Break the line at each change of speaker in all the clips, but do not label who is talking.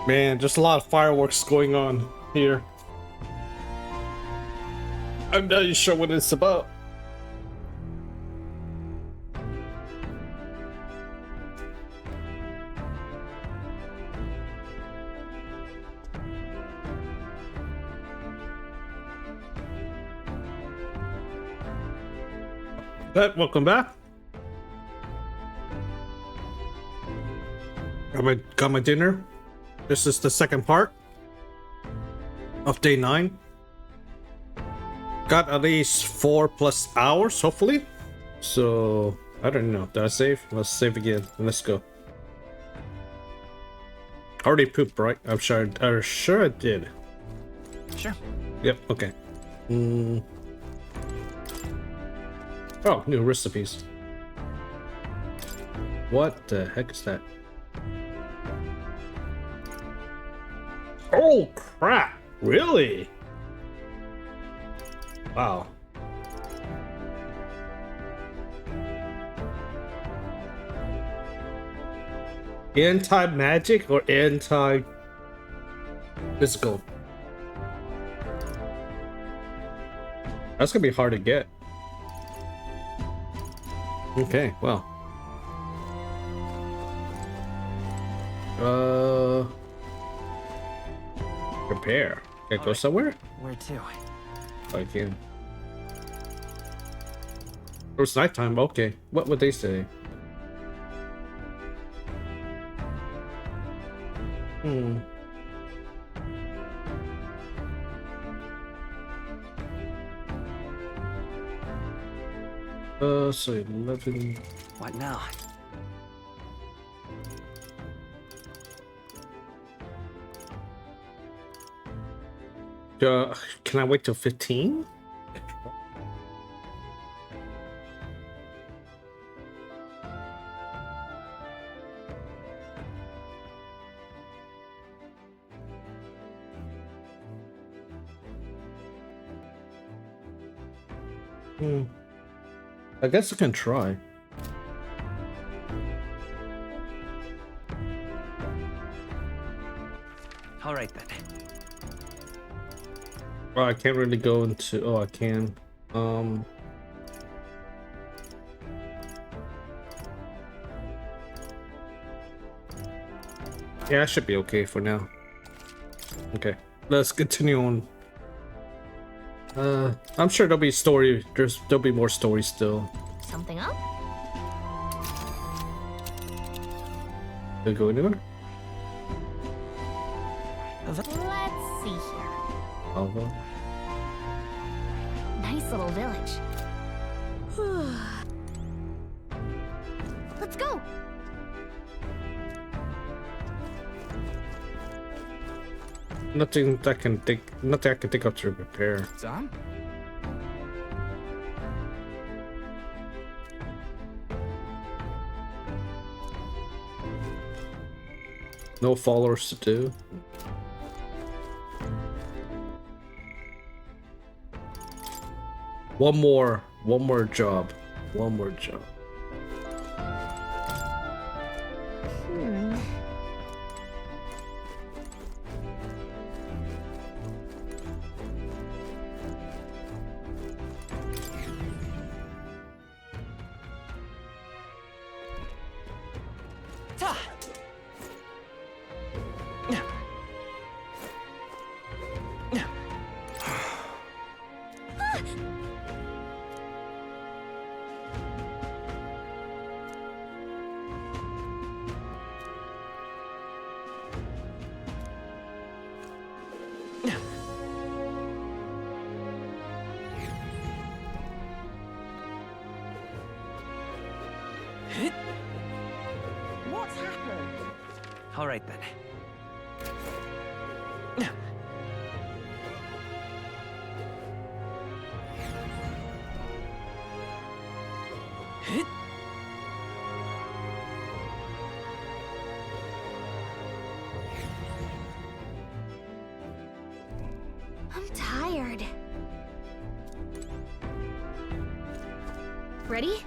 Man, there's a lot of fireworks going on here. I'm not even sure what it's about. But welcome back. Got my dinner. This is the second part of day 9. Got at least 4+ hours, hopefully. So I don't know. Did I save? Let's save again. Let's go. Already pooped, right? I'm sure I did.
Sure.
Yep. Okay. Oh, new recipes. What the heck is that? Oh crap! Really? Wow. Anti-magic or anti-physical? That's gonna be hard to get. Okay, well. Prepare. Can I go somewhere?
Where to?
I can. It was nighttime. Okay. What would they say? So 11.
What now?
Can I wait till 15? I guess I can try.
All right then.
Well, I can't really go into. Oh, I can. Yeah, I should be okay for now. Okay, let's continue on. I'm sure there'll be story. There'll be more stories still.
Something up?
Did it go anywhere?
Let's see here.
Alva.
Nice little village. Let's go.
Nothing I can think of to prepare.
Done?
No followers to do. One more job. One more job.
What's happened?
All right then.
I'm tired. Ready?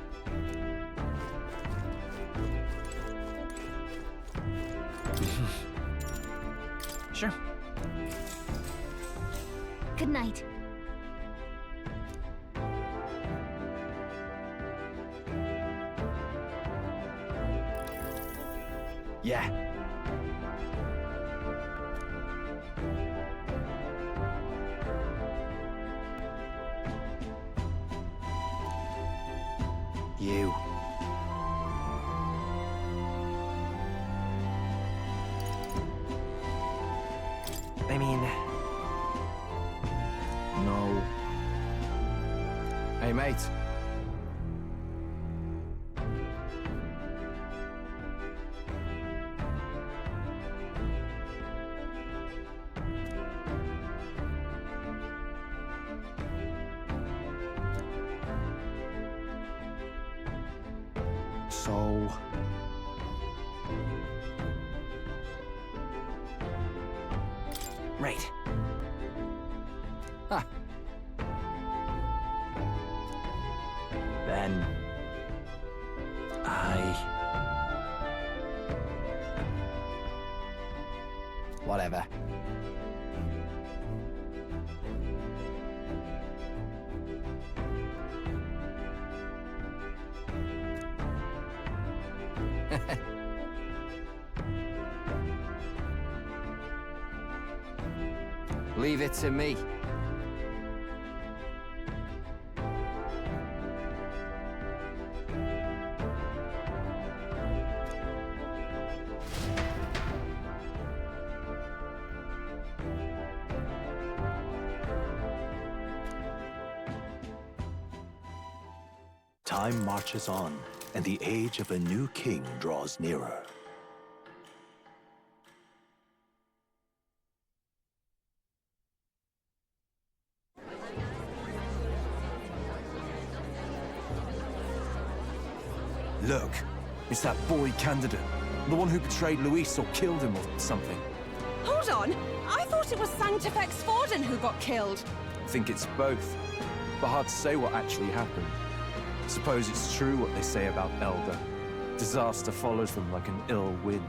Sure.
Good night.
Yeah. You. I mean...
No. Hey, mate. So...
Right.
Ah.
Then...
Whatever. Leave it to me.
Time marches on, and the age of a new king draws nearer.
Look, it's that boy candidate. The one who betrayed Luis or killed him or something.
Hold on! I thought it was Sanctifex Forden who got killed.
I think it's both. But hard to say what actually happened. Suppose it's true what they say about Elder. Disaster follows them like an ill wind.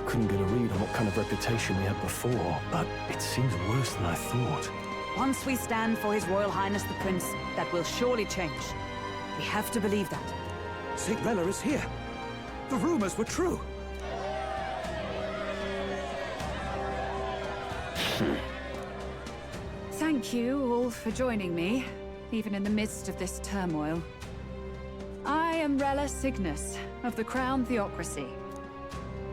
Couldn't get a read on what kind of reputation we had before, but it seems worse than I thought.
Once we stand for His Royal Highness the Prince, that will surely change. We have to believe that.
St. Rella is here. The rumors were true.
Thank you all for joining me, even in the midst of this turmoil. I am Rella Cygnus, of the Crown Theocracy.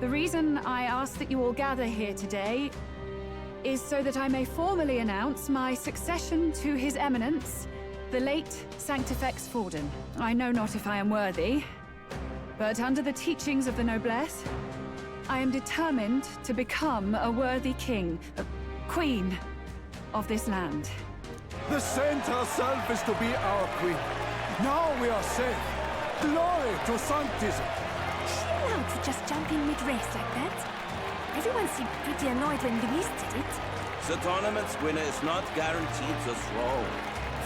The reason I ask that you all gather here today is so that I may formally announce my succession to His Eminence, the late Sanctifex Forden. I know not if I am worthy, but under the teachings of the noblesse, I am determined to become a worthy king, queen of this land.
The saint herself is to be our queen. Now we are safe. Glory to Sanctism.
Is she allowed to just jump in mid-race like that? Everyone seemed pretty annoyed when Luis did it.
The tournament's winner is not guaranteed the throne.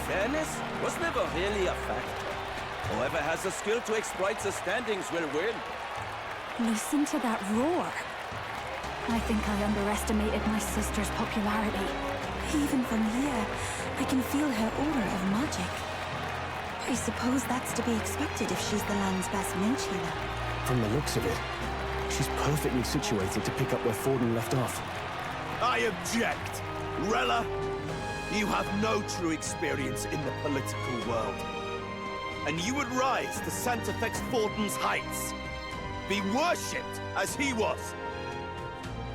Fairness was never really a factor. Whoever has the skill to exploit the standings will win.
Listen to that roar. I think I underestimated my sister's popularity. Even from here, I can feel her aura of magic. I suppose that's to be expected if she's the land's best mage healer.
From the looks of it, she's perfectly situated to pick up where Forden left off.
I object! Rella, you have no true experience in the political world. And you would rise to Sanctifex Forden's heights. Be worshipped as he was.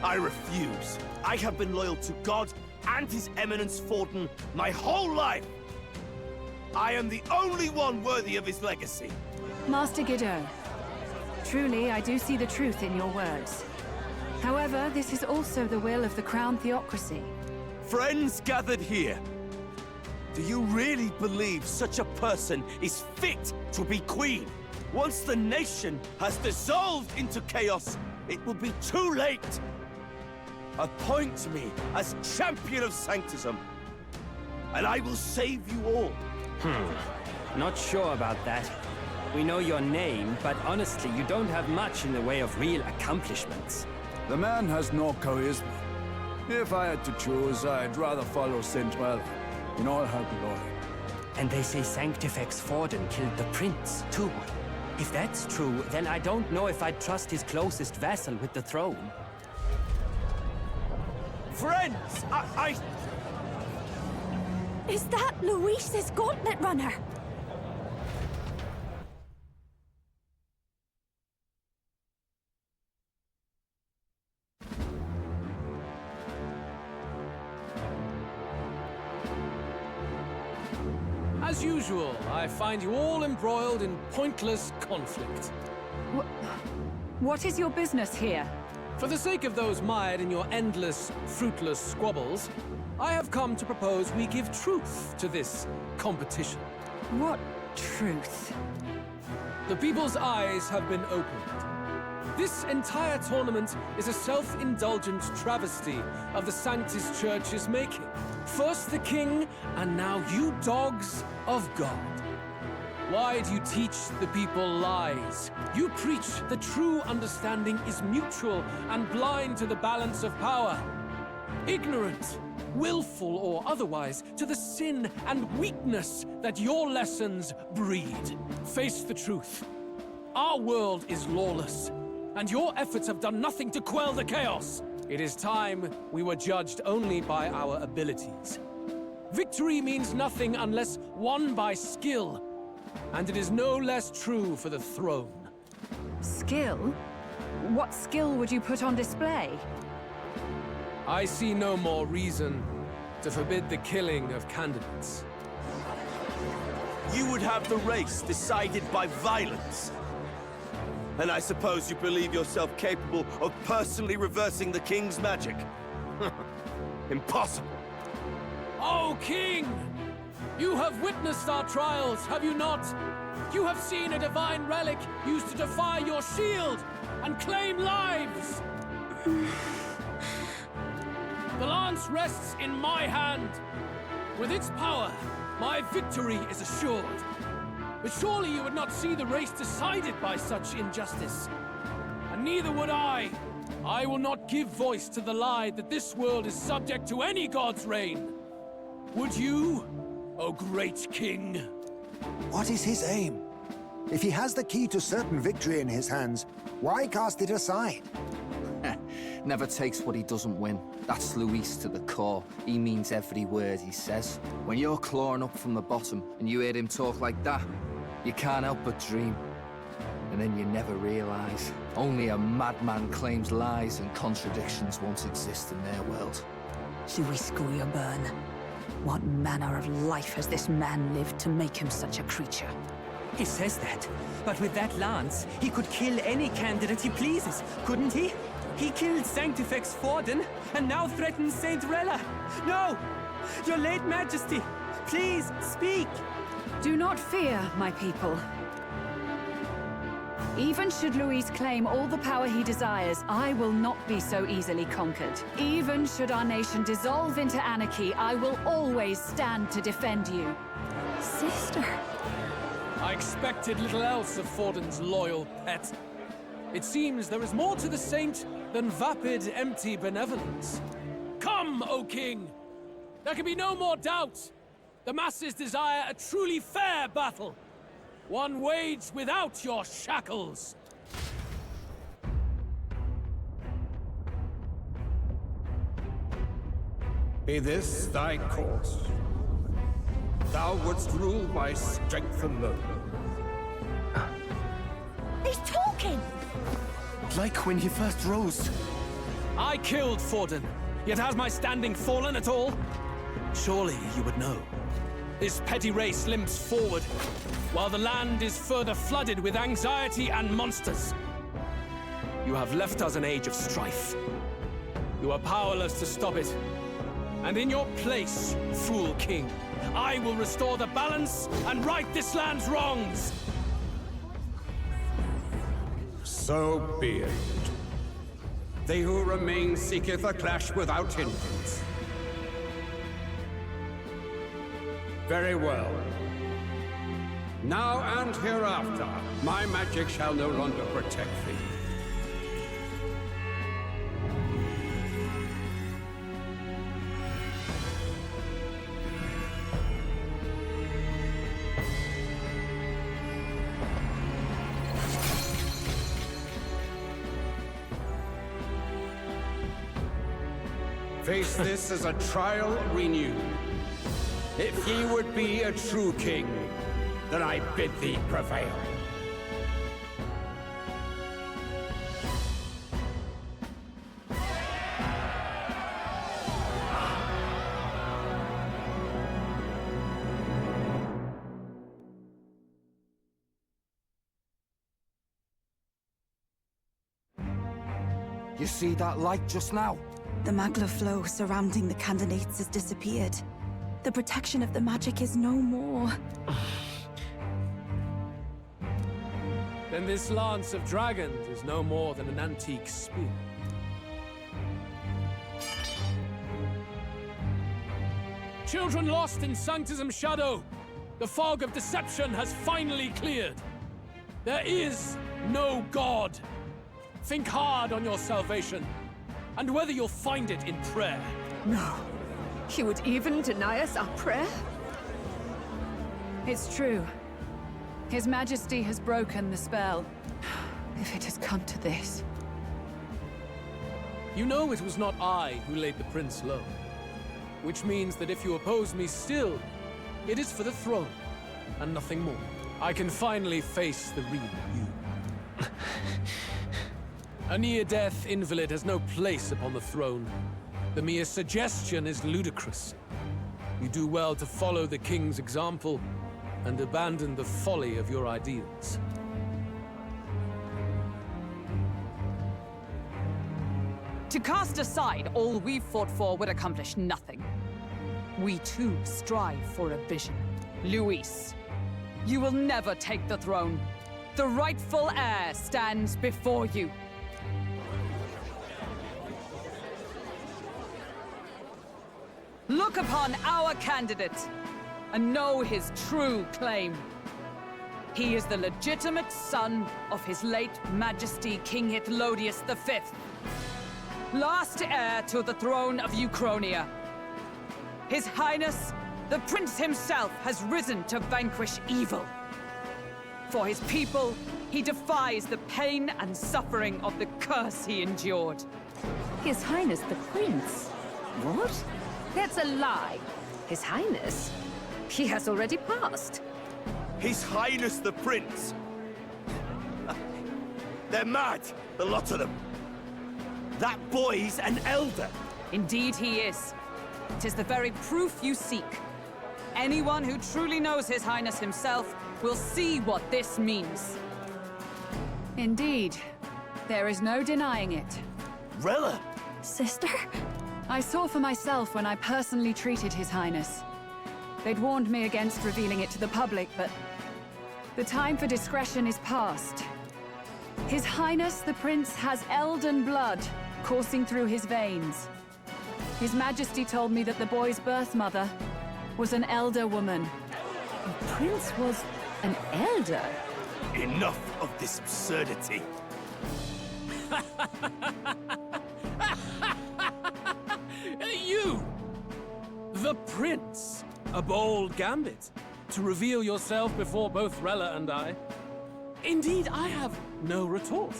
I refuse. I have been loyal to God and His Eminence Forden my whole life. I am the only one worthy of his legacy.
Master Godot, truly I do see the truth in your words. However, this is also the will of the Crown Theocracy.
Friends gathered here, do you really believe such a person is fit to be queen? Once the nation has dissolved into chaos, it will be too late. Appoint me as champion of Sanctism, and I will save you all.
Not sure about that. We know your name, but honestly, you don't have much in the way of real accomplishments.
The man has no charisma.
If I had to choose, I'd rather follow Saint Rella in all her glory.
And they say Sanctifex Forden killed the prince, too. If that's true, then I don't know if I'd trust his closest vassal with the throne.
Friends,
Is that Luis's gauntlet runner?
As usual, I find you all embroiled in pointless conflict.
What is your business here?
For the sake of those mired in your endless, fruitless squabbles, I have come to propose we give truth to this competition.
What truth?
The people's eyes have been opened. This entire tournament is a self-indulgent travesty of the Sanctus Church's making. First the king, and now you dogs of God. Why do you teach the people lies? You preach that true understanding is mutual and blind to the balance of power. Ignorant, willful or otherwise, to the sin and weakness that your lessons breed. Face the truth. Our world is lawless, and your efforts have done nothing to quell the chaos. It is time we were judged only by our abilities. Victory means nothing unless won by skill, and it is no less true for the throne.
Skill? What skill would you put on display?
I see no more reason to forbid the killing of candidates.
you would have the race decided by violence. And I suppose you believe yourself capable of personally reversing the King's magic? Impossible.
Oh, King! You have witnessed our trials, have you not? You have seen a divine relic used to defy your shield and claim lives! The lance rests in my hand. With its power, my victory is assured. But surely you would not see the race decided by such injustice. And neither would I. I will not give voice to the lie that this world is subject to any god's reign. Would you, O great king?
What is his aim? If he has the key to certain victory in his hands, why cast it aside?
Never takes what he doesn't win. That's Luis to the core. He means every word he says. When you're clawing up from the bottom and you hear him talk like that, you can't help but dream. And then you never realize. Only a madman claims lies and contradictions won't exist in their world.
Luis Guyaburn. What manner of life has this man lived to make him such a creature?
He says that, but with that lance, he could kill any candidate he pleases, couldn't he? He killed Sanctifex Forden, and now threatens Saint Rella. No! Your late majesty, please, speak!
Do not fear, my people. Even should Luis claim all the power he desires, I will not be so easily conquered. Even should our nation dissolve into anarchy, I will always stand to defend you.
Sister.
I expected little else of Forden's loyal pet. It seems there is more to the saint than vapid, empty benevolence. Come, O king! There can be no more doubt. The masses desire a truly fair battle. One waged without your shackles.
Be this thy course. Thou wouldst rule by strength alone.
He's talking!
Like when he first rose.
I killed Forden, yet has my standing fallen at all? Surely you would know. This petty race limps forward, while the land is further flooded with anxiety and monsters. You have left us an age of strife. You are powerless to stop it. And in your place, fool king, I will restore the balance and right this land's wrongs!
So be it. They who remain seeketh a clash without hindrance. Very well. Now and hereafter, my magic shall no longer protect thee. Face this as a trial renewed. If ye would be a true king, then I bid thee prevail.
You see that light just now?
The magla flow surrounding the candidates has disappeared. The protection of the magic is no more.
Then this lance of dragons is no more than an antique spear. Children lost in Sanctism's shadow! The fog of deception has finally cleared. There is no God. Think hard on your salvation, and whether you'll find it in prayer.
No. He would even deny us our prayer? It's true. His Majesty has broken the spell. If it has come to this.
You know it was not I who laid the prince low. Which means that if you oppose me still, it is for the throne, and nothing more. I can finally face the real you. A near-death invalid has no place upon the throne. The mere suggestion is ludicrous. You do well to follow the king's example and abandon the folly of your ideals.
To cast aside all we've fought for would accomplish nothing. We too strive for a vision. Luis, you will never take the throne. The rightful heir stands before you. Look upon our candidate and know his true claim. He is the legitimate son of his late Majesty King Hytlodius V, last heir to the throne of Uchronia. His Highness, the Prince himself, has risen to vanquish evil. For his people, he defies the pain and suffering of the curse he endured.
His Highness the Prince? What? That's a lie. His Highness? He has already passed.
His Highness the Prince! They're mad, the lot of them. That boy's an elder.
Indeed he is. It is the very proof you seek. Anyone who truly knows His Highness himself will see what this means.
Indeed. There is no denying it.
Rella!
Sister?
I saw for myself when I personally treated His Highness. They'd warned me against revealing it to the public, but the time for discretion is past. His Highness the Prince has Elden blood coursing through his veins. His Majesty told me that the boy's birth mother was an elder woman.
The Prince was an elder?
Enough of this absurdity.
You! The Prince! A bold gambit. To reveal yourself before both Rella and I. Indeed, I have no retort.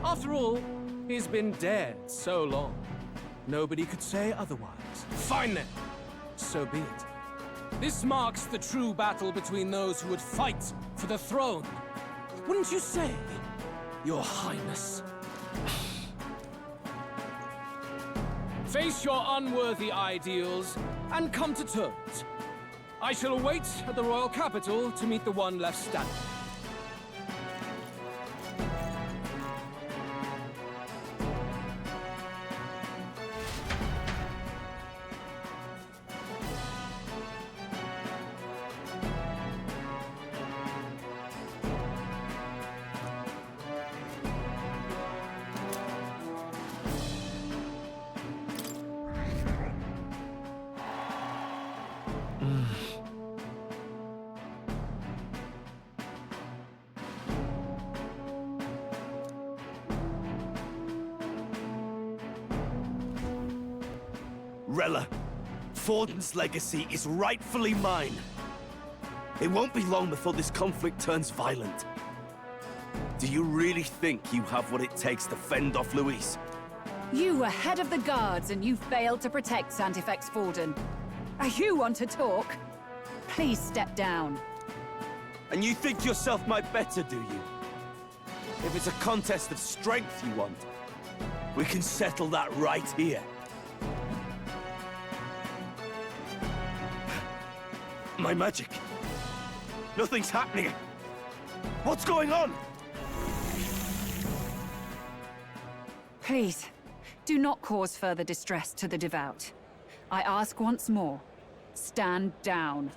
After all, he's been dead so long. Nobody could say otherwise. Fine then. So be it. This marks the true battle between those who would fight for the throne. Wouldn't you say, Your Highness? Face your unworthy ideals and come to terms. I shall await at the royal capital to meet the one left standing.
Rella, Forden's legacy is rightfully mine. It won't be long before this conflict turns violent. Do you really think you have what it takes to fend off Luis?
You were head of the guards and you failed to protect Santifex Forden. You want to talk? Please step down.
And you think yourself my better, do you? If it's a contest of strength you want, we can settle that right here. My magic. Nothing's happening. What's going on?
Please, do not cause further distress to the devout. I ask once more, stand down.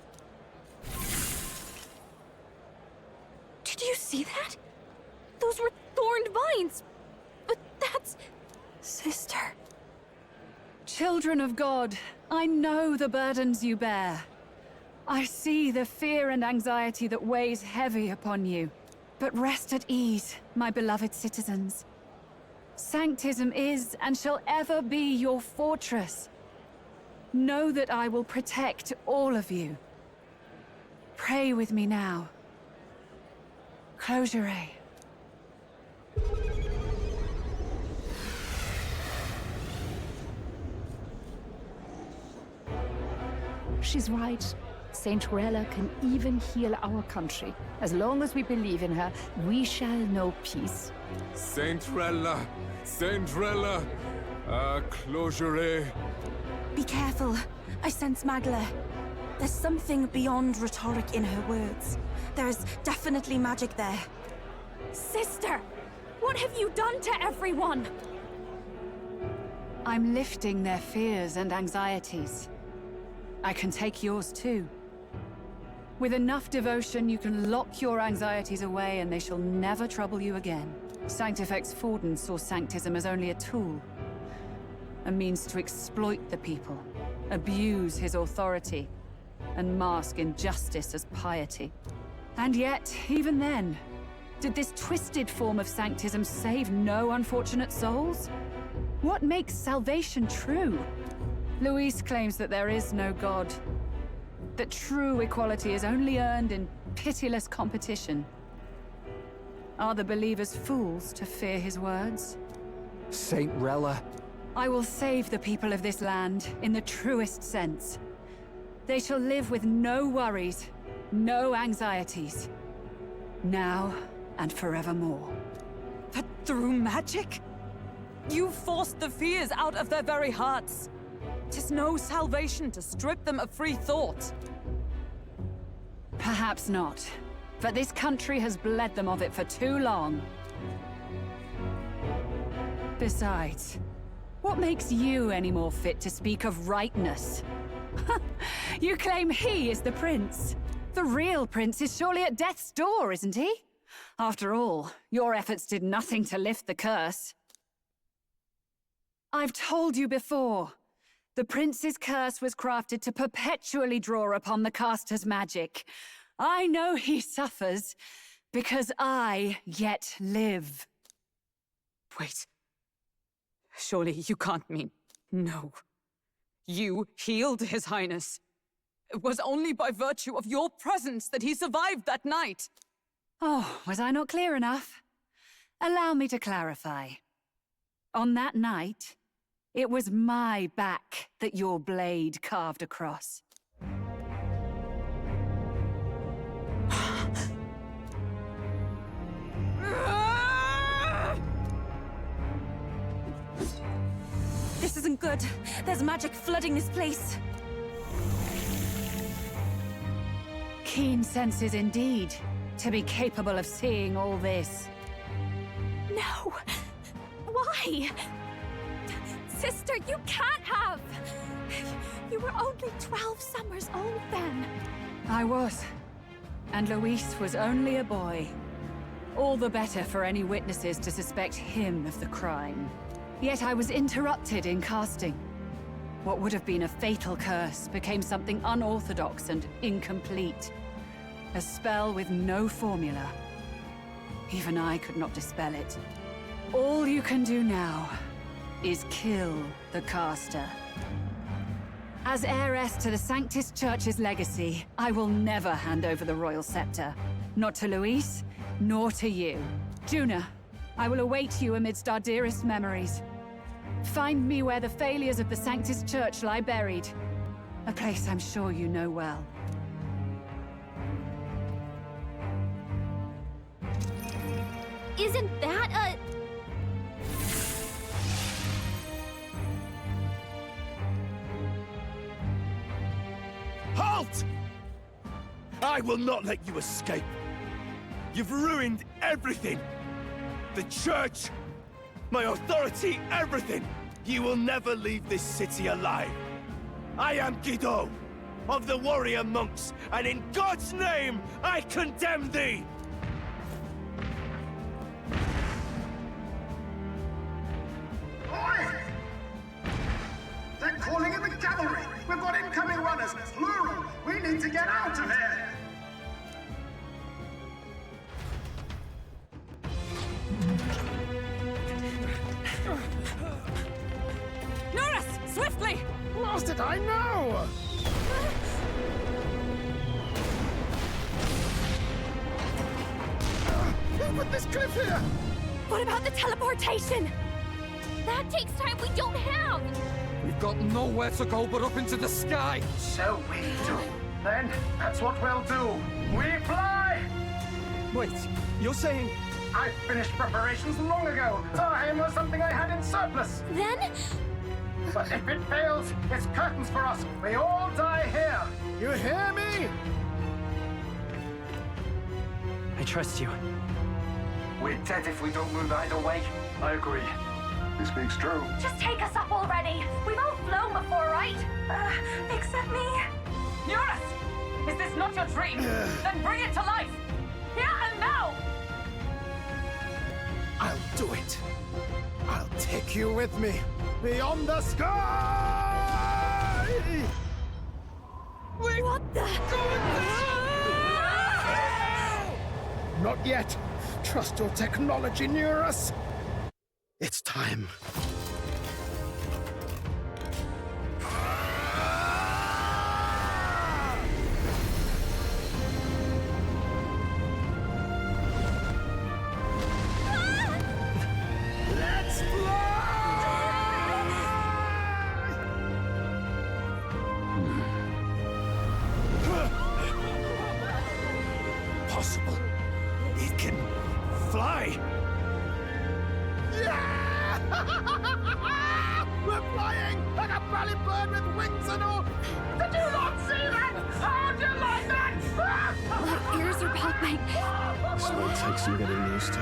Did you see that? Those were thorned vines. But that's... Sister.
Children of God, I know the burdens you bear. I see the fear and anxiety that weighs heavy upon you. But rest at ease, my beloved citizens. Sanctism is and shall ever be your fortress. Know that I will protect all of you. Pray with me now. Closure.
She's right. Saint Rella can even heal our country. As long as we believe in her, we shall know peace.
Saint Rella! Saint Rella! Closure.
Be careful. I sense Magla. There's something beyond rhetoric in her words. There's definitely magic there. Sister! What have you done to everyone?
I'm lifting their fears and anxieties. I can take yours too. With enough devotion, you can lock your anxieties away and they shall never trouble you again. Sanctifex Forden saw Sanctism as only a tool. A means to exploit the people, abuse his authority, and mask injustice as piety. And yet, even then, did this twisted form of Sanctism save no unfortunate souls? What makes salvation true? Luis claims that there is no God. That true equality is only earned in pitiless competition. Are the believers fools to fear his words?
Saint Rella.
I will save the people of this land in the truest sense. They shall live with no worries, no anxieties. Now and forevermore.
But through magic? You forced the fears out of their very hearts. 'Tis no salvation to strip them of free thought.
Perhaps not. But this country has bled them of it for too long. Besides, what makes you any more fit to speak of rightness? You claim he is the prince. The real prince is surely at death's door, isn't he? After all, your efforts did nothing to lift the curse. I've told you before. The prince's curse was crafted to perpetually draw upon the caster's magic. I know he suffers, because I yet live.
Wait. Surely you can't mean... No. You healed His Highness. It was only by virtue of your presence that he survived that night.
Oh, was I not clear enough? Allow me to clarify. On that night, it was my back that your blade carved across.
This isn't good. There's magic flooding this place.
Keen senses indeed, to be capable of seeing all this.
No! Why? Sister, you can't have! You were only 12 summers old then.
I was. And Luis was only a boy. All the better for any witnesses to suspect him of the crime. Yet I was interrupted in casting. What would have been a fatal curse became something unorthodox and incomplete. A spell with no formula. Even I could not dispel it. All you can do now is kill the caster. As heiress to the Sanctis Church's legacy, I will never hand over the royal scepter. Not to Luis, nor to you. Junah, I will await you amidst our dearest memories. Find me where the failures of the Sanctus Church lie buried. A place I'm sure you know well.
Isn't that a...
Halt! I will not let you escape. You've ruined everything. The church, my authority, everything. You will never leave this city alive. I am Guido, of the warrior monks, and in God's name, I condemn thee!
Oi! They're calling in the cavalry! We've got incoming runners, plural! We need to get out of here!
Norris! Swiftly!
Lost it, I know! Who put this cliff here?
What about the teleportation? That takes time we don't have!
We've got nowhere to go but up into the sky!
So we do. Then, that's what we'll do. We fly!
Wait, you're saying...
I finished preparations long ago. Time was something I had in surplus.
Then?
But if it fails, it's curtains for us. We all die here. You hear me?
I trust you.
We're dead if we don't move either way. I agree. He speaks true.
Just take us up already. We've all flown before, right? Except me.
Norris! Is this not your dream? Then bring it to life! Here and now!
I'll do it. I'll take you with me. Beyond the sky!
What the?
Not yet. Trust your technology near us. It's time. Let's fly! Possible. It can fly. Yeah! We're flying like a bally bird with wings and all. Did you not see that? How'd you like that?
My ears are popping.
This will take some getting used to.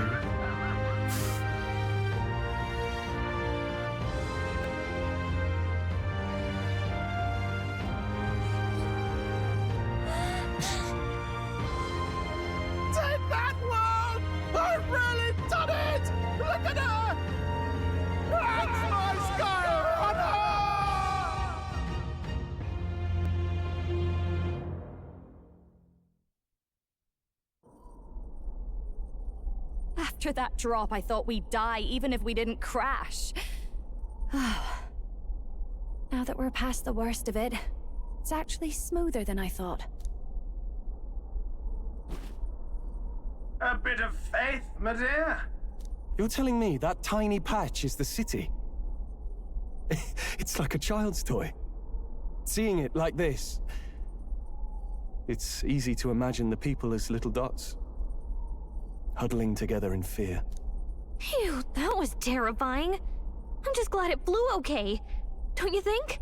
Take that, world! I've really done it! Look at her! That's my sky runner!
After that drop, I thought we'd die, even if we didn't crash. Now that we're past the worst of it, it's actually smoother than I thought.
A bit of faith, my dear.
You're telling me that tiny patch is the city? It's like a child's toy. Seeing it like this, it's easy to imagine the people as little dots, huddling together in fear.
Phew, that was terrifying. I'm just glad it flew okay. Don't you think?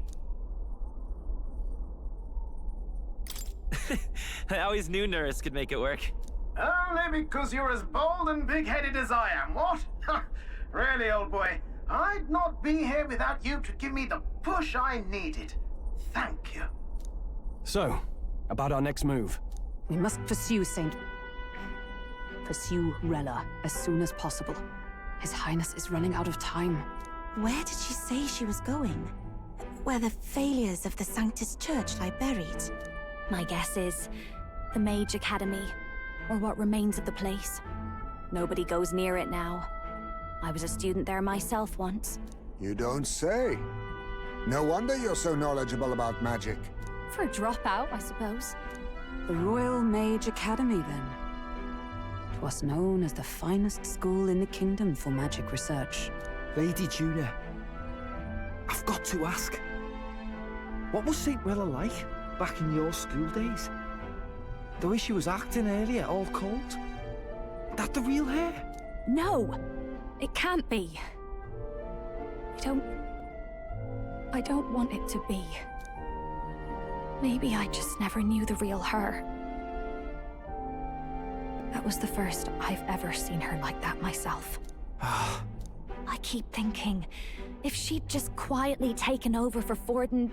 I always knew Norris could make it work.
Only because you're as bold and big-headed as I am, what? Really, old boy, I'd not be here without you to give me the push I needed. Thank you.
So, about our next move.
We must pursue Rella as soon as possible. His Highness is running out of time.
Where did she say she was going? Where the failures of the Sanctus Church lie buried? My guess is the Mage Academy, or what remains of the place. Nobody goes near it now. I was a student there myself once.
You don't say. No wonder you're so knowledgeable about magic.
For a dropout, I suppose.
The Royal Mage Academy, then. It was known as the finest school in the kingdom for magic research.
Lady Junah,
got to ask. What was St. Rella like back in your school days? The way she was acting earlier, all cold? That the real her?
No, it can't be. I don't want it to be. Maybe I just never knew the real her. That was the first I've ever seen her like that myself. I keep thinking, if she'd just quietly taken over for Forden,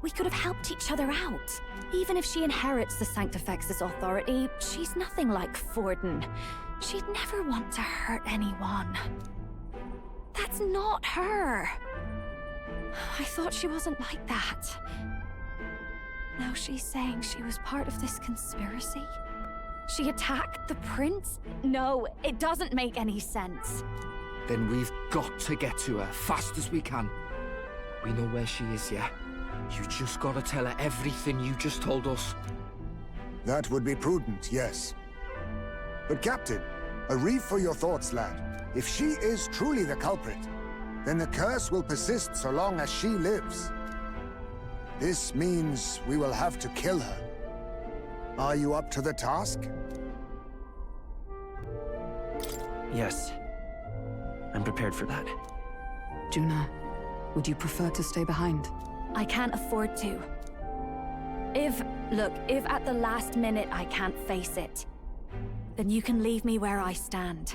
we could have helped each other out. Even if she inherits the Sanctifex's authority, she's nothing like Forden. She'd never want to hurt anyone. That's not her. I thought she wasn't like that. Now she's saying she was part of this conspiracy? She attacked the prince? No, it doesn't make any sense.
Then we've got to get to her fast as we can. We know where she is, yeah? You just gotta tell her everything you just told us.
That would be prudent, yes. But Captain, a reef for your thoughts, lad. If she is truly the culprit, then the curse will persist so long as she lives. This means we will have to kill her. Are you up to the task?
Yes. I'm prepared for that.
Junah, would you prefer to stay behind?
I can't afford to. If at the last minute I can't face it, then you can leave me where I stand.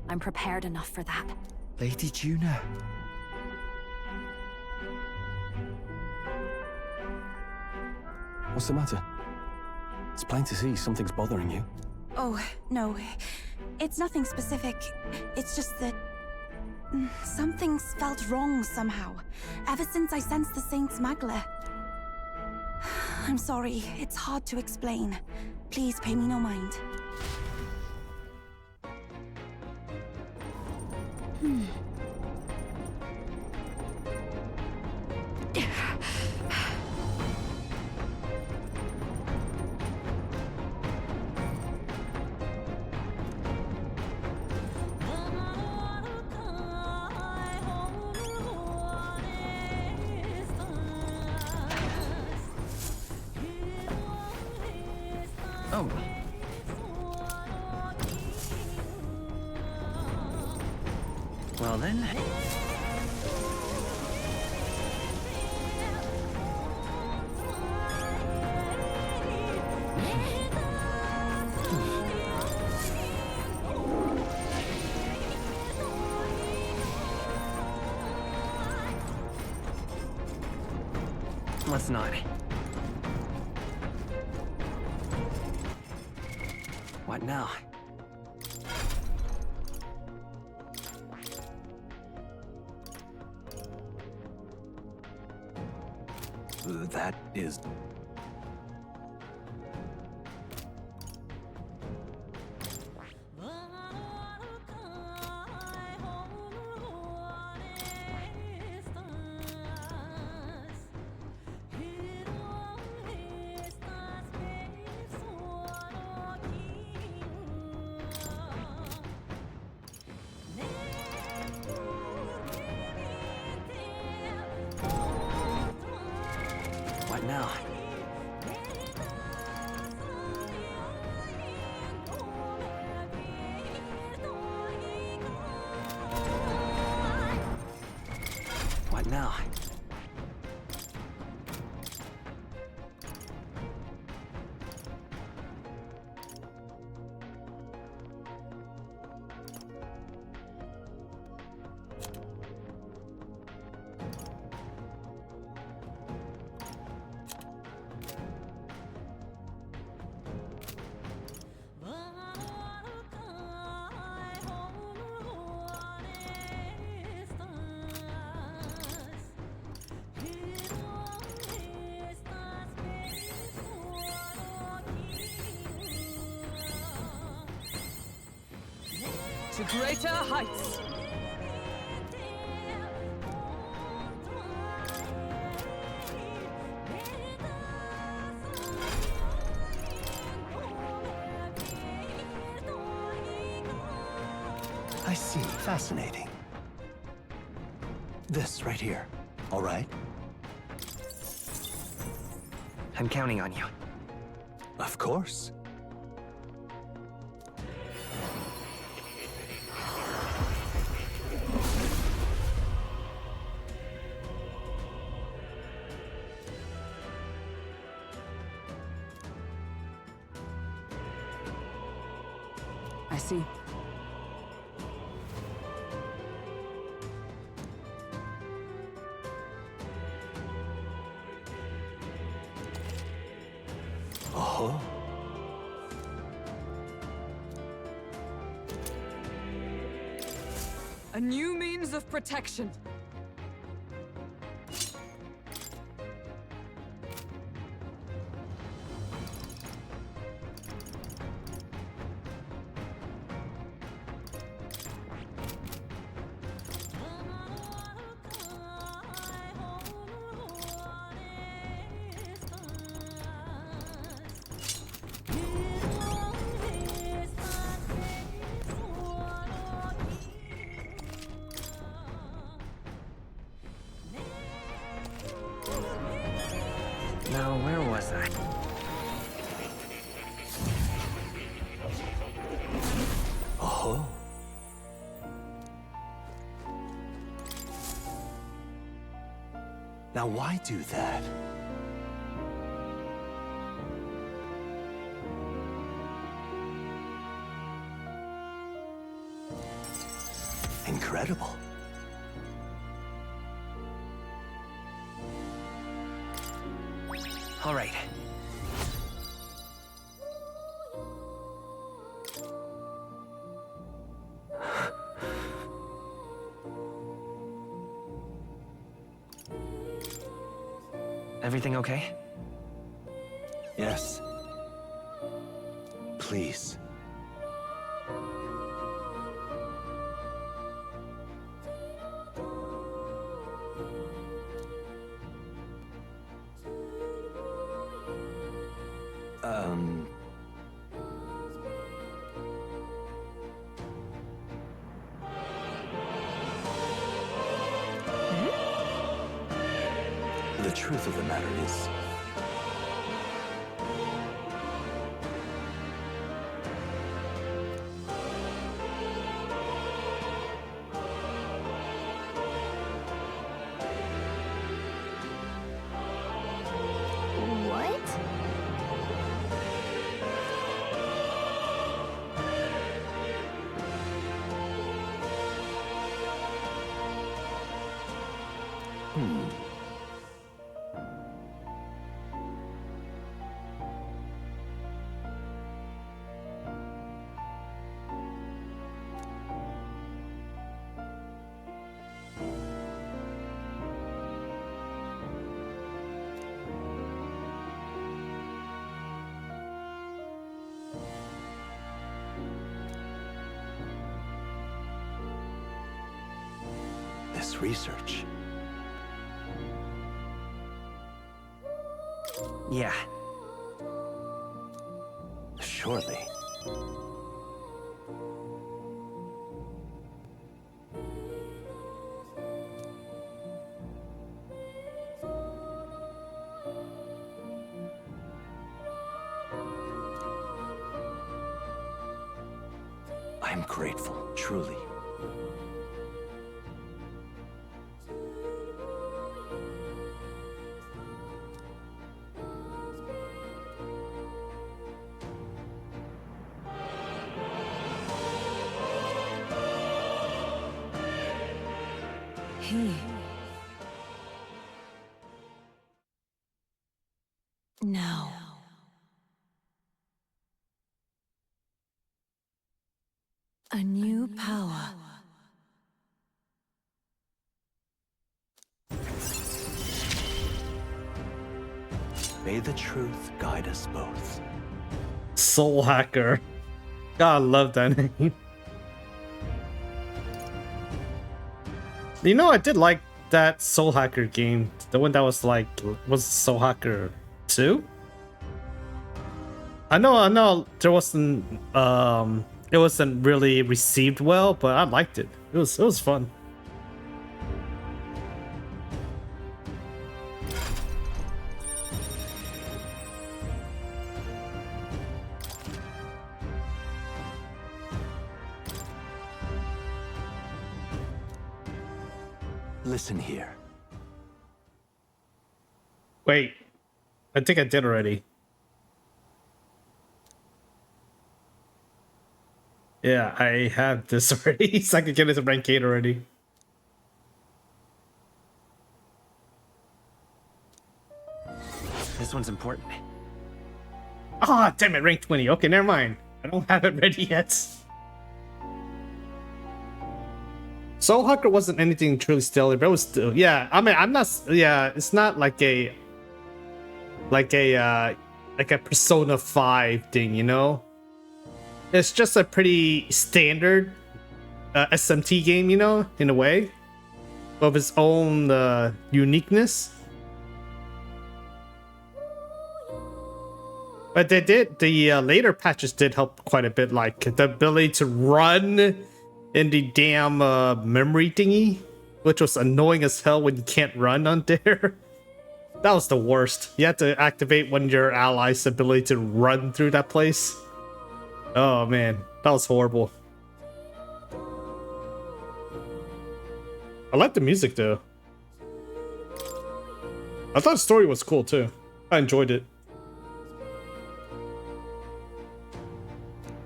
I'm prepared enough for that.
Lady Junah.
What's the matter? It's plain to see something's bothering you.
Oh, no. It's nothing specific. It's just that... something's felt wrong somehow, ever since I sensed the Saint Smuggler. I'm sorry, it's hard to explain. Please pay me no mind.
Oh. Well then. Let's not. What now?
That is...
What now? What now?
To greater heights.
I see. Fascinating. This right here.
All right?
I'm counting on you.
Of course.
I see.
Oh.
A new means of protection.
Now, where was I?
Oh. Now why do that? Incredible.
All right. Everything okay?
Yes. Please. The truth of the matter is,
What?
this research.
Yeah.
Surely. I'm grateful, truly.
No. A new power.
May the truth guide us both.
Soul Hacker. God, I love that name. You know, I did like that Soul Hacker game. The one that was like, was Soul Hacker 2? I know there wasn't it wasn't really received well, but I liked it. It was fun.
Listen here.
Wait, I think I did already. Yeah, I have this already, so I can get it to rank 8 already.
This one's important.
Ah, damn it, rank 20. Okay, never mind. I don't have it ready yet. Soul Hacker wasn't anything truly stellar, but it was still, yeah. I mean, I'm not, yeah. It's not like a Persona 5 thing, you know. It's just a pretty standard SMT game, you know, in a way, of its own uniqueness. But they did, the later patches did help quite a bit, like the ability to run in the damn memory thingy, which was annoying as hell when you can't run on there. That was the worst. You had to activate one of your allies' ability to run through that place. Oh man, that was horrible. I like the music though. I thought the story was cool too. I enjoyed it.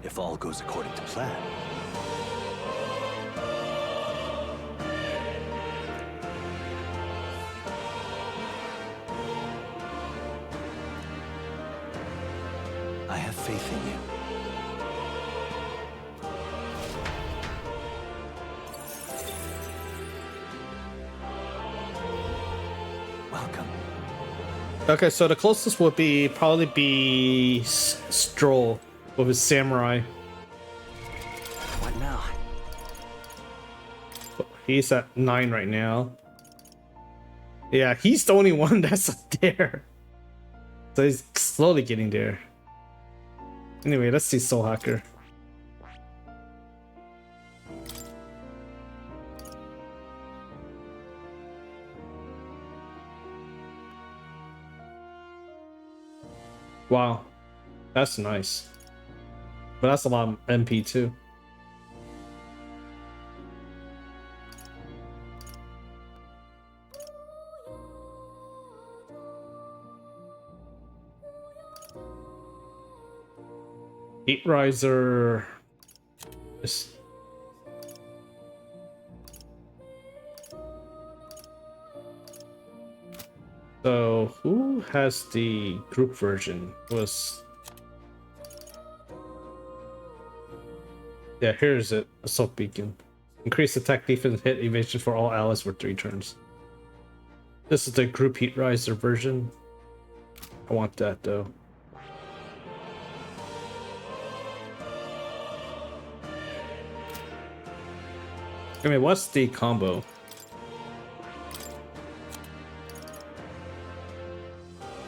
If all goes according to plan. I have faith in you. Welcome.
Okay, so the closest would be probably be Stroll with his samurai.
What now?
He's at 9 right now. Yeah, he's the only one that's there. So he's slowly getting there. Anyway, let's see Soul Hacker. Wow, that's nice. But that's a lot of MP too. Heat Riser. So who has the group version? Yeah, here's it. Assault Beacon. Increase attack, defense, hit, evasion for all allies for 3 turns. This is the group Heat Riser version. I want that though. I mean, what's the combo?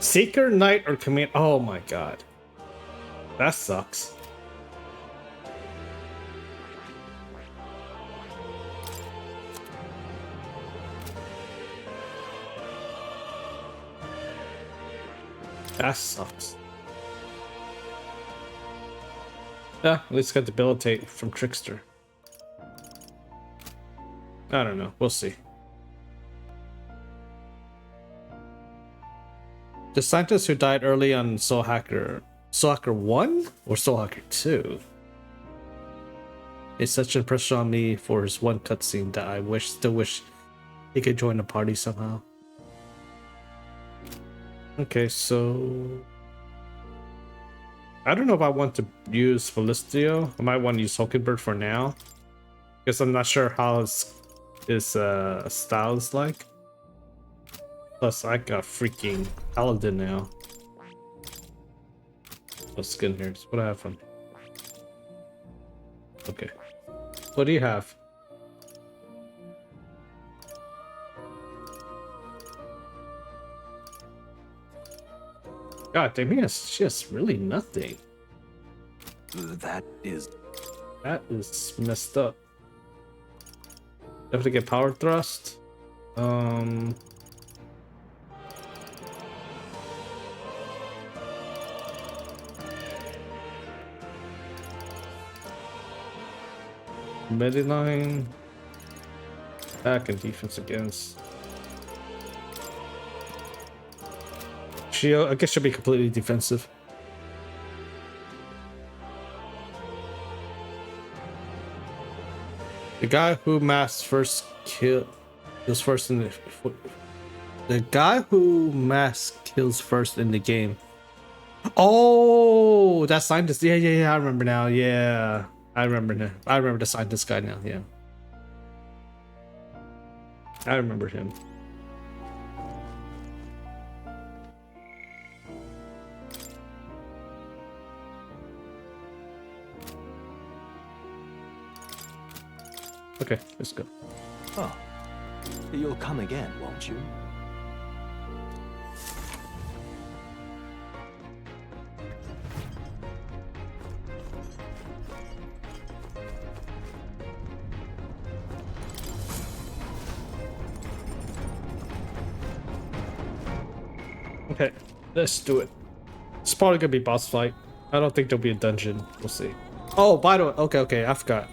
Seeker, Knight, or Command? Oh my god. That sucks. That sucks. Yeah, at least got Debilitate from Trickster. I don't know. We'll see. The scientist who died early on Soul Hacker 1 or Soul Hacker 2? It's such an impression on me for his one cutscene that I still wish he could join the party somehow. Okay, so I don't know if I want to use Felistio. I might want to use Hulkenberg for now, because I'm not sure how his style is like. Plus, I got freaking Paladin now. What's skin here? What do I have from? Okay. What do you have? God damn, she has really nothing.
That is
messed up. Have to get power thrust. Mediline. Attack and defense against. I guess she'll be completely defensive. The guy who mass first kills first in the guy who mass kills first in the game. Oh, that scientist. Yeah. I remember now. Yeah, I remember now. I remember the scientist guy now. Yeah, I remember him. Okay, let's go.
Oh, you'll come again, won't you?
Okay, let's do it. It's probably gonna be boss fight. I don't think there'll be a dungeon. We'll see. Oh, by the way, okay, I forgot.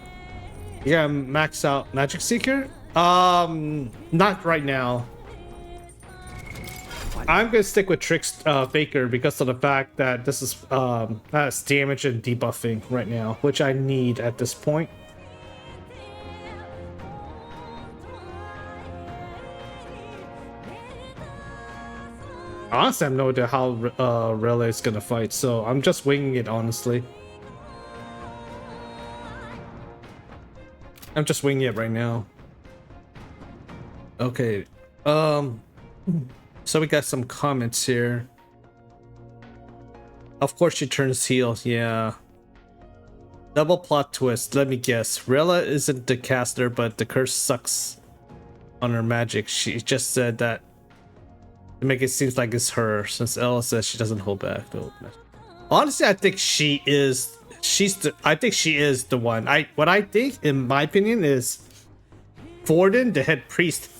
You gotta max out Magic Seeker? Not right now. I'm gonna stick with Faker because of the fact that this is has damage and debuffing right now, which I need at this point. Honestly, I have no idea how Rella is gonna fight, so I'm just winging it, honestly. I'm just winging it right now. Okay, so we got some comments here. Of course she turns heel, yeah. Double plot twist, let me guess. Rella isn't the caster, but the curse sucks on her magic. She just said that to make it seem like it's her, since Ella says she doesn't hold back. Honestly, I think she is. I think she is the one. What I think, in my opinion, is Forden, the head priest,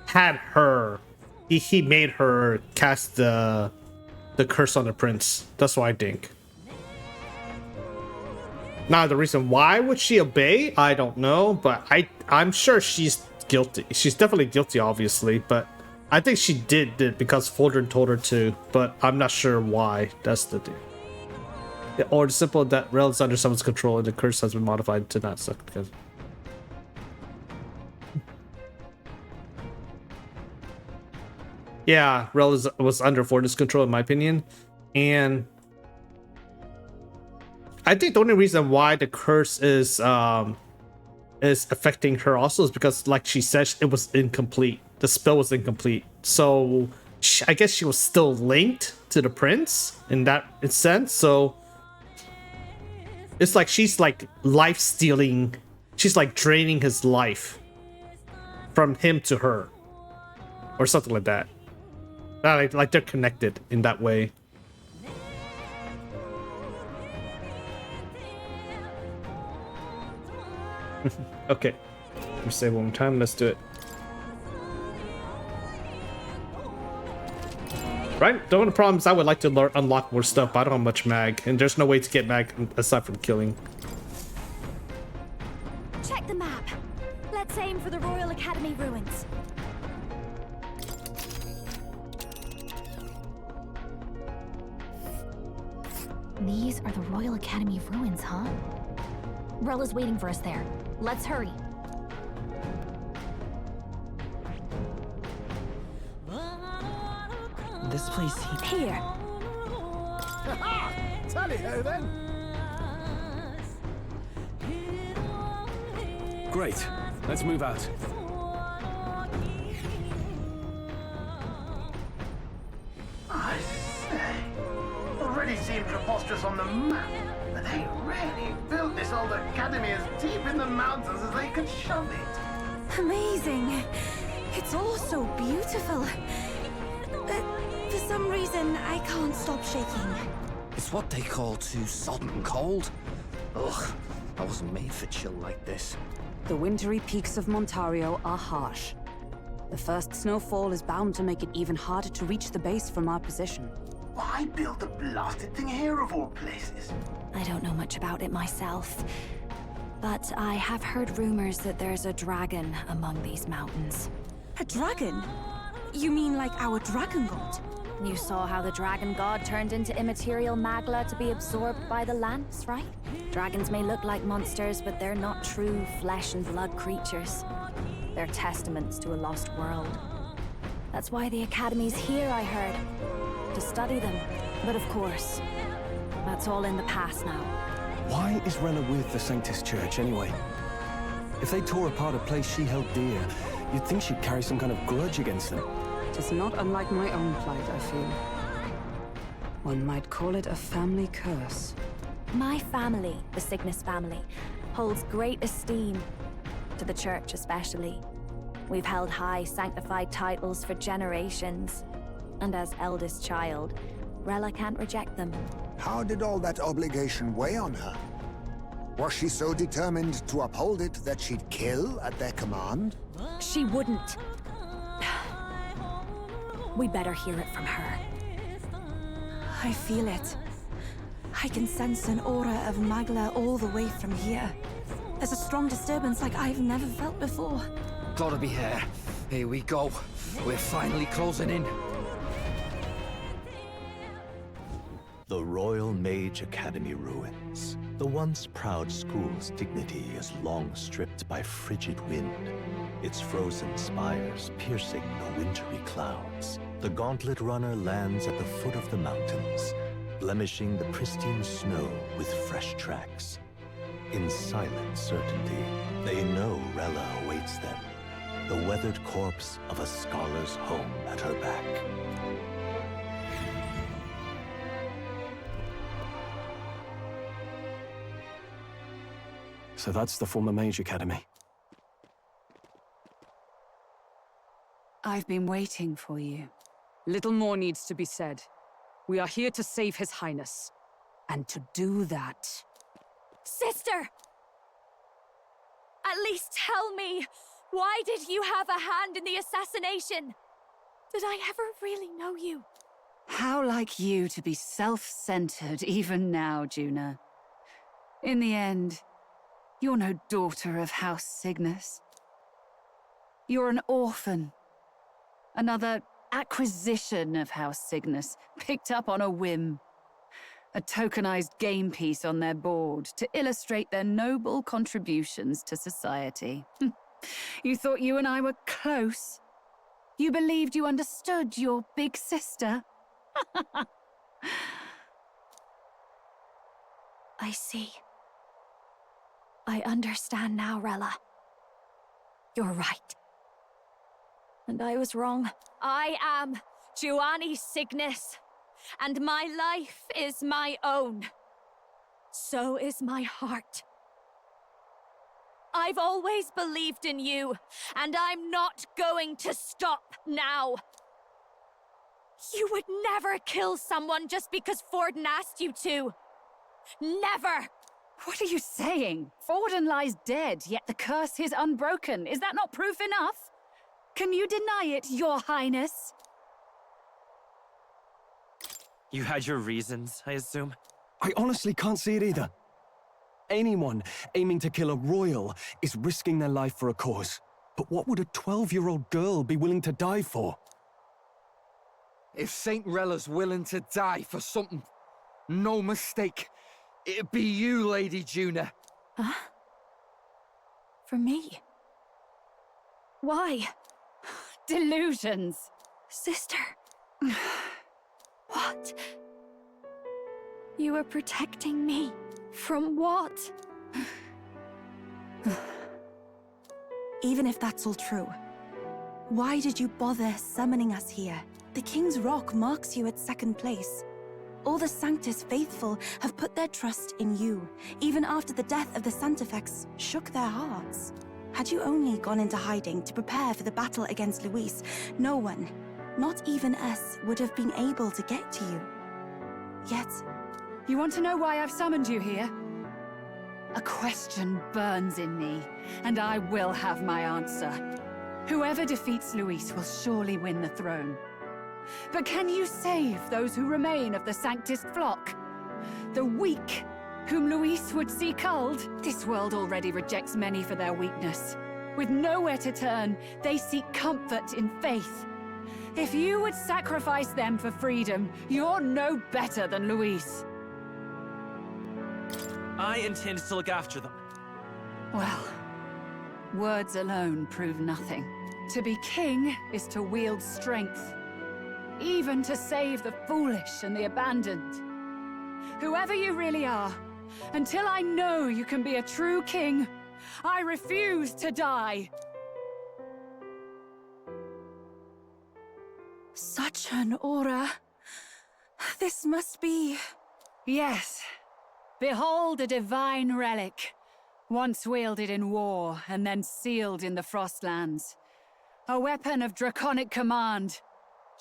had her. He made her cast the curse on the prince. That's what I think. Now, the reason why would she obey, I don't know, but I'm sure she's guilty. She's definitely guilty, obviously, but I think she did it because Forden told her to, but I'm not sure why. That's the thing. Yeah, or the simple that Rel is under someone's control and the curse has been modified to not suck because. Yeah, Rel was under Forden's control in my opinion, and I think the only reason why the curse is affecting her also is because, like she said, it was incomplete. The spell was incomplete, so I guess she was still linked to the prince in that sense. So it's like she's like life stealing. She's like draining his life from him to her, or something like that. Like they're connected in that way. Okay, let me say one more time. Let's do it. Right? The only problem is I would like to unlock more stuff, but I don't have much mag, and there's no way to get mag aside from killing.
Check the map. Let's aim for the Royal Academy ruins. These are the Royal Academy ruins, huh? Rella's waiting for us there. Let's hurry.
This place
here.
Tally-ho then.
Great. Let's move out.
I say, already seemed preposterous on the map, but they really built this old academy as deep in the mountains as they could shove it.
Amazing. It's all so beautiful. But for some reason, I can't stop shaking.
It's what they call too sodden cold. Ugh, I wasn't made for chill like this.
The wintry peaks of Montario are harsh. The first snowfall is bound to make it even harder to reach the base from our position.
Why build the blasted thing here of all places?
I don't know much about it myself. But I have heard rumors that there's a dragon among these mountains.
A dragon? You mean like our dragon god?
You saw how the dragon god turned into immaterial magla to be absorbed by the lance, right? Dragons may look like monsters, but they're not true flesh and blood creatures. They're testaments to a lost world. That's why the Academy's here, I heard. To study them. But of course, that's all in the past now.
Why is Rella with the Sanctus Church, anyway? If they tore apart a place she held dear, you'd think she'd carry some kind of grudge against them.
It is not unlike my own plight, I feel. One might call it a family curse.
My family, the Cygnus family, holds great esteem, to the Church especially. We've held high sanctified titles for generations, and as eldest child, Rella can't reject them.
How did all that obligation weigh on her? Was she so determined to uphold it that she'd kill at their command?
She wouldn't. We'd better hear it from her.
I feel it. I can sense an aura of Magla all the way from here. There's a strong disturbance like I've never felt before.
Gotta be here. Here we go. We're finally closing in.
The Royal Mage Academy ruins. The once proud school's dignity is long stripped by frigid wind, its frozen spires piercing the wintry clouds. The gauntlet runner lands at the foot of the mountains, blemishing the pristine snow with fresh tracks. In silent certainty, they know Rella awaits them, the weathered corpse of a scholar's home at her back.
So that's the former Mage Academy.
I've been waiting for you. Little more needs to be said. We are here to save His Highness. And to do that...
Sister! At least tell me, why did you have a hand in the assassination? Did I ever really know you?
How like you to be self-centered even now, Junah. In the end, you're no daughter of House Cygnus. You're an orphan. Another acquisition of House Cygnus, picked up on a whim. A tokenized game piece on their board to illustrate their noble contributions to society. You thought you and I were close? You believed you understood your big sister?
I see. I understand now, Rella. You're right. And I was wrong. I am Junah Cygnus, and my life is my own. So is my heart. I've always believed in you, and I'm not going to stop now. You would never kill someone just because Forden asked you to. Never!
What are you saying? Forden lies dead, yet the curse is unbroken. Is that not proof enough? Can you deny it, Your Highness?
You had your reasons, I assume?
I honestly can't see it either. Anyone aiming to kill a royal is risking their life for a cause. But what would a 12-year-old girl be willing to die for?
If Saint Rella's willing to die for something, no mistake, it'd be you, Lady Junah.
Huh? For me? Why?
Delusions.
Sister. What? You were protecting me. From what?
Even if that's all true, why did you bother summoning us here? The King's Rock marks you at second place. All the Sanctus faithful have put their trust in you, even after the death of the Santafex shook their hearts. Had you only gone into hiding to prepare for the battle against Luis, no one, not even us, would have been able to get to you. Yet...
You want to know why I've summoned you here? A question burns in me, and I will have my answer. Whoever defeats Luis will surely win the throne. But can you save those who remain of the Sanctus flock? The weak whom Luis would see culled? This world already rejects many for their weakness. With nowhere to turn, they seek comfort in faith. If you would sacrifice them for freedom, you're no better than Luis.
I intend to look after them.
Well, words alone prove nothing. To be king is to wield strength, even to save the foolish and the abandoned. Whoever you really are, until I know you can be a true king, I refuse to die.
Such an aura. This must be...
Yes. Behold a divine relic, once wielded in war and then sealed in the Frostlands. A weapon of draconic command,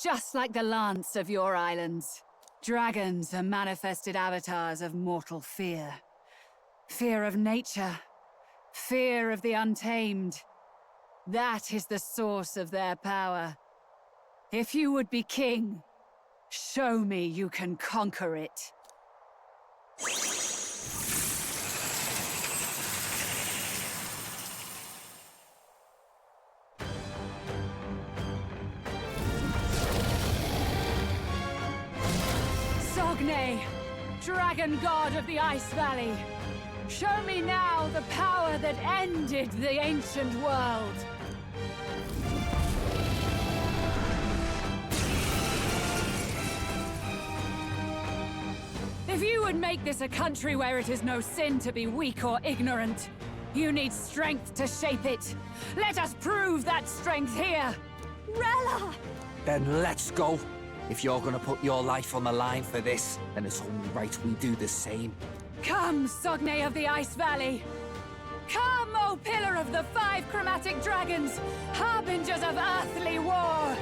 just like the lance of your islands. Dragons are manifested avatars of mortal fear. Fear of nature, fear of the untamed. That is the source of their power. If you would be king, show me you can conquer it. Sogne, dragon god of the Ice Valley. Show me now the power that ended the ancient world. If you would make this a country where it is no sin to be weak or ignorant, you need strength to shape it. Let us prove that strength here.
Rella!
Then let's go. If you're gonna put your life on the line for this, then it's only right we do the same.
Come, Sogne of the Ice Valley! Come, O Pillar of the 5 Chromatic Dragons, harbingers of earthly war!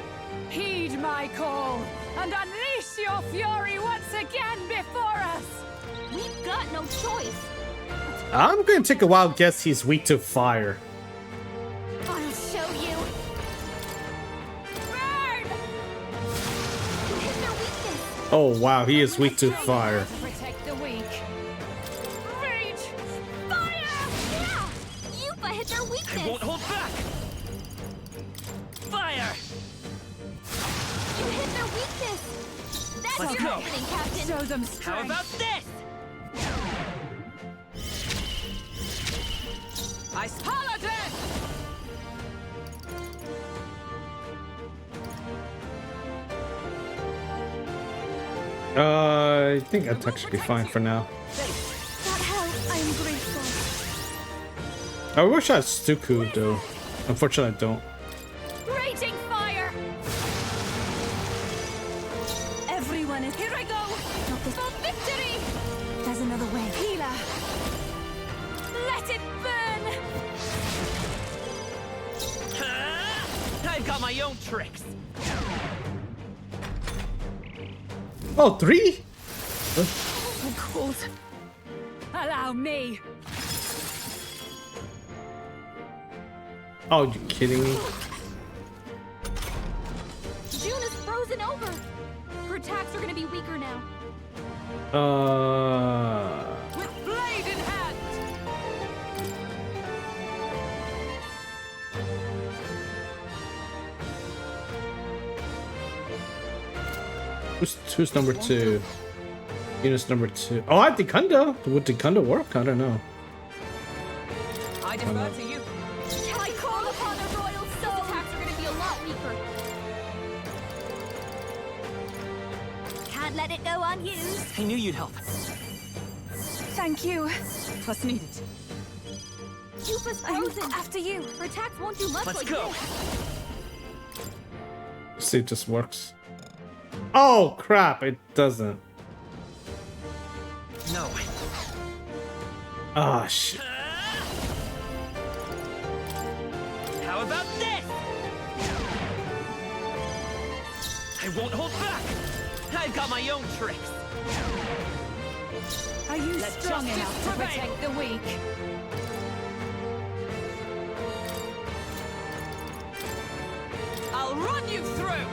Heed my call, and unleash your fury once again before us!
We've got no choice!
I'm gonna take a wild guess he's weak to fire.
I'll show you!
Burn!
You hit their weakness!
Oh wow, he is weak to fire.
Protect the weak.
Rage! Fire! Yeah! Yupa hit their weakness!
I won't hold back! Fire!
You hit their weakness! That's
Let's
your
go.
opening, Captain!
Show them strength!
How about this?
Ice Paladin!
I think attack should be fine for now.
That helped. I am grateful.
I wish I had Stuku though. Unfortunately, I don't.
Raging fire!
Everyone is...
Here I go!
Not this...
For victory!
There's another way.
Healer! Let it burn!
I've got my own tricks.
Oh, 3?
So cold.
Allow me!
Oh, you kidding me?
Junah's frozen over! Her attacks are gonna be weaker now.
With blade in hand!
Who's number 2? Eunice number 2. Oh, I think Kunda. Would Kunda work? I don't know.
I defer to you.
I call upon the royal soul! Those attacks are gonna be a lot weaker. Can't let it go unused.
I knew you'd help.
Thank you.
Plus needed.
Yupa's
I'm
frozen.
after you.
Her attacks won't do much
Let's
like
go.
this.
See, it just works. Oh, crap. It doesn't.
No.
Ah, shit.
How about this? I won't hold back. I've got my own tricks.
Are you
Let
strong
justice
enough to
prevail.
protect the weak?
I'll run you through!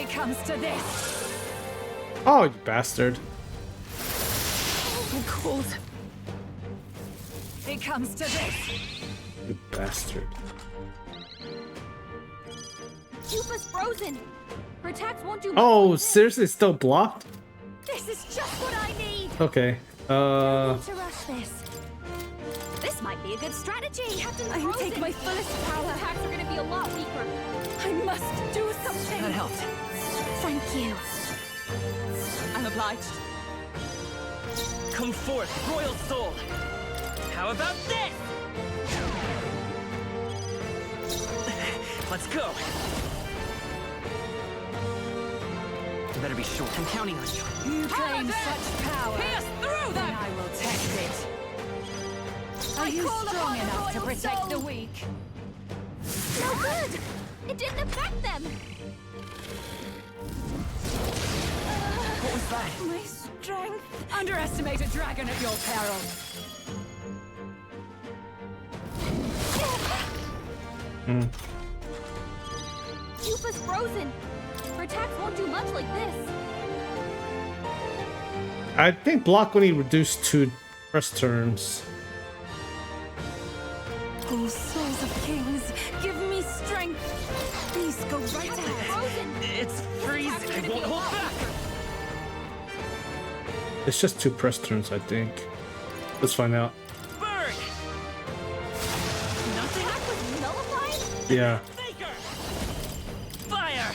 It comes to this.
Oh, you bastard.
I'm cold. It comes to this.
You bastard.
Yupa's frozen. Her attacks won't do much.
Oh, seriously, it's still blocked?
This is just what I need.
Okay.
To rush this. This might be a good strategy. Captain
I
Frozen.
take my fullest power.
His attacks are going to be a lot weaker.
I must do something.
That helped.
Thank you.
I'm obliged.
Come forth, royal soul. How about this? Let's go. You better be sure. I'm counting on you.
You claim such power. Pierce through them. And I will test it. Are you strong enough to protect the weak?
No good. It didn't affect them.
What was that?
My strength.
Underestimate a dragon at your peril.
Yupa's frozen. Her attacks won't do much like this.
I think block only reduced 2 press turns.
Oh, souls of kings, give me strength. Please go right ahead.
It's freezing. I won't hold back.
It's just 2 press turns, I think. Let's find out.
Burn. Nothing.
Attack was nullified?
Yeah.
Fire.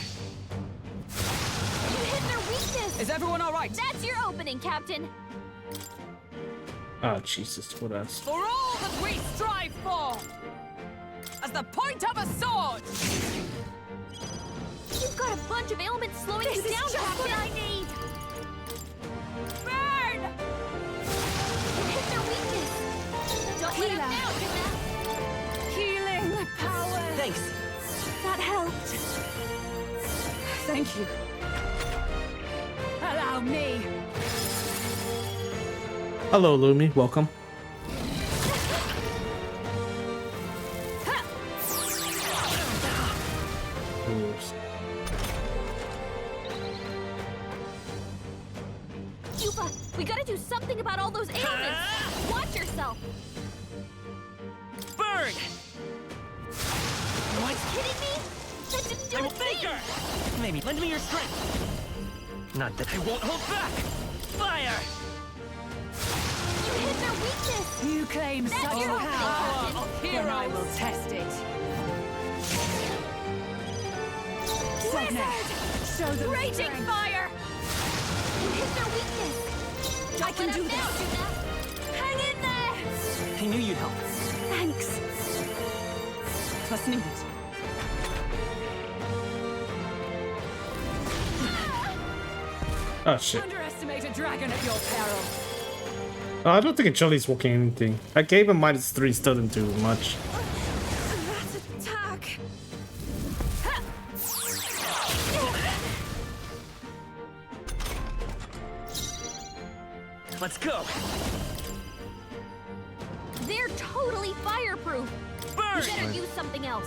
You hit their weakness.
Is everyone all right?
That's your opening, Captain.
Oh, Jesus, what else?
For all that we strive for, as the point of a sword.
You've got a bunch of ailments slowing you down,
just
Captain.
what
I need. Burn! You hit their weakness. Don't let up now, Junah.
Healing power.
Thanks.
That helped.
Thank you. Allow me.
Hello, Lumi. Welcome. Oops.
Yupa, we gotta do something about all those ailments. Watch yourself.
Burn.
Are you kidding me? That didn't do
I'm
a thing.
Faker. Maybe lend me your strength. Not that I won't hold back. Fire.
You hit their weakness.
You claim
That's
such
your
power.
opening, Captain.
Then I will test it.
Wizard!
Show them
Raging
strength.
fire! You hit their weakness.
I can do
Now,
this.
Junah. Hang in there.
I knew you'd help.
Thanks.
Plus needed.
Oh, shit.
Underestimate a dragon at your peril.
Oh, I don't think Jolly's walking anything. I gave him -3, still didn't do much.
That attack.
Let's go.
They're totally fireproof.
Burn.
You better use something else.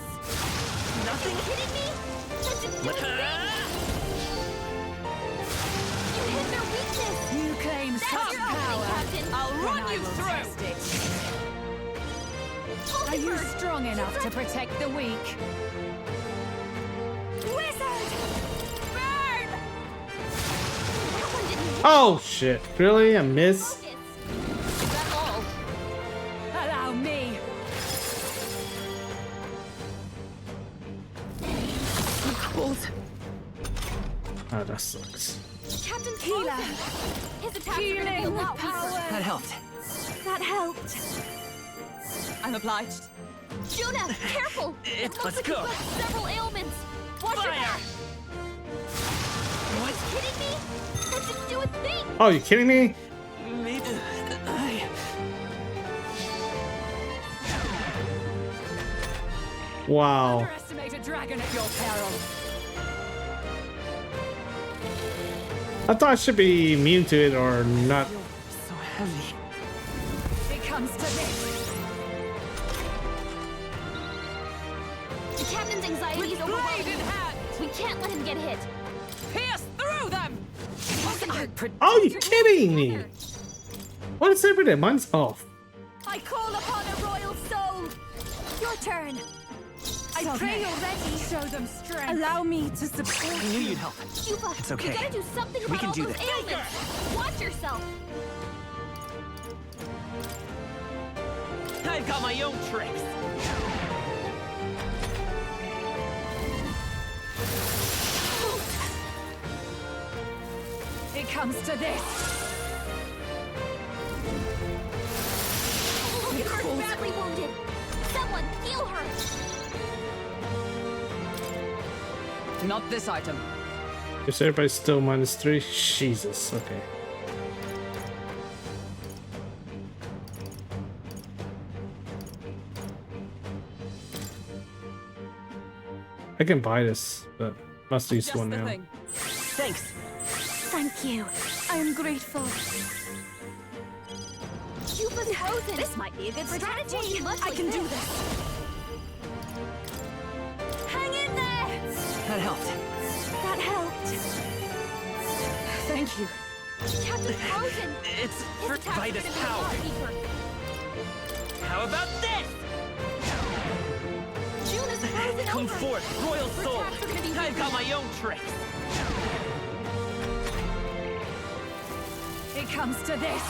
Nothing.
Are you kidding me? That didn't do a thing. You hit their weakness.
You claim
That's
such
your opening,
power.
Captain.
I'll
Then
run
I
you
will
through.
test
it.
Hold
Are
it,
you
Bird.
strong enough to protect the weak?
Wizard! Burn! That one didn't hit.
Oh, shit. Really? I miss?
Is that all?
Allow me.
I'm cold.
Oh, that sucks.
Captain Healer. His attacks are gonna be a lot weaker.
That helped.
That helped.
I'm obliged.
Junah, careful! It looks
Let's
like
go.
you've got several ailments. Watch your
Fire.
back. Are you kidding me? That didn't do a thing.
Oh, you kidding me?
Maybe.
Wow.
Underestimate a dragon at your peril.
I thought I should be immune to it or not.
So heavy.
It comes to this.
The captain's anxiety is
With blade in
overwhelming.
hand.
We can't let him get hit.
Pierce through them.
Oh, you kidding me? What is everything? Mine's off.
I call upon a royal soul. Your turn. I pray you're ready.
Show them strength.
Allow me to support
I knew you'd help.
Yuba,
It's okay.
you gotta do something
We
about
can
all
do
those
this.
ailments. Watch yourself.
I've got my own tricks.
It comes to this.
Yuba's badly wounded. Someone heal her.
Not this item.
Is everybody still -3? Jesus, okay. I can buy this, but must use one now.
Thanks.
Thank you. I am grateful.
Yuba's frozen.
This might be a good strategy.
Much
I
like
can do
this.
this. Hang in there.
That helped.
That helped.
Thank you.
Captain's frozen.
It's
His
for
attacks are
Vitus
gonna be a
power.
lot weaker.
How about this?
Junah's frozen
Come
over.
forth, royal
Her
soul.
attacks are gonna be
I've got
weaker.
my own tricks.
It comes to this.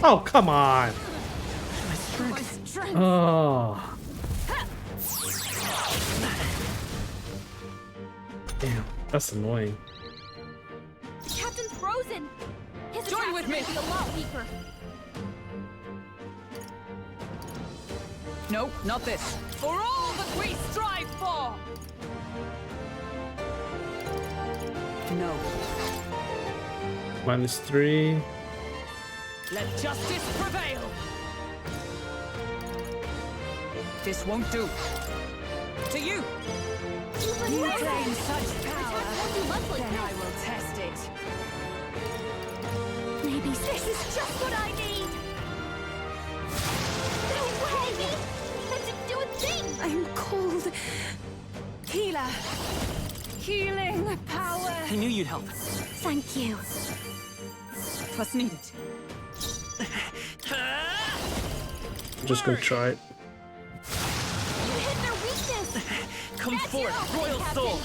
Oh, come on.
My strength.
Oh. Damn, that's annoying.
The captain's frozen. His
Join
attacks
with
are
me.
gonna be a lot weaker.
No, not this. For all that we strive for!
No.
-3.
Let justice prevail! This won't do. To you!
You claim such power.
Won't do much like
Then I
this.
will test it.
Maybe this is
Just what I need! No way! That didn't do a thing!
I'm cold.
Healer. Healing power.
I knew you'd help.
Thank you.
Twas needed.
I'm just gonna try it.
You hit their weakness!
Come
That's
forth,
your opening,
royal
Captain.
soul.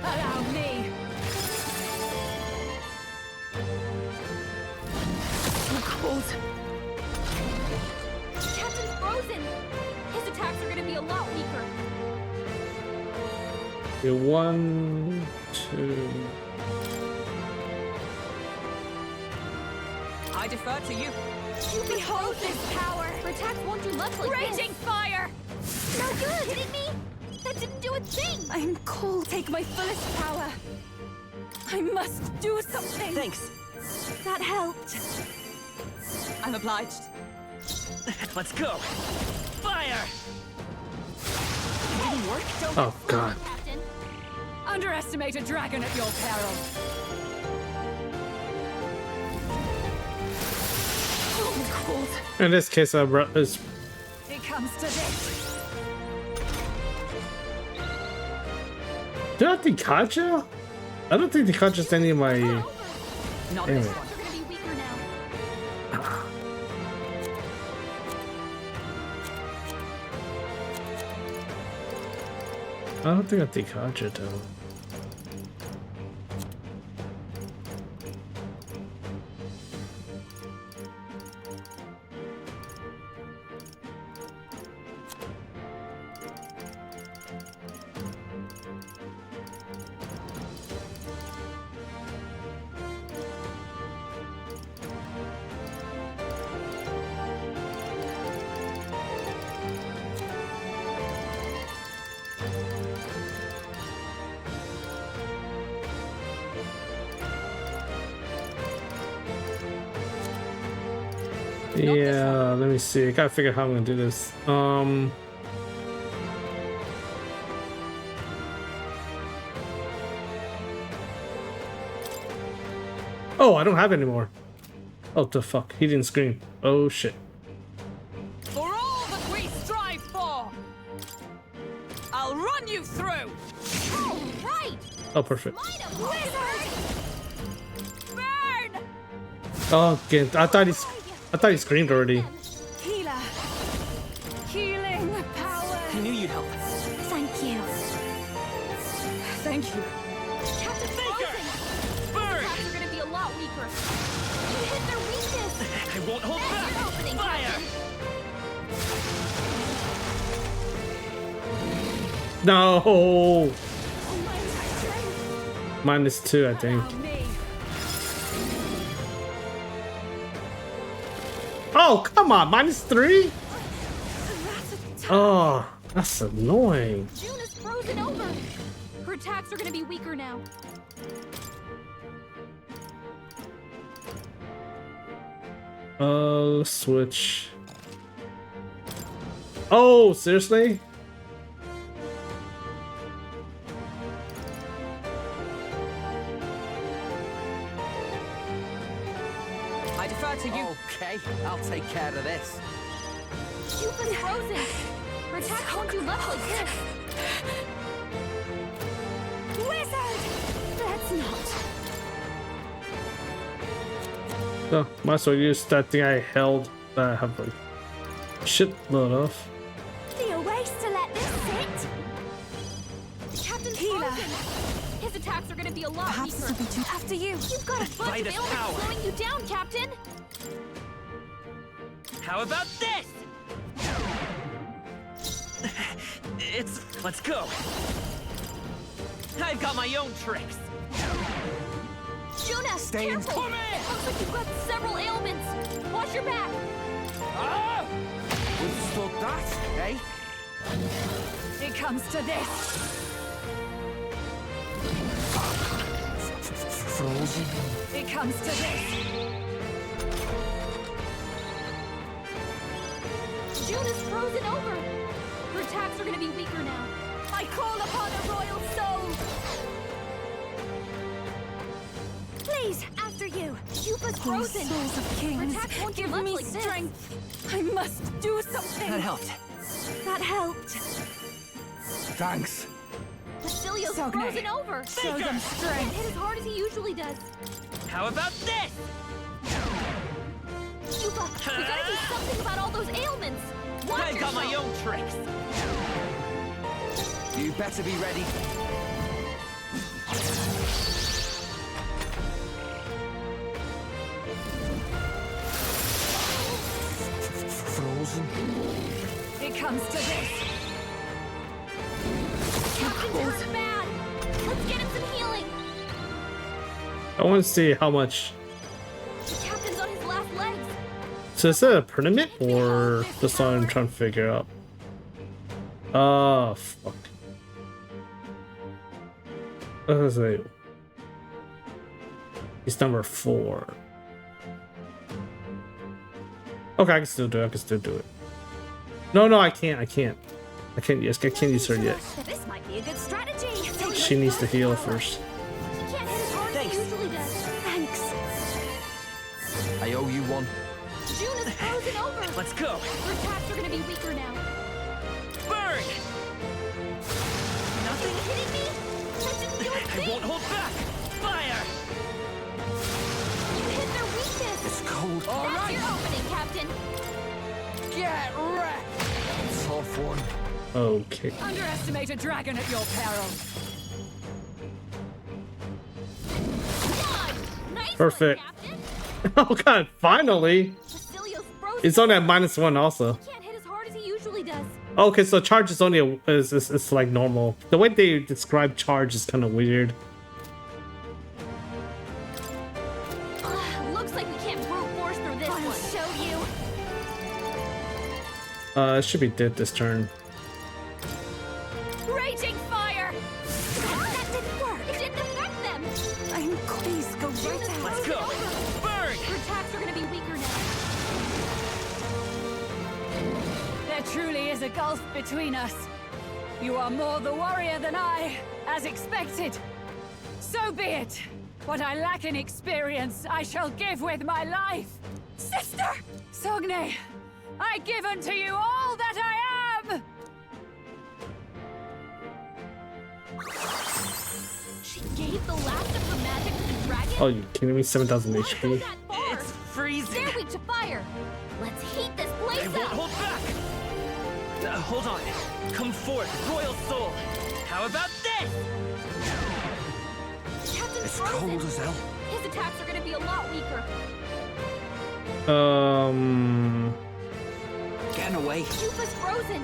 Allow me.
So cold.
Captain's frozen! His attacks are gonna be a lot weaker.
Okay, 1, 2.
I defer to you.
You behold this power! Her attacks won't do much like
Raging fire!
this. No good! Kidding me? That didn't do a thing!
I'm cold. Take my fullest power. I must do something.
Thanks.
That helped.
I'm obliged.
Let's go. Fire!
It didn't work? Don't
Oh, God.
Captain.
Underestimate a dragon at your peril.
Cold.
In this case,
It comes to this.
do I have Dikaja? I don't think Dikaja's any of my.
Not
Anyway.
this one.
They're gonna be weaker now.
I don't think I have Dikaja though. Yeah, let me see. I gotta figure out how I'm gonna do this. Oh, I don't have it anymore. Oh, the fuck. He didn't scream. Oh, shit.
For all
Oh, perfect.
Burn!
Oh, okay. I thought he screamed already.
Healer. Healing power.
I knew you'd help.
Thank you.
Thank you.
Captain Frozen!
Burn!
These are gonna be a lot weaker. You hit their weakness.
I won't hold
That's
back.
your opening,
Fire!
Captain.
No. -2, I think. Oh, come on, -3? Oh, that's annoying.
Junah's frozen over. Her attacks are gonna be weaker now.
Switch. Oh, seriously?
I defer to you. Okay, I'll take care of this.
Junah's frozen. Her attacks won't do much like this. Wizard! That's not.
Oh, might as well use that thing I held that I have like shitload of.
Be a waste to let this sit. Captain Frozen. His attacks are gonna be a lot
Perhaps
weaker.
this will be too
After you. You've got a bunch
Fight
of
us
ailments
power.
slowing you down, Captain.
How about this? Let's go. I've got my own tricks.
Junah, careful!
for me!
It looks like you've got several ailments. Watch your back.
Ah!
Withstood that, eh?
It comes to this.
Frozen.
It comes to this.
Junah's frozen over. Her attacks are gonna be weaker now.
I call upon a royal soul.
Please, after you. Junah's frozen.
Souls of
Her
kings,
attacks won't do
give
much
me
like this.
strength.
I must do something.
That helped.
That helped.
Thanks.
Basilio's
Sogne.
frozen over.
Show them
Can't
strength.
hit as hard as he usually does.
How about this?
Yupa, we gotta do something about all those ailments. Watch
I've got my
yourself.
own tricks.
You better be ready. Frozen.
It comes to this.
Captain's hurt bad. Let's get him some healing.
I want to see how much.
The captain's on his last legs.
So is that a tournament or just what I'm trying to figure out? Oh, fuck. What is it? He's number 4. Okay, I can still do it. I can still do it. No, I can't. I can't use her yet.
This might be a good strategy.
She needs to heal first.
He can't hit as hard as he usually does. Thanks.
I owe you one.
Junah's frozen over.
Let's go.
Her attacks are gonna be weaker now.
Burn!
Are you kidding me? That didn't do a
I
thing.
won't hold back. Fire!
You hit their weakness.
It's cold.
All right. That's your opening, Captain.
Get wrecked. Tough one.
Okay.
Underestimate a dragon at your peril.
Done. Nice
Perfect.
one, Captain.
Oh god, finally!
Basilio's frozen.
It's only at -1 also.
He can't hit as hard as he usually does.
Okay, so charge is only it's like normal. The way they describe charge is kind of weird.
Looks like we can't brute force through this one. I'll show you.
It should be dead this turn.
Raging fire! That didn't work. It didn't affect them.
Please go right ahead.
Let's go. Burn!
Her attacks are gonna be weaker now.
There truly is a gulf between us. You are more the warrior than I, as expected. So be it. What I lack in experience, I shall give with my life. Sister! Sogne, I give unto you all that I am!
She gave the last of her magic to the dragon?
Oh, you kidding me? 7,000 HP.
It's freezing. They're weak to fire. Let's heat this place
I
up.
won't hold back. Hold on. Come forth, royal soul. How about this?
Captain's
It's
frozen.
cold as hell.
His attacks are going to be a lot weaker.
Getting away.
Yufa's frozen.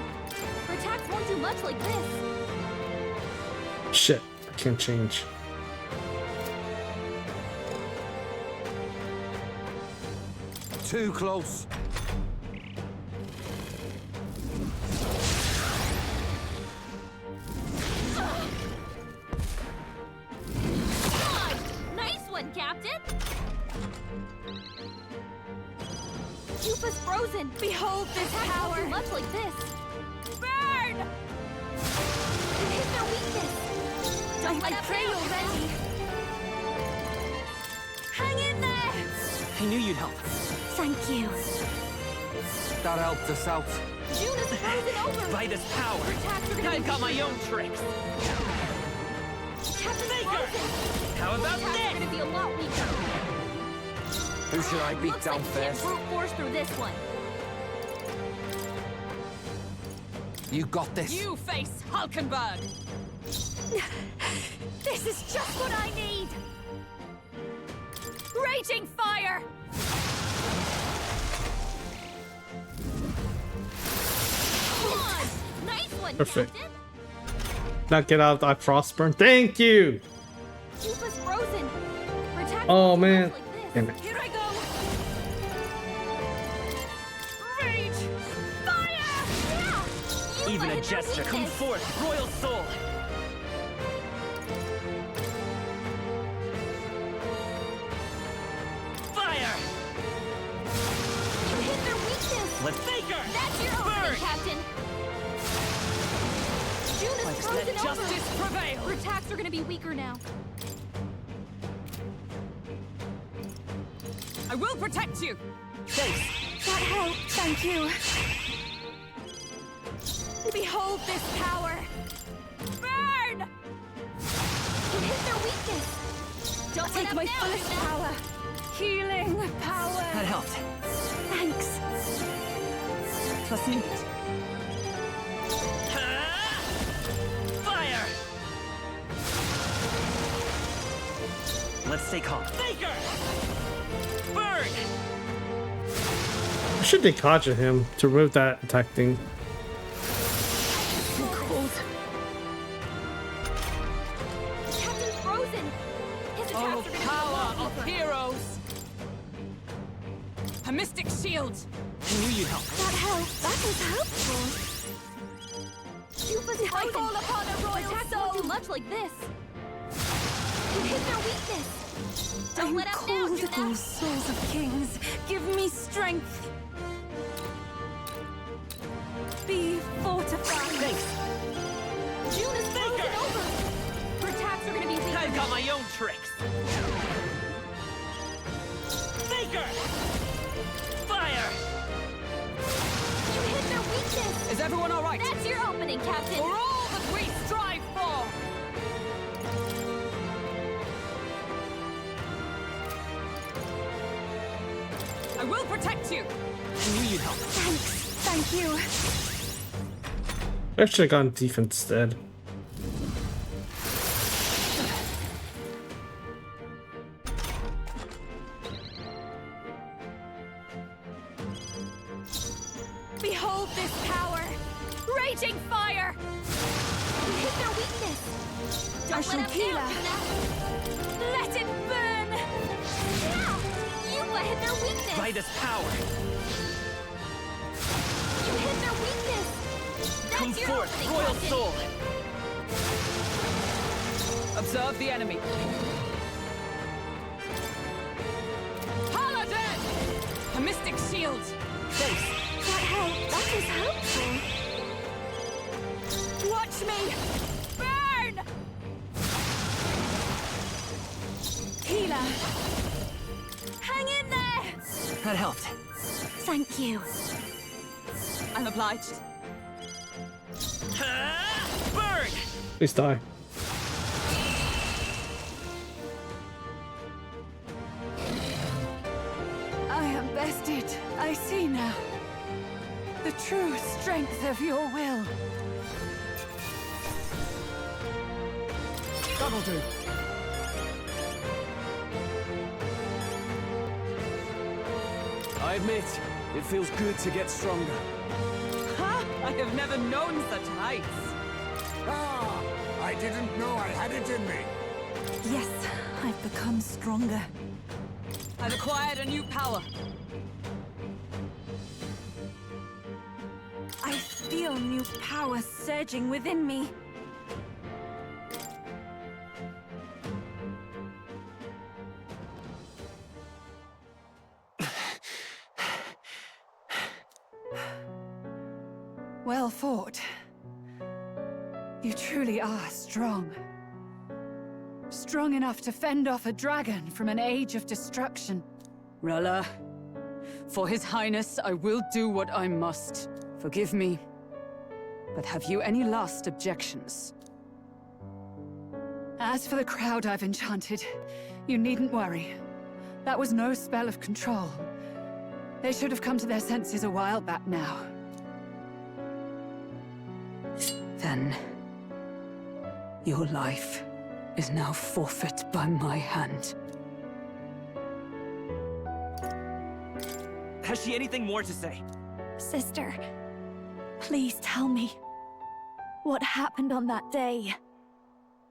Her attacks won't do much like this.
Shit, I can't change.
Too close.
Nice one, Captain. Yufa's frozen. Behold this power. Won't do much like this. Burn! Hit their weakness. Don't let pray already. Hang in there.
I knew you'd help.
Thank you.
That helped us out.
Junah's frozen over.
By this power, I've got my own tricks.
Captain's frozen.
How about
Attacks
this?
are gonna be a lot weaker.
Who should I beat
Looks
down
like you
first?
can't brute force through this one.
You got this.
You face Hulkenberg.
This is just what I need. Raging fire. Come on. Nice one,
Perfect.
Captain.
Now get out of that frostburn. Thank you.
Yufa's frozen. Her attacks
Oh
won't do
man.
much like this.
Damn it.
Here I go. Rage! Fire! Yeah!
Even
Yufa
a
hit their
gesture. Come
weakness.
forth, royal soul. Fire!
You hit their weakness.
Let's take her.
That's your opening, Captain. Junah's
Let's
frozen
let
over.
justice prevail.
Her attacks are gonna be weaker now.
I will protect you.
That helped. Thank you. Behold this power. Burn! You hit their weakness. Don't
Take my fullest power. Healing power.
That helped.
Thanks.
Trust me.
Fire! Let's stay calm. Faker! Burn!
I should dodge him to remove that attack thing.
So cold. Captain's frozen. His attacks
Oh,
are gonna be
power
a lot
of
weaker.
heroes. A mystic shield.
I knew you'd help.
That helped. That was helpful. Yufa's
I
frozen.
call upon a royal
Attacks
soul.
won't do much like this. You hit their weakness. Don't
I'm
let up now,
called
Junah.
those souls of kings. Give me strength. Be fortified.
Junah's frozen over. Her attacks are gonna be weaker.
I've got my own tricks. Faker! Fire!
You hit their weakness.
Is everyone all right?
That's your opening, Captain.
For all that we strive for. I will protect you.
I knew you'd help.
Thanks. Thank you.
I should have gone defense instead.
Behold this power. Raging fire.
You hit their weakness.
I
Don't
shall
let up
heal
now,
her.
Junah.
Let it burn.
Yeah! Yufa hit their weakness.
By this power,
You hit their weakness. That's
come
your
forth,
opening,
royal
Captain.
soul.
Observe the enemy. Paladin! A mystic shield.
That helped. That was helpful.
Watch me. Burn. Healer. Hang in there.
That helped.
Thank you.
I'm obliged.
Burn!
Please die.
tested, I see now. The true strength of your will.
That'll do. I admit, it feels good to get stronger.
Ha! I have never known such heights.
Ah! I didn't know I had it in me.
Yes, I've become stronger.
I've acquired a new power.
I feel new power surging within me.
Well fought. You truly are strong. Strong enough to fend off a dragon from an age of destruction.
Rella, for His Highness, I will do what I must. Forgive me, but have you any last objections?
As for the crowd I've enchanted, you needn't worry. That was no spell of control. They should have come to their senses a while back now.
Then, your life is now forfeit by my hand.
Has she anything more to say?
Sister, please tell me. What happened on that day?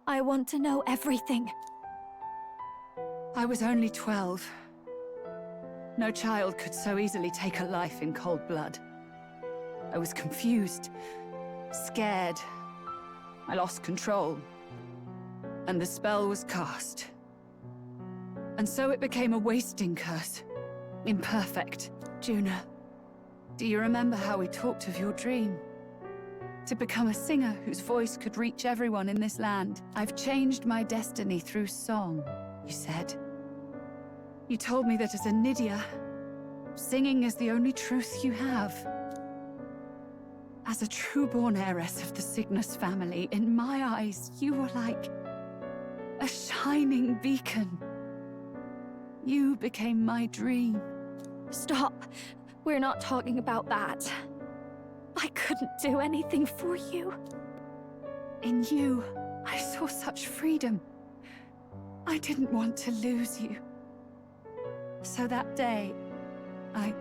I want to know everything.
I was only 12. No child could so easily take a life in cold blood. I was confused, scared. I lost control. And the spell was cast. And so it became a wasting curse. Imperfect. Junah, do you remember how we talked of your dream? To become a singer whose voice could reach everyone in this land. I've changed my destiny through song, you said. You told me that as a Nydia, singing is the only truth you have. As a true-born heiress of the Cygnus family, in my eyes, you were like a shining beacon. You became my dream.
Stop. We're not talking about that. I couldn't do anything for you.
In you, I saw such freedom. I didn't want to lose you. So that day, I...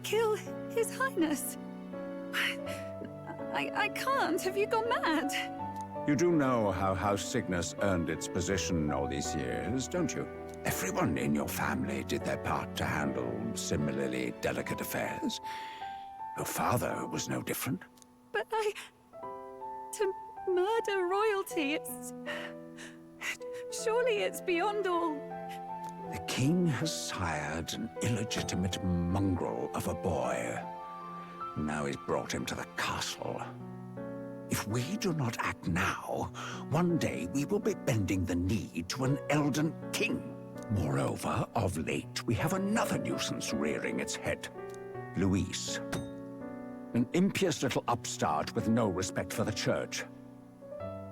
kill His Highness. I can't. Have you gone mad?
You do know how House Cygnus earned its position all these years, don't you? Everyone in your family did their part to handle similarly delicate affairs. Your father was no different.
But to murder royalty, surely it's beyond all.
The king has sired an illegitimate mongrel of a boy. Now he's brought him to the castle. If we do not act now, one day we will be bending the knee to an Elden king. Moreover, of late, we have another nuisance rearing its head. Luis. An impious little upstart with no respect for the church.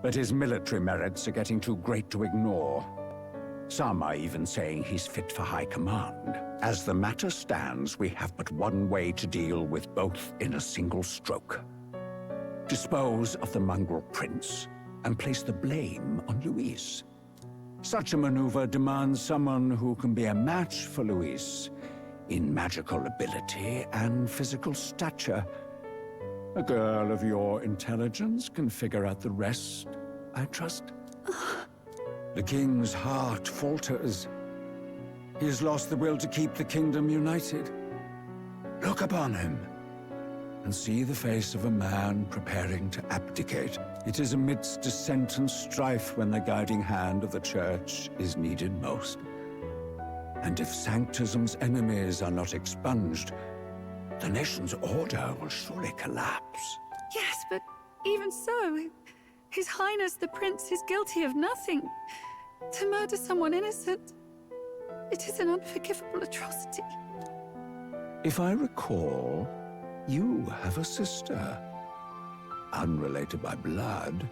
But his military merits are getting too great to ignore. Some are even saying he's fit for high command. As the matter stands, we have but one way to deal with both in a single stroke. Dispose of the mongrel prince and place the blame on Luis. Such a maneuver demands someone who can be a match for Luis in magical ability and physical stature. A girl of your intelligence can figure out the rest, I trust. The king's heart falters. He has lost the will to keep the kingdom united. Look upon him and see the face of a man preparing to abdicate. It is amidst dissent and strife when the guiding hand of the church is needed most. And if Sanctism's enemies are not expunged, the nation's order will surely collapse.
Yes, but even so, His Highness the Prince is guilty of nothing. To murder someone innocent, it is an unforgivable atrocity.
If I recall, you have a sister. Unrelated by blood,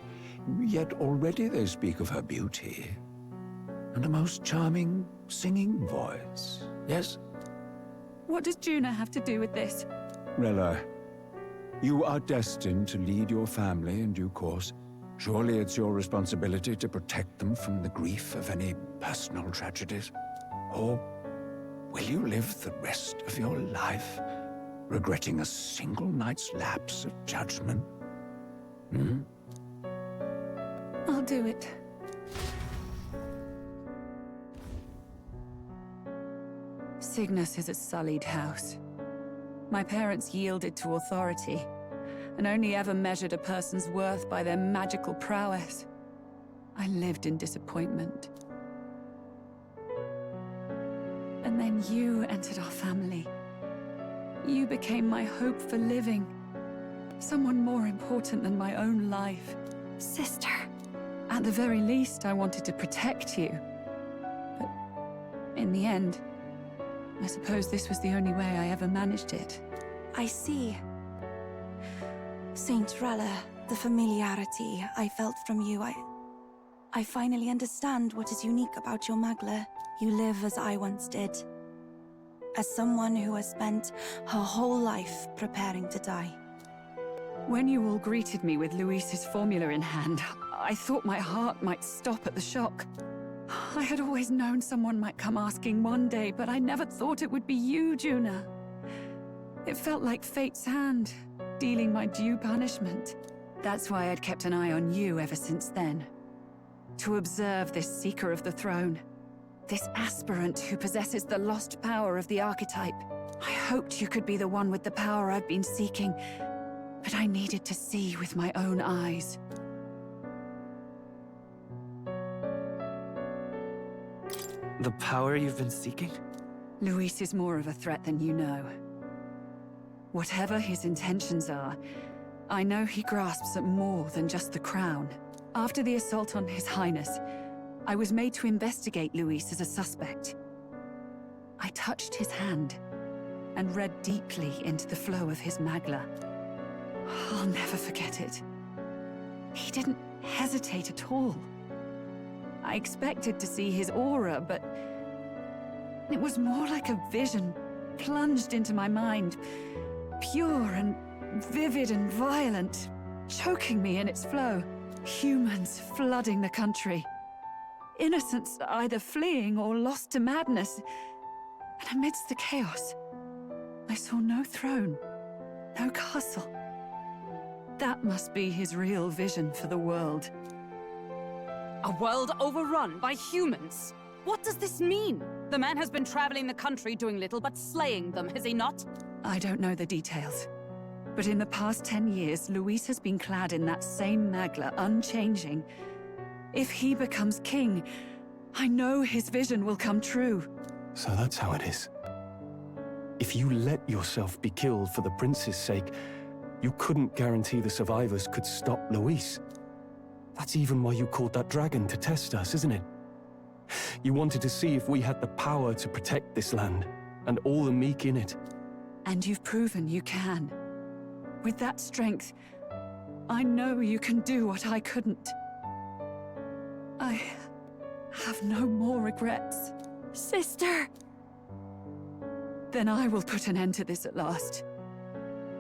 Yet already they speak of her beauty. And a most charming singing voice, yes?
What does Junah have to do with this?
Rella, you are destined to lead your family in due course. Surely it's your responsibility to protect them from the grief of any personal tragedies. Or will you live the rest of your life regretting a single night's lapse of judgment? Hmm?
I'll do it. Cygnus is a sullied house. My parents yielded to authority, and only ever measured a person's worth by their magical prowess. I lived in disappointment. And then you entered our family. You became my hope for living. Someone more important than my own life.
Sister.
At the very least, I wanted to protect you. But in the end, I suppose this was the only way I ever managed it.
I see. Saint Rella, the familiarity I felt from you, I finally understand what is unique about your Magla. You live as I once did. As someone who has spent her whole life preparing to die.
When you all greeted me with Luis's formula in hand, I thought my heart might stop at the shock. I had always known someone might come asking one day, but I never thought it would be you, Junah. It felt like fate's hand, dealing my due punishment. That's why I'd kept an eye on you ever since then. To observe this seeker of the throne. This aspirant who possesses the lost power of the archetype. I hoped you could be the one with the power I've been seeking, but I needed to see with my own eyes.
The power you've been seeking?
Luis is more of a threat than you know. Whatever his intentions are, I know he grasps at more than just the crown. After the assault on His Highness, I was made to investigate Luis as a suspect. I touched his hand and read deeply into the flow of his Magla. I'll never forget it. He didn't hesitate at all. I expected to see his aura, but it was more like a vision plunged into my mind, pure and vivid and violent, choking me in its flow. Humans flooding the country. Innocents either fleeing or lost to madness. And amidst the chaos, I saw no throne, no castle. That must be his real vision for the world.
A world overrun by humans? What does this mean? The man has been traveling the country doing little but slaying them, has he not?
I don't know the details. But in the past 10 years, Luis has been clad in that same Magla, unchanging. If he becomes king, I know his vision will come true.
So that's how it is. If you let yourself be killed for the prince's sake, you couldn't guarantee the survivors could stop Luis. That's even why you called that dragon to test us, isn't it? You wanted to see if we had the power to protect this land, and all the meek in it.
And you've proven you can. With that strength, I know you can do what I couldn't. I have no more regrets.
Sister!
Then I will put an end to this at last.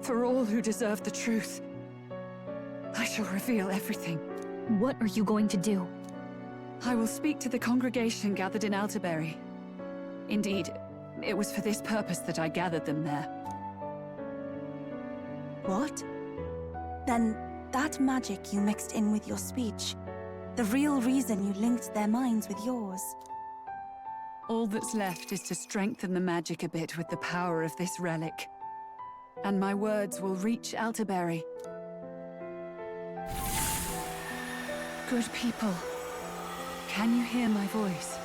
For all who deserve the truth, I shall reveal everything.
What are you going to do?
I will speak to the congregation gathered in Altaberry. Indeed, it was for this purpose that I gathered them there.
What? Then that magic you mixed in with your speech, the real reason you linked their minds with yours.
All that's left is to strengthen the magic a bit with the power of this relic. And my words will reach Altaberry. Good people, can you hear my voice?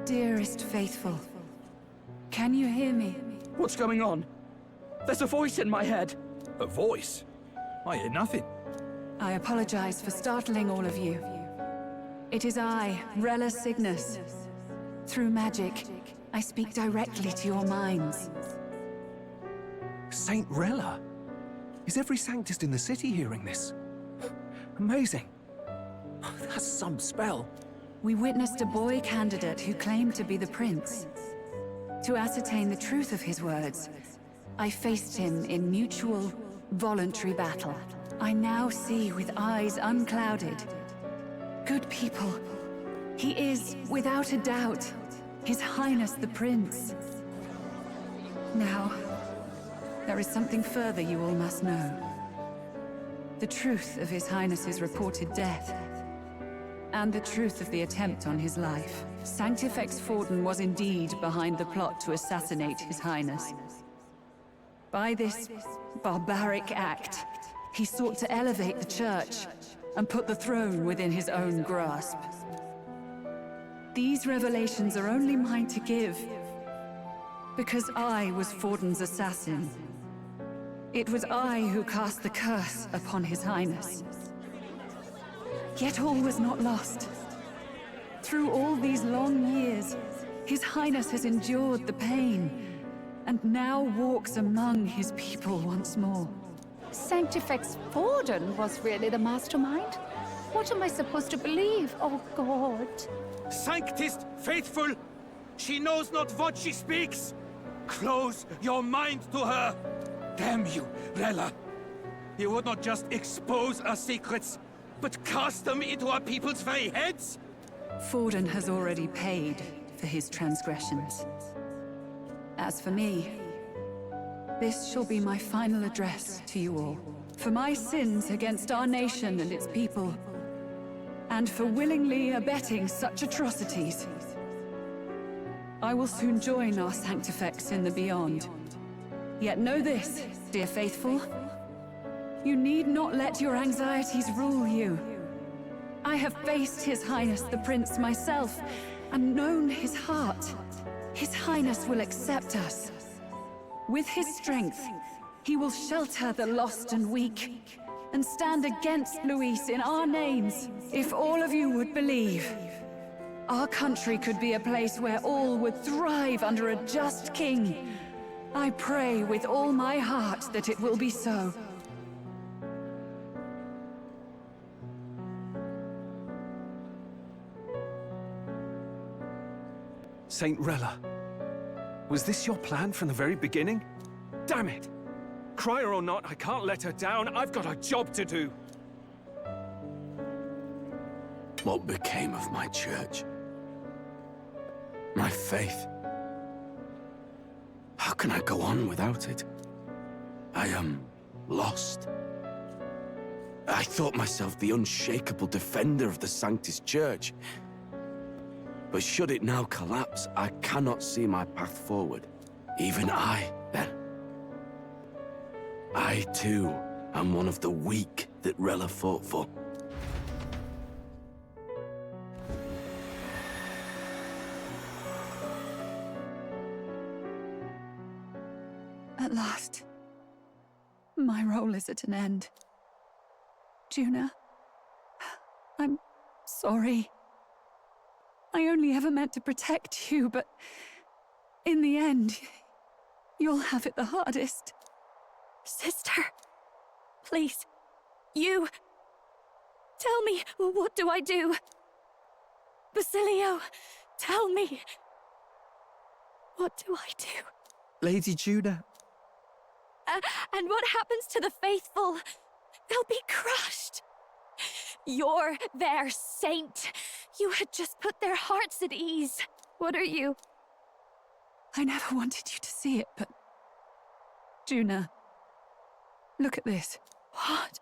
Dearest faithful, can you hear me?
What's going on? There's a voice in my head.
A voice? I hear nothing.
I apologize for startling all of you. It is I, Rella Cygnus. Through magic, I speak directly to your minds.
Saint Rella? Is every Sanctist in the city hearing this? Amazing. That's some spell.
We witnessed a boy candidate who claimed to be the prince. To ascertain the truth of his words, I faced him in mutual, voluntary battle. I now see with eyes unclouded. Good people. He is, without a doubt, His Highness the Prince. Now, there is something further you all must know. The truth of His Highness's reported death, and the truth of the attempt on his life. Sanctifex Forden was indeed behind the plot to assassinate His Highness. By this barbaric act, he sought to elevate the Church and put the throne within his own grasp. These revelations are only mine to give, because I was Forden's assassin. It was I who cast the curse upon His Highness. Yet all was not lost. Through all these long years, His Highness has endured the pain, and now walks among his people once more.
Sanctifex Forden was really the mastermind? What am I supposed to believe? Oh, God.
Sanctist faithful! She knows not what she speaks! Close your mind to her! Damn you, Rella! You would not just expose our secrets, but cast them into our people's very heads?
Forden has already paid for his transgressions. As for me, this shall be my final address to you all. For my sins against our nation and its people, and for willingly abetting such atrocities, I will soon join our Sanctifex in the beyond. Yet know this, dear faithful, you need not let your anxieties rule you. I have faced His Highness the Prince myself, and known his heart. His Highness will accept us. With his strength, he will shelter the lost and weak, and stand against Luis in our names. If all of you would believe, our country could be a place where all would thrive under a just king. I pray with all my heart that it will be so.
Saint Rella, was this your plan from the very beginning? Damn it! Crier or not, I can't let her down. I've got a job to do.
What became of my church? My faith? How can I go on without it? I am lost. I thought myself the unshakable defender of the Sanctist Church. But should it now collapse, I cannot see my path forward. Even I, then. I, too, am one of the weak that Rella fought for.
At last, my role is at an end. Junah, I'm sorry. I only ever meant to protect you, but in the end, you'll have it the hardest.
Sister, please, you... Tell me, what do I do? Basilio, tell me. What do I do?
Lady Junah.
And what happens to the faithful? They'll be crushed. You're their saint. You had just put their hearts at ease. What are you?
I never wanted you to see it, but... Junah, look at this.
What?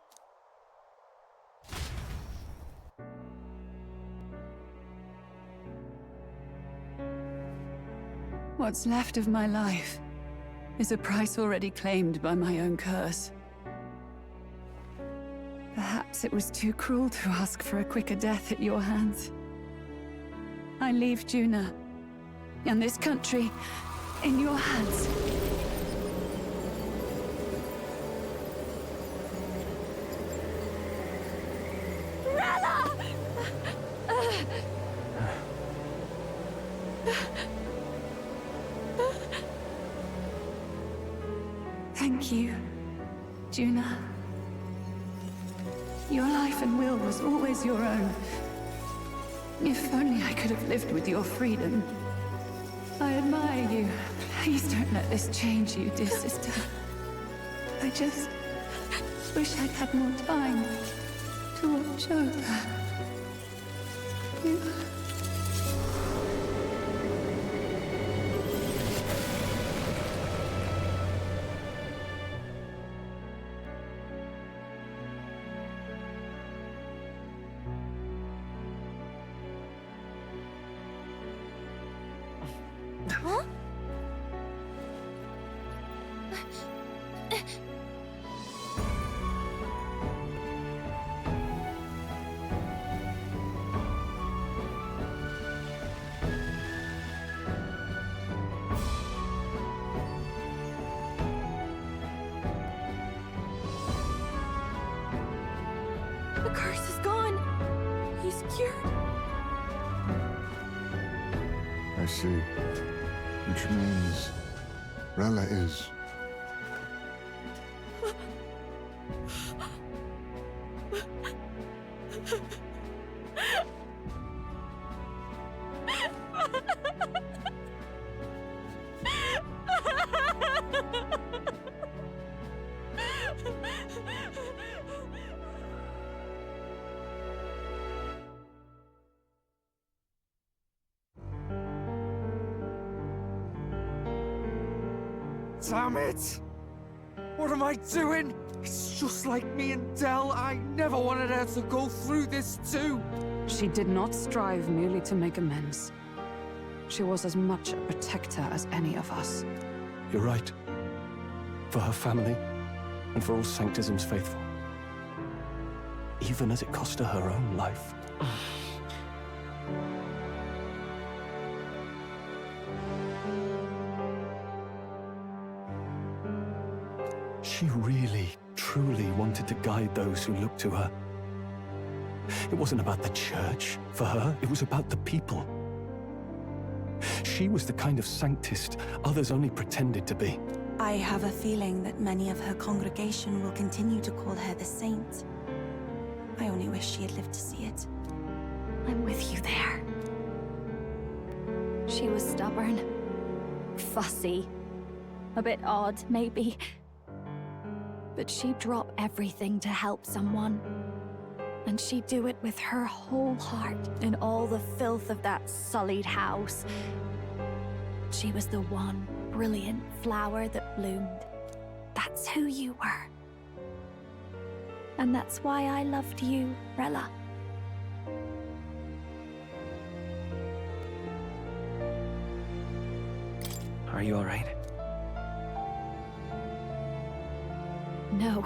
What's left of my life is a price already claimed by my own curse. Perhaps it was too cruel to ask for a quicker death at your hands. I leave Junah and this country in your hands.
Thank you, Junah. Your life and will was always your own. If only I could have lived with your freedom. I admire you. Please don't let this change you, dear sister. I just wish I'd had more time to watch over you.
Huh? The curse is gone. He's cured.
I see. Which means Rella is...
Damn it! What am I doing? It's just like me and Del. I never wanted her to go through this too.
She did not strive merely to make amends. She was as much a protector as any of us.
You're right. For her family, and for all Sanctism's faithful. Even as it cost her own life. She really, truly wanted to guide those who looked to her. It wasn't about the church, for her, it was about the people. She was the kind of Sanctist others only pretended to be.
I have a feeling that many of her congregation will continue to call her the saint. I only wish she had lived to see it.
I'm with you there. She was stubborn, fussy, a bit odd, maybe. But she'd drop everything to help someone. And she'd do it with her whole heart in all the filth of that sullied house. She was the one brilliant flower that bloomed. That's who you were. And that's why I loved you, Rella.
Are you all right?
No.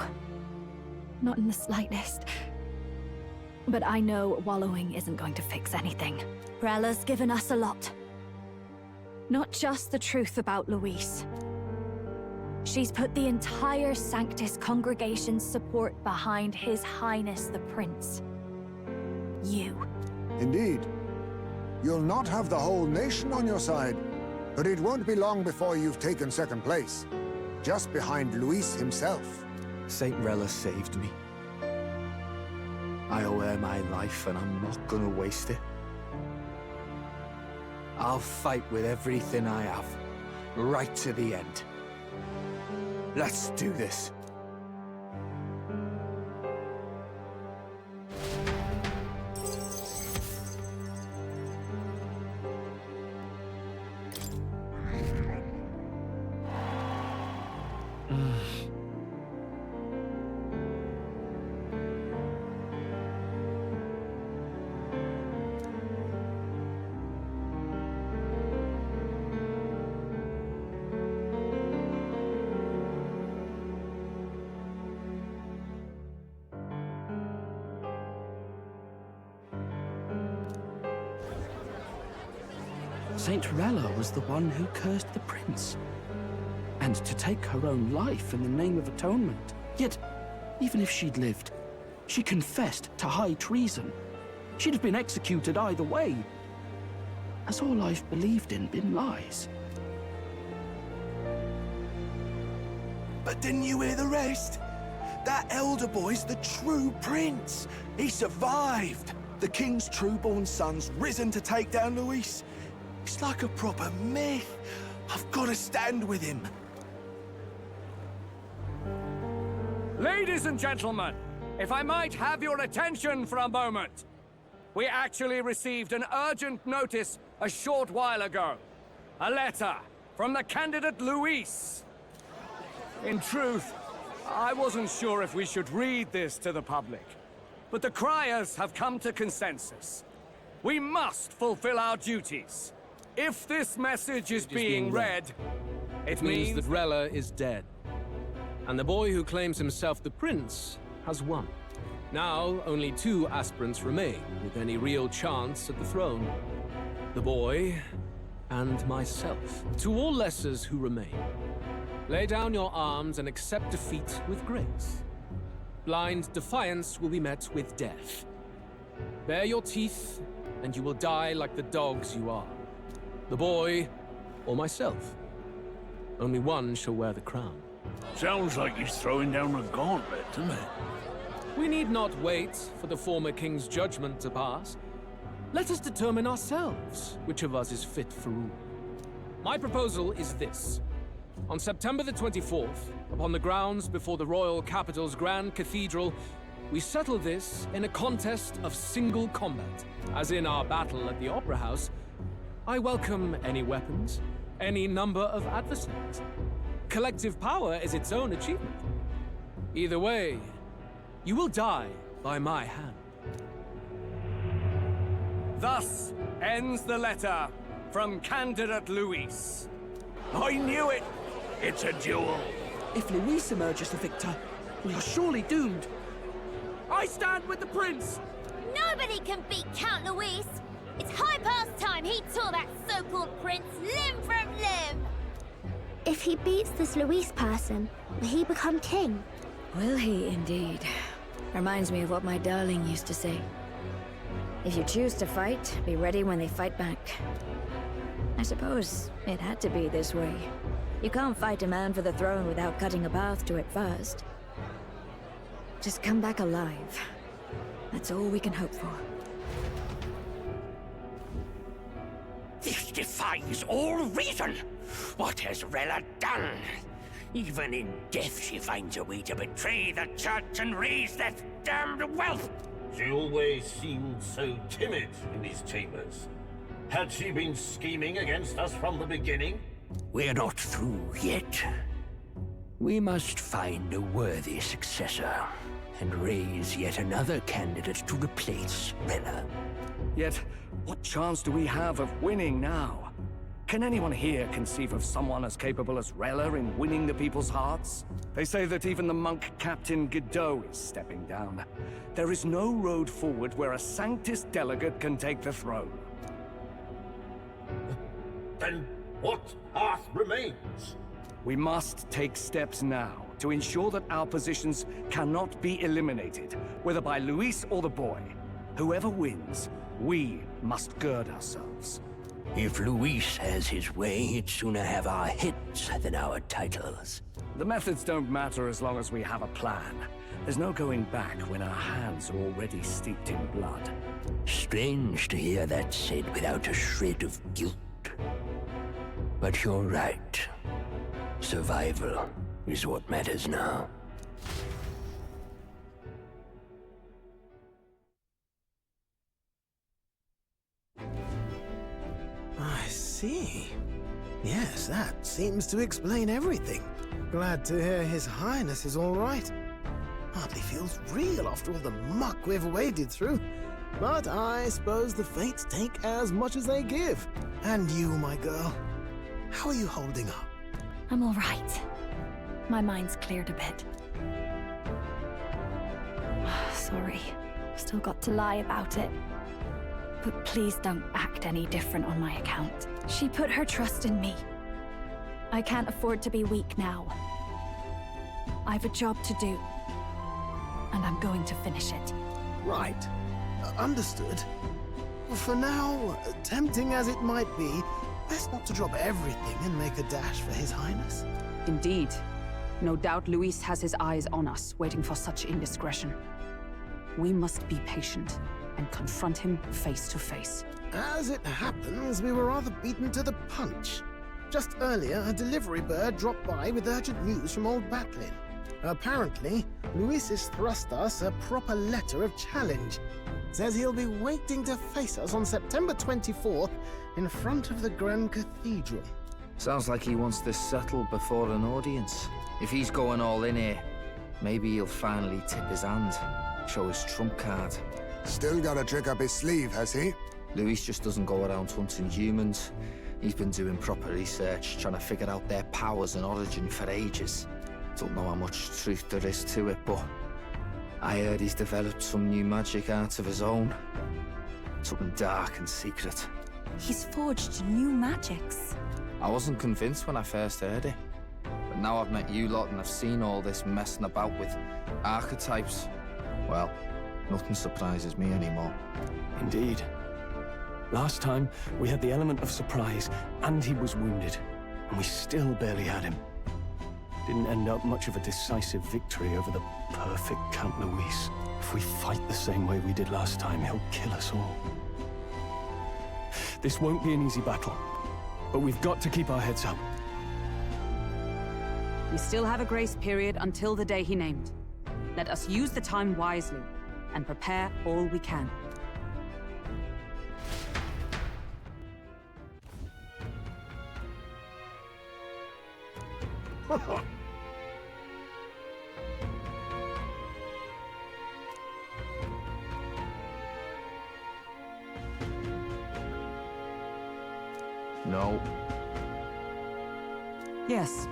Not in the slightest. But I know wallowing isn't going to fix anything. Rella's given us a lot. Not just the truth about Luis. She's put the entire Sanctus congregation's support behind His Highness the Prince. You.
Indeed. You'll not have the whole nation on your side, but it won't be long before you've taken second place. Just behind Luis himself.
Saint Rella saved me. I owe her my life and I'm not gonna waste it. I'll fight with everything I have, right to the end. Let's do this.
Saint Rella was the one who cursed the prince. And to take her own life in the name of atonement. Yet, even if she'd lived, she confessed to high treason. She'd have been executed either way. Has all I've believed in been lies?
But didn't you hear the rest? That elder boy's the true prince. He survived. The king's true-born son's risen to take down Luis. It's like a proper myth. I've got to stand with him.
Ladies and gentlemen, if I might have your attention for a moment. We actually received an urgent notice a short while ago. A letter from the candidate Luis. In truth, I wasn't sure if we should read this to the public, but the criers have come to consensus. We must fulfill our duties. If this message is being read, it means
that Rella is dead. And the boy who claims himself the prince has won. Now, only 2 aspirants remain with any real chance at the throne. The boy and myself. To all lessers who remain, lay down your arms and accept defeat with grace. Blind defiance will be met with death. Bare your teeth, and you will die like the dogs you are. The boy, or myself. Only one shall wear the crown.
Sounds like he's throwing down a gauntlet, doesn't it?
We need not wait for the former king's judgment to pass. Let us determine ourselves which of us is fit for rule. My proposal is this. On September the 24th, upon the grounds before the royal capital's grand cathedral, we settle this in a contest of single combat. As in our battle at the Opera House, I welcome any weapons, any number of adversaries. Collective power is its own achievement. Either way, you will die by my hand.
Thus ends the letter from candidate Luis.
I knew it! It's a duel.
If Luis emerges the victor, we are surely doomed.
I stand with the prince!
Nobody can beat Count Luis! It's high past time he tore that so-called prince limb from limb!
If he beats this Luis person, will he become king?
Will he indeed? Reminds me of what my darling used to say. If you choose to fight, be ready when they fight back. I suppose it had to be this way. You can't fight a man for the throne without cutting a path to it first. Just come back alive. That's all we can hope for.
This defies all reason. What has Rella done? Even in death she finds a way to betray the church and raise that damned wealth.
She always seemed so timid in these chambers. Had she been scheming against us from the beginning?
We're not through yet. We must find a worthy successor and raise yet another candidate to replace Rella.
Yet, what chance do we have of winning now? Can anyone here conceive of someone as capable as Rella in winning the people's hearts? They say that even the monk Captain Godot is stepping down. There is no road forward where a Sanctus delegate can take the throne.
Then what path remains?
We must take steps now to ensure that our positions cannot be eliminated, whether by Luis or the boy. Whoever wins, we must gird ourselves.
If Luis has his way, he'd sooner have our hits than our titles.
The methods don't matter as long as we have a plan. There's no going back when our hands are already steeped in blood.
Strange to hear that said without a shred of guilt. But you're right. Survival is what matters now.
I see. Yes, that seems to explain everything. Glad to hear His Highness is all right. Hardly feels real after all the muck we've waded through. But I suppose the fates take as much as they give. And you, my girl, how are you holding up?
I'm all right. My mind's cleared a bit. Sorry. Still got to lie about it. But please don't act any different on my account. She put her trust in me. I can't afford to be weak now. I've a job to do. And I'm going to finish it.
Right. Understood. For now, tempting as it might be, best not to drop everything and make a dash for His Highness.
Indeed. No doubt Luis has his eyes on us, waiting for such indiscretion. We must be patient and confront him face to face.
As it happens, we were rather beaten to the punch. Just earlier, a delivery bird dropped by with urgent news from old Batlin. Apparently, Luis has thrust us a proper letter of challenge. Says he'll be waiting to face us on September 24th in front of the Grand Cathedral.
Sounds like he wants this settled before an audience. If he's going all in here, maybe he'll finally tip his hand, show his trump card.
Still got a trick up his sleeve, has he?
Luis just doesn't go around hunting humans. He's been doing proper research, trying to figure out their powers and origin for ages. Don't know how much truth there is to it, but I heard he's developed some new magic art of his own. Something dark and secret.
He's forged new magics.
I wasn't convinced when I first heard it. But now I've met you lot and I've seen all this messing about with archetypes. Well, nothing surprises me anymore.
Indeed. Last time, we had the element of surprise, and he was wounded. And we still barely had him. Didn't end up much of a decisive victory over the perfect Count Luis. If we fight the same way we did last time, he'll kill us all. This won't be an easy battle, but we've got to keep our heads up.
We still have a grace period until the day he named. Let us use the time wisely and prepare all we can.
No.
Yes.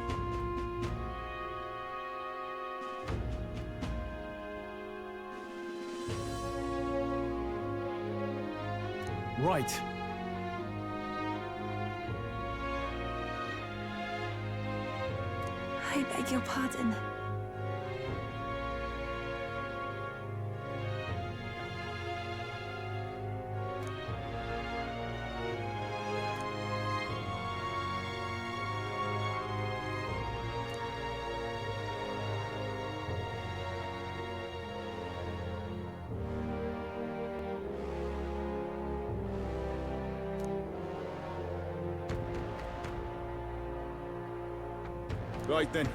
Right.
I beg your pardon.
Right then.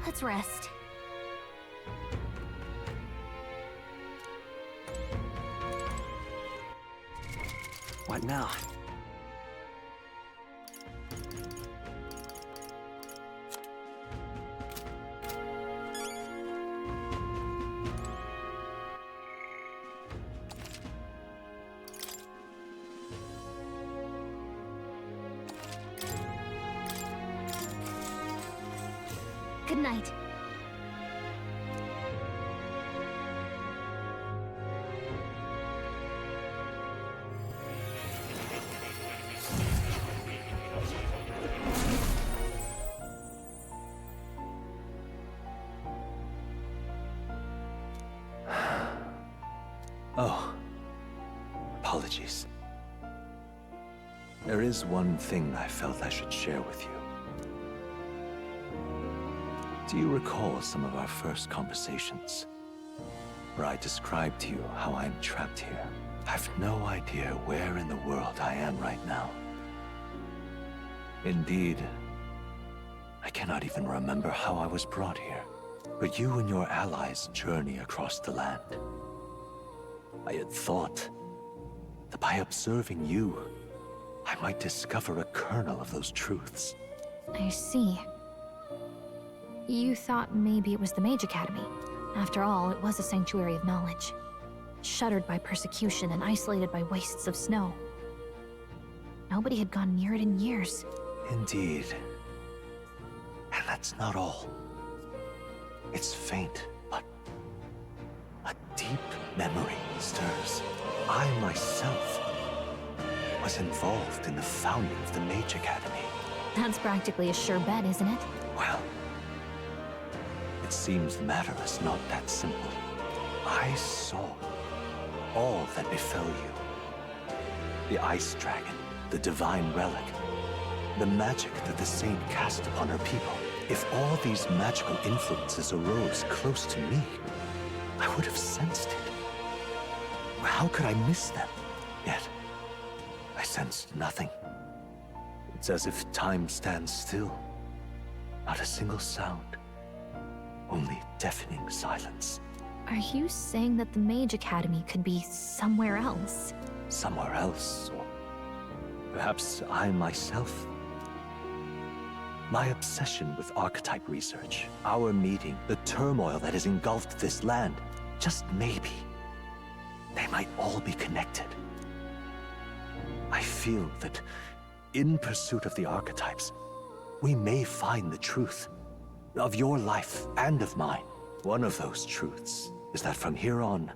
Let's rest.
What now?
Good night.
Oh. Apologies. There is one thing I felt I should share with you. Do you recall some of our first conversations? Where I described to you how I'm trapped here. I've no idea where in the world I am right now. Indeed, I cannot even remember how I was brought here. But you and your allies journey across the land. I had thought that by observing you, I might discover a kernel of those truths.
I see. You thought maybe it was the Mage Academy. After all, it was a sanctuary of knowledge. Shuttered by persecution and isolated by wastes of snow. Nobody had gone near it in years.
Indeed. And that's not all. It's faint, but a deep memory stirs. I myself was involved in the founding of the Mage Academy.
That's practically a sure bet, isn't it?
Well, it seems the matter is not that simple. I saw all that befell you the ice dragon, the divine relic, the magic that the saint cast upon her people. If all these magical influences arose close to me, I would have sensed it. How could I miss them? Yet, I sensed nothing. It's as if time stands still. Not a single sound. Only deafening silence.
Are you saying that the Mage Academy could be somewhere else?
Somewhere else, or perhaps I myself. My obsession with archetype research, our meeting, the turmoil that has engulfed this land, just maybe, they might all be connected. I feel that in pursuit of the archetypes, we may find the truth of your life and of mine. One of those truths is that from here on,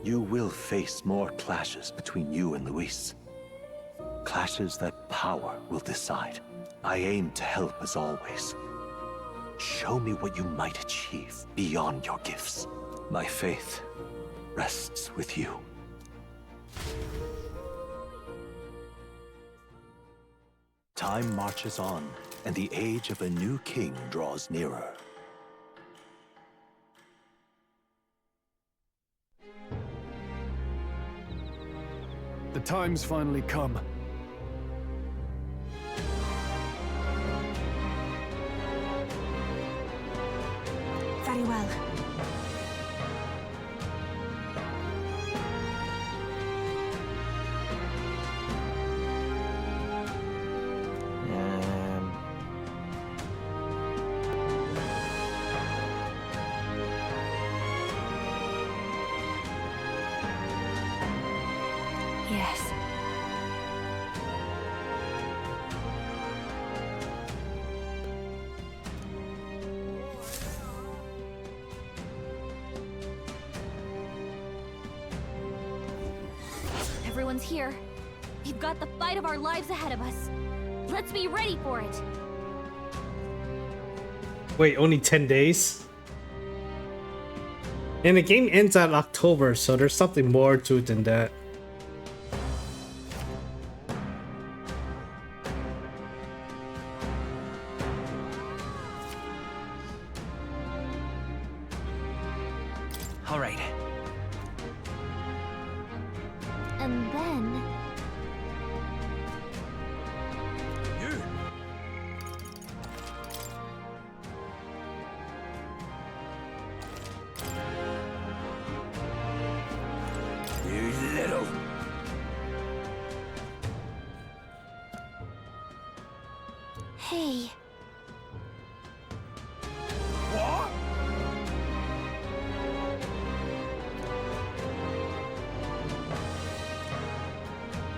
you will face more clashes between you and Luis. Clashes that power will decide. I aim to help as always. Show me what you might achieve beyond your gifts. My faith rests with you. Time marches on, and the age of a new king draws nearer.
The time's finally come.
Very well.
Yes.
Everyone's here. We've got the fight of our lives ahead of us. Let's be ready for it.
Wait, only 10 days? And the game ends at October, so there's something more to it than that.
All right.
And then...
You little...
Hey.
What?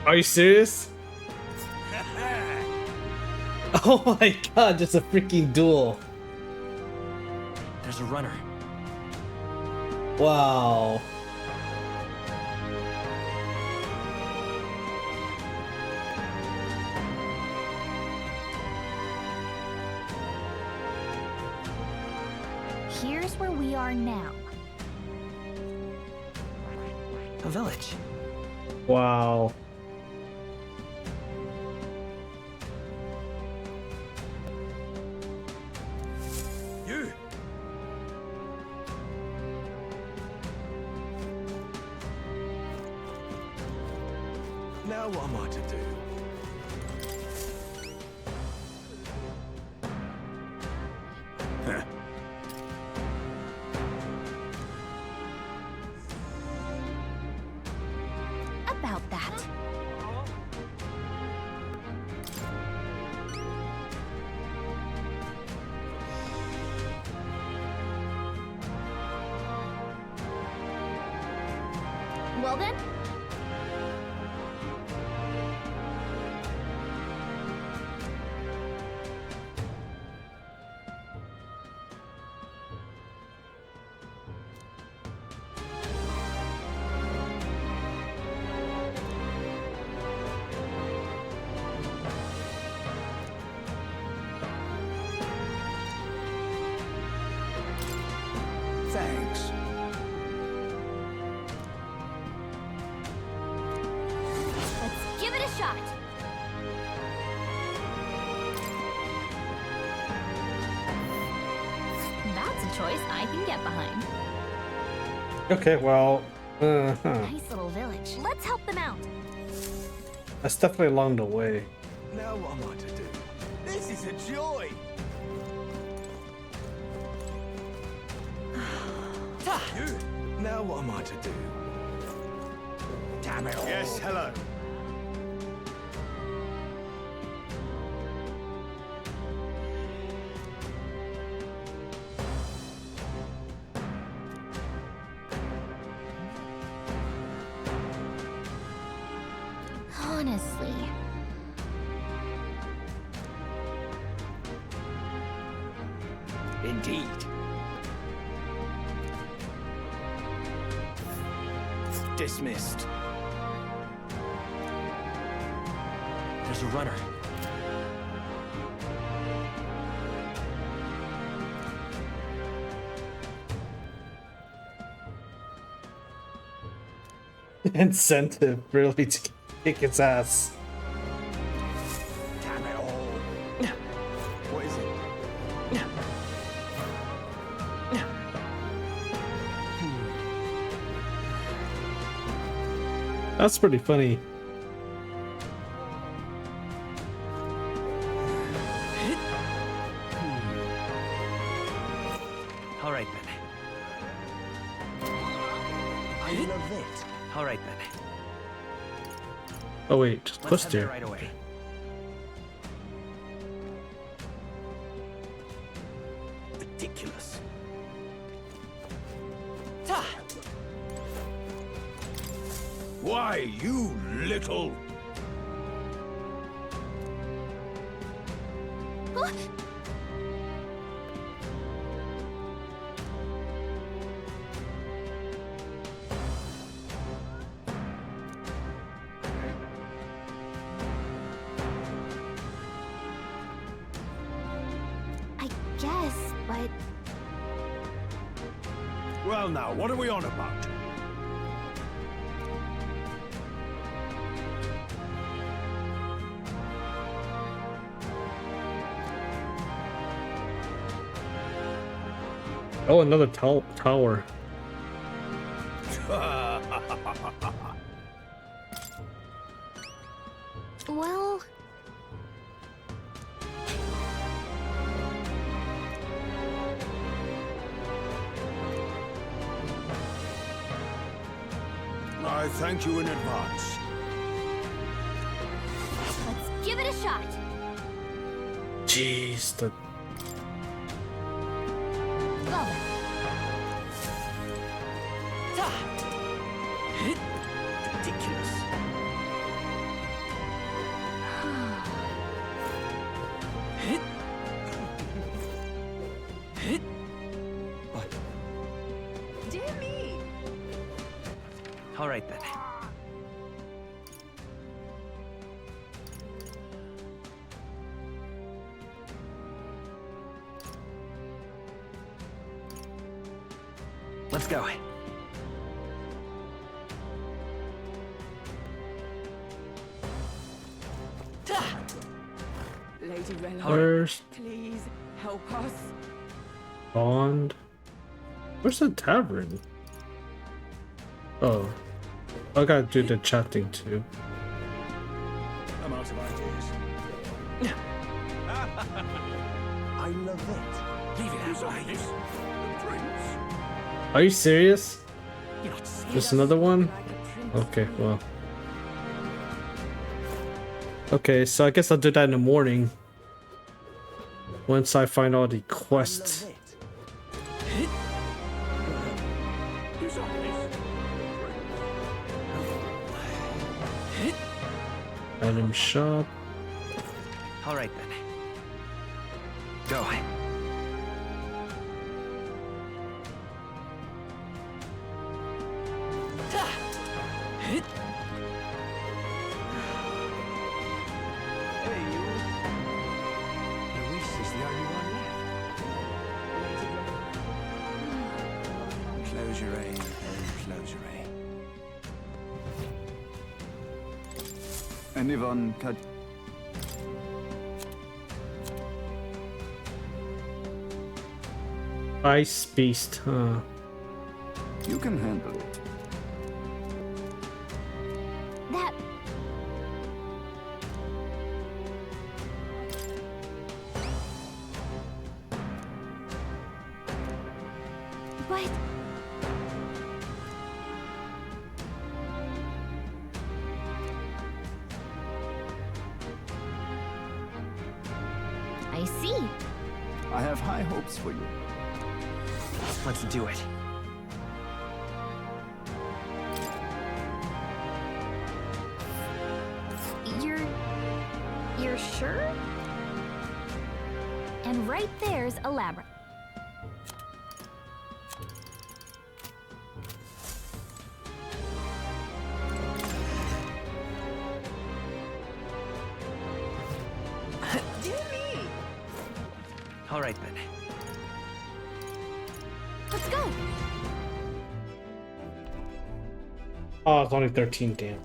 Are you serious? Oh my god, just a freaking duel.
There's a runner.
Wow.
Here's where we are now.
A village.
Wow.
You! Now what am I to do?
About that.
Well then?
Thanks.
Let's
choice I can get behind.
Okay, well,
Nice little village. Let's help them out.
that's definitely along the way.
Now what am I to do? This is a joy! You? Now what am I to do? Damn it all. Yes, hello.
Honestly.
Indeed. Dismissed.
There's a runner.
Incentive, really, to kick its ass.
Damn it all. What is it?
That's pretty funny.
All right then.
I love it.
All right then.
Oh wait, just
Let's
push
head there
there.
right away.
Ridiculous. Why, you little...
I guess, but
Well now, what are we on about?
Oh, another tower.
well,
I thank you in advance.
let's give it a shot.
Jeez, the
Well then.
Ridiculous.
Dear me!
All right then. Let's go.
Lady Rella,
Where's
please help us.
Bond? Where's the tavern? Oh, I gotta do the chatting too.
I'm out of ideas. I love it.
Leave it as I is.
The prince.
Are you serious?
You're not serious.
There's another one? Okay, well. Okay, so I guess I'll do that in the morning. Once I find all the quests. Item shop.
All right then. Go.
Luis is the only one left. Close your aim and close your aim.
Anyone could...
Ice beast, huh?
You can handle it.
That... But... I see.
I have high hopes for you.
Let's do it.
You're sure? And right there's a labyrinth.
Dear me!
All right, then.
Let's go!
Oh, it's only 13, damn.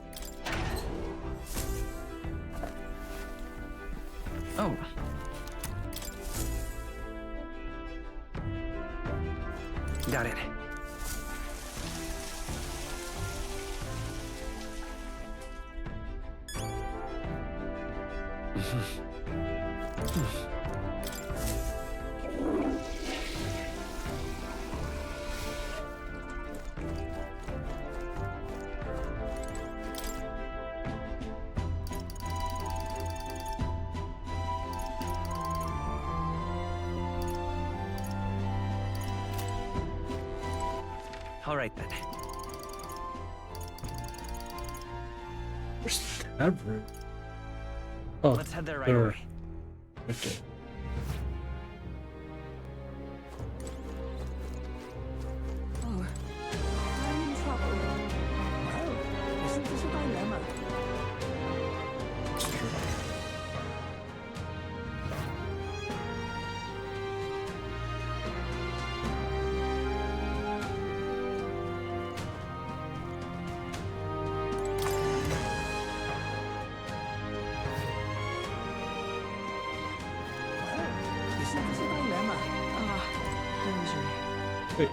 Oh. Got it. All right, then.
Where's that room? Oh,
Let's head there right
there.
away.
Okay.
Oh, I'm in trouble. Well, isn't this a dilemma? Isn't this a dilemma?
Wait.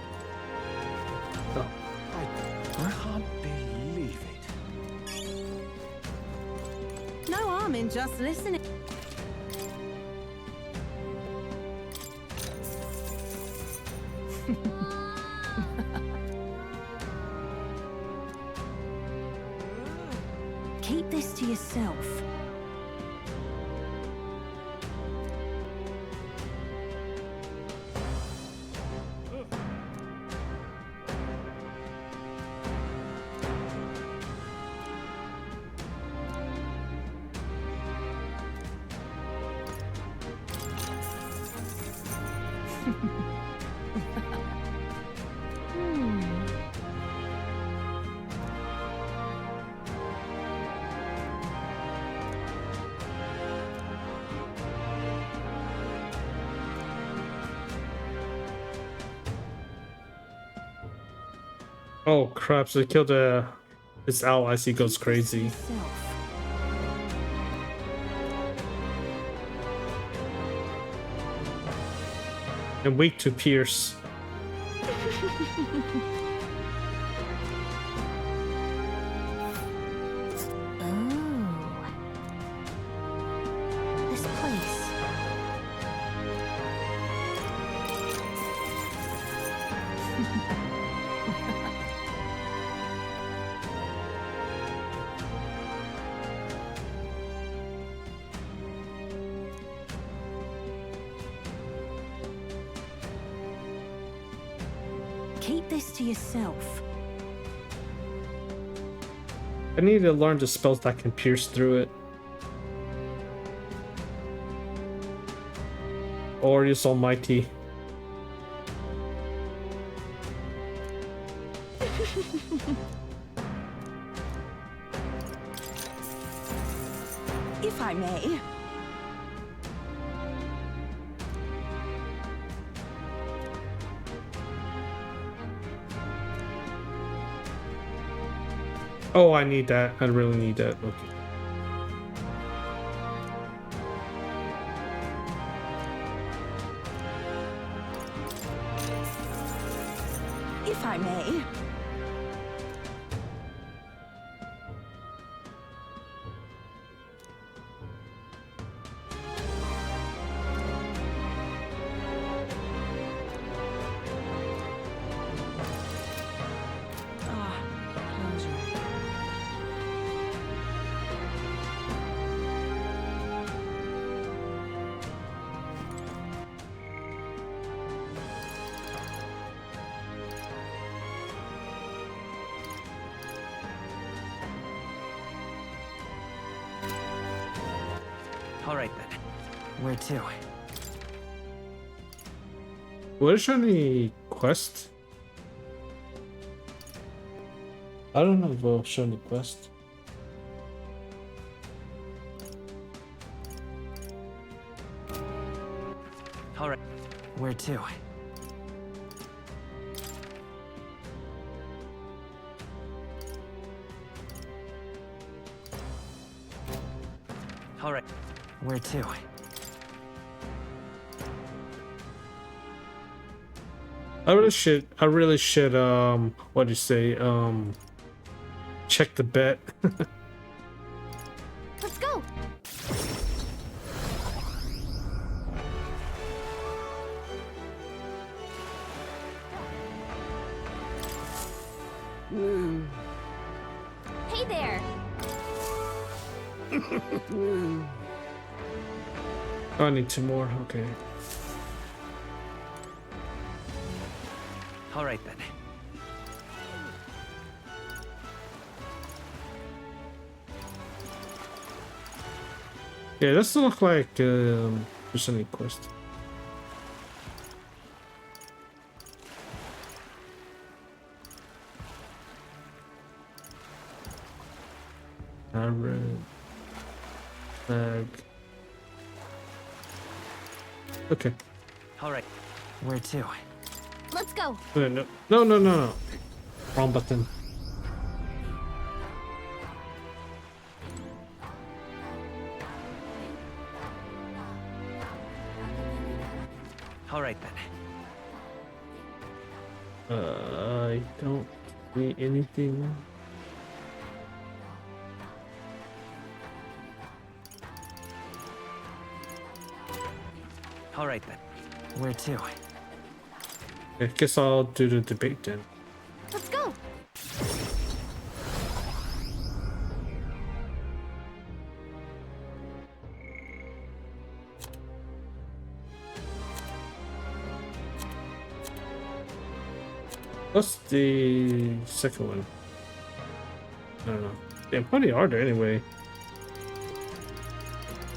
Oh.
I can't believe it.
No harm in just listening. Keep this to yourself.
Oh crap, so they killed his allies, he goes crazy. And weak to pierce.
This place.
Keep this to yourself.
I need to learn the spells that can pierce through it. Or use Almighty.
If I may.
Oh, I need that. I really need that. Okay.
if I may.
All right then. Where to?
Where's any quest? I don't know if we'll show any quest.
All right. Where to? All right. Where to?
I really should what do you say, check the bet.
Let's go. Hey there.
I need 2 more, okay.
All right then.
Yeah, it doesn't look like there's any quest. Red flag. Okay.
All right. Where to?
Let's go.
No. Wrong button.
All right then.
I don't see anything.
All right then. Where to?
I guess I'll do the debate then.
Let's go.
What's the second one? I don't know. Damn, how many are there anyway?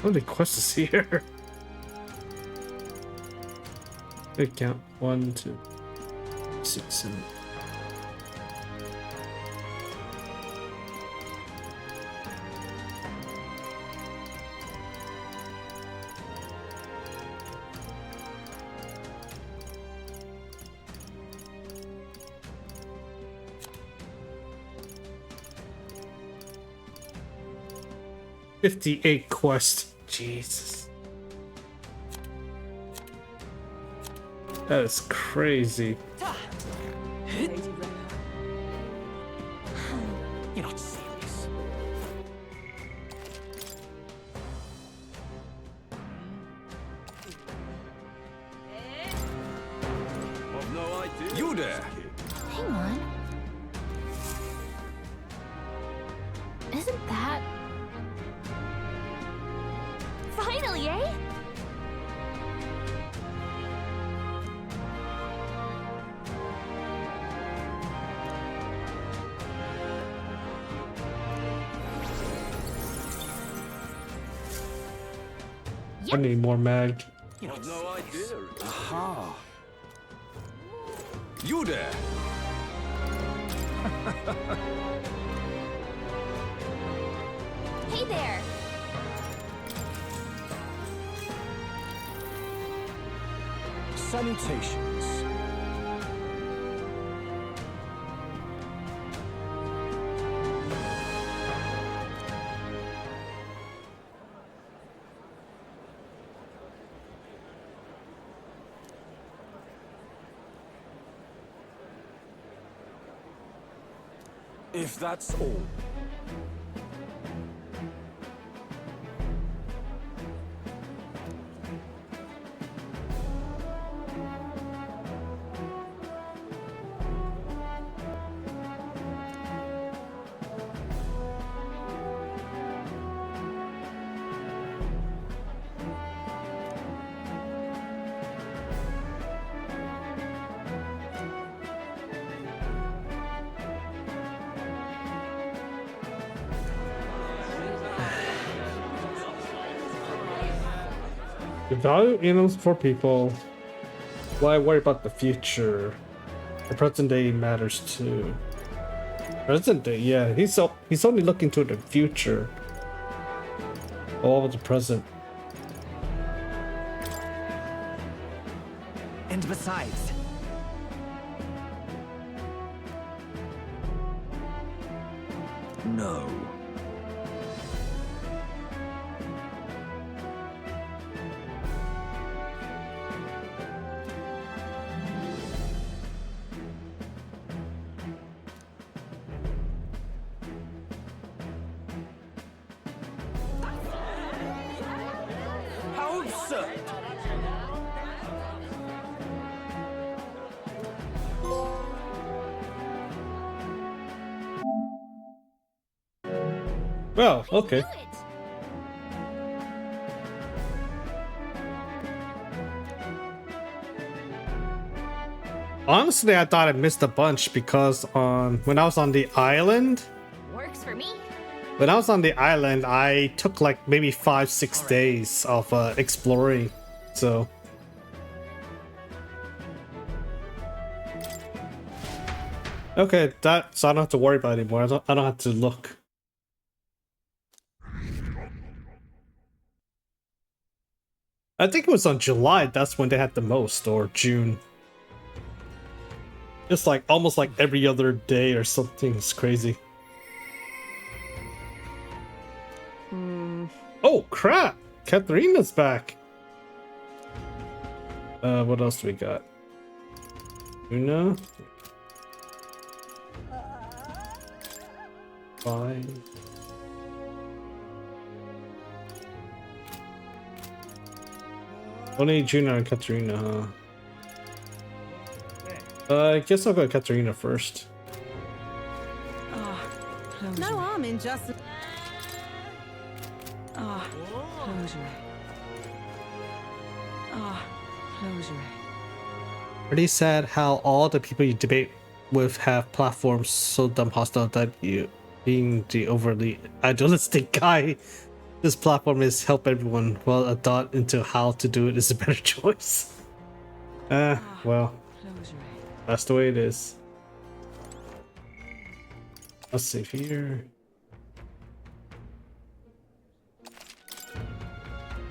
How many quests is here? They count 1, 2, 6, 7. $58 quest. Jesus. That is crazy.
You're not serious.
I've no idea.
You there?
Hang on. Isn't that... Finally, eh?
I need more mag.
You're not
No idea.
Aha. You there?
Hey there.
Salutations.
If that's all.
The value animals for people. Why worry about the future? The present day matters too. Present day, yeah. He's only looking to the future. All of the present.
And besides,
No.
How absurd!
Well, okay. Honestly, I thought I missed a bunch because when I was on the island,
Works for me.
when I was on the island, I took like maybe 5-6 days of exploring. So okay, so I don't have to worry about it anymore. I don't have to look. I think it was on July. That's when they had the most, or June. It's like almost like every other day or something. It's crazy. Oh crap! Katharina's back. What else do we got? Junah. Fine. Only Junah and Katharina, huh? I guess I'll go Katharina first.
No harm in just. Closure. Closure.
Pretty sad how all the people you debate with have platforms so dumb hostile that you, being the overly idealistic guy, this platform is help everyone. Well, a thought into how to do it is a better choice. Well, that's the way it is. Let's save here.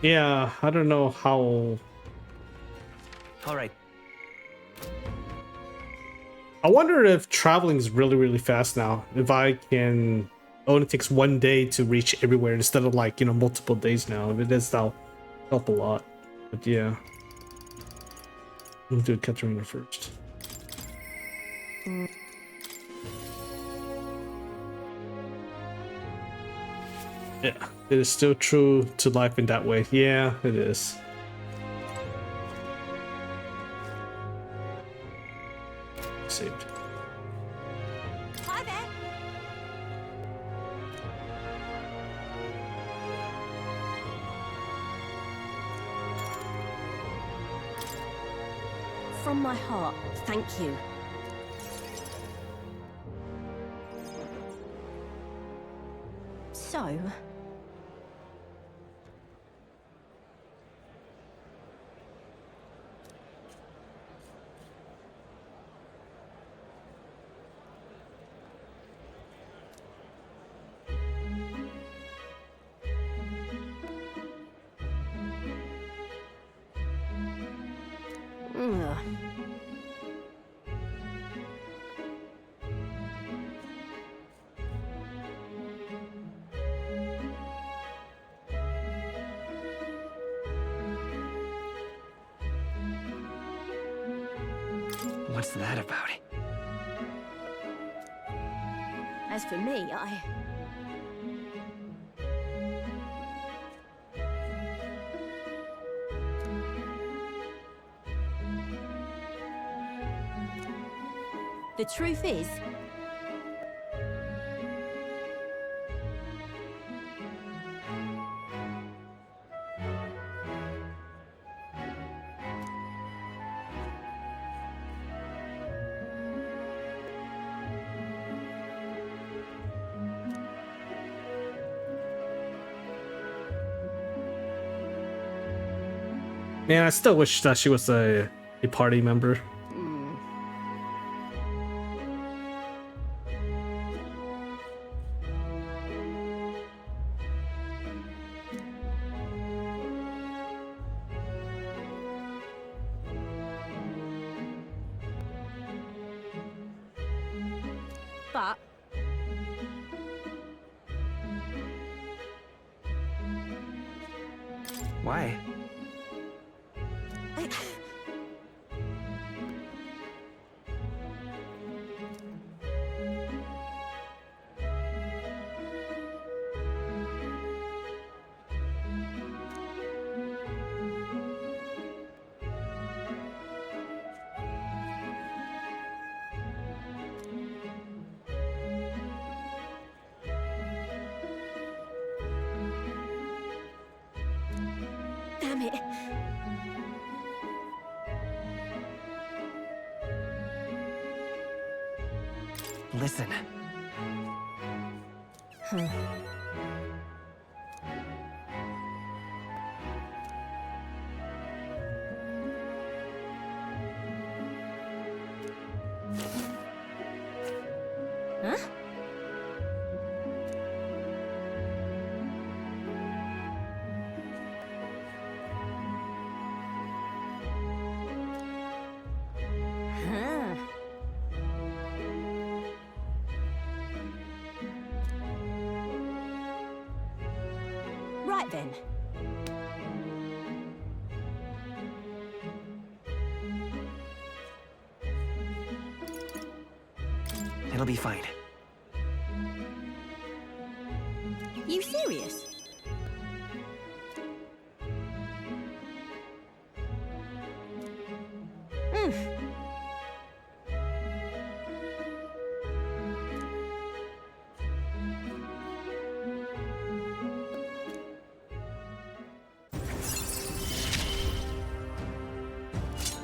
Yeah, I don't know how.
all right.
I wonder if traveling is really fast now. If I can, only takes 1 day to reach everywhere instead of like, you know, multiple days now. If it is, that'll help a lot. But yeah, we'll do Katharina first. Yeah, it is still true to life in that way. Yeah, it is. Saved.
Hi there.
From my heart, thank you. So,
What's that about?
As for me, The truth is...
Man, I still wish that she was a party member.
But...
Why?
Damn it.
Listen.
Huh? Huh. Right then.
It'll be fine.
You serious?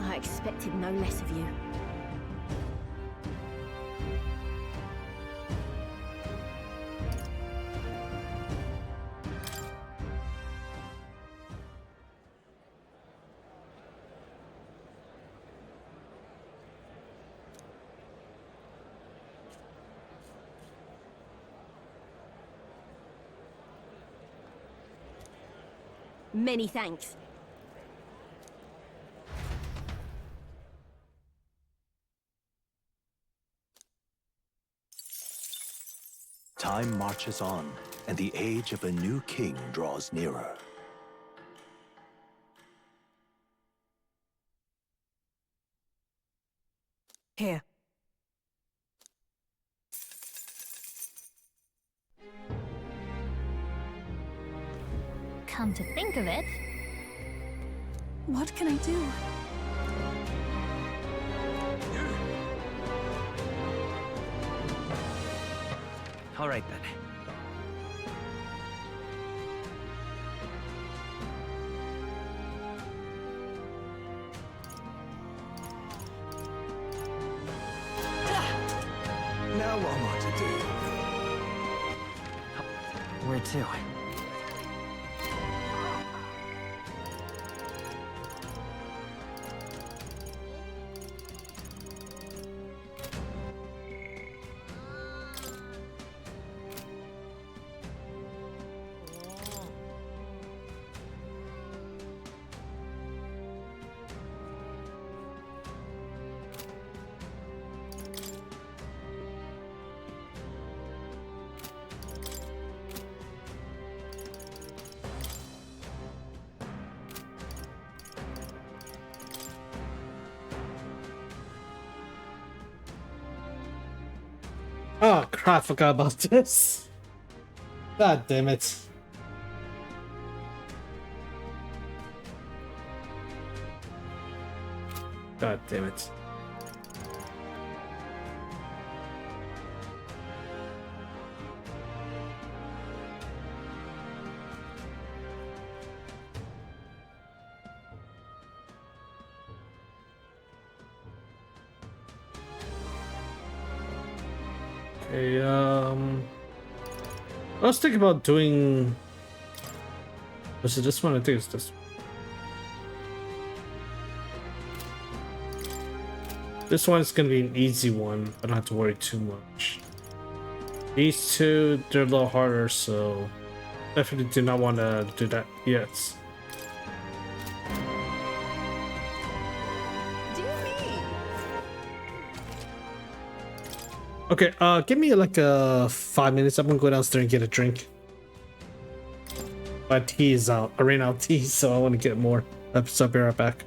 I expected no less of you. Many thanks.
Time marches on, and the age of a new king draws nearer.
Here.
Come to think of it,
What can I do?
All right then.
Now what am I to do?
Where to?
Oh crap, I forgot about this. God damn it. God damn it. Okay, I was thinking about doing... Was it this one? I think it's this one. This one's gonna be an easy one. I don't have to worry too much. These two, they're a little harder, so definitely do not want to do that yet. Okay, give me like 5 minutes. I'm gonna go downstairs and get a drink. My tea is out. I ran out of tea, so I want to get more. So I'll be right back.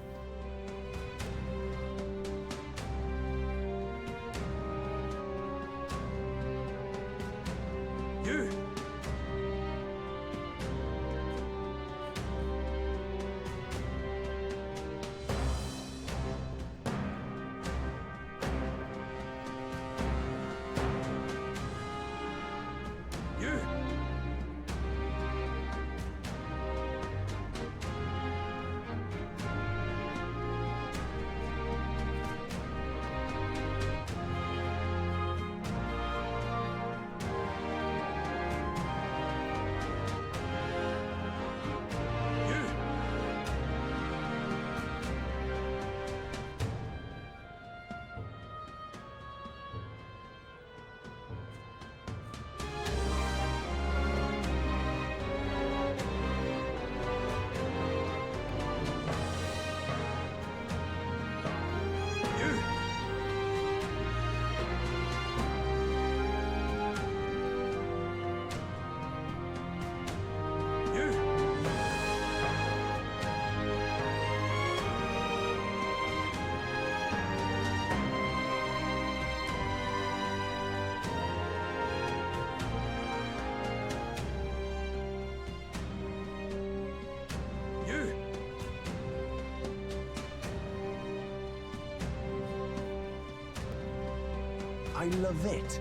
I love it.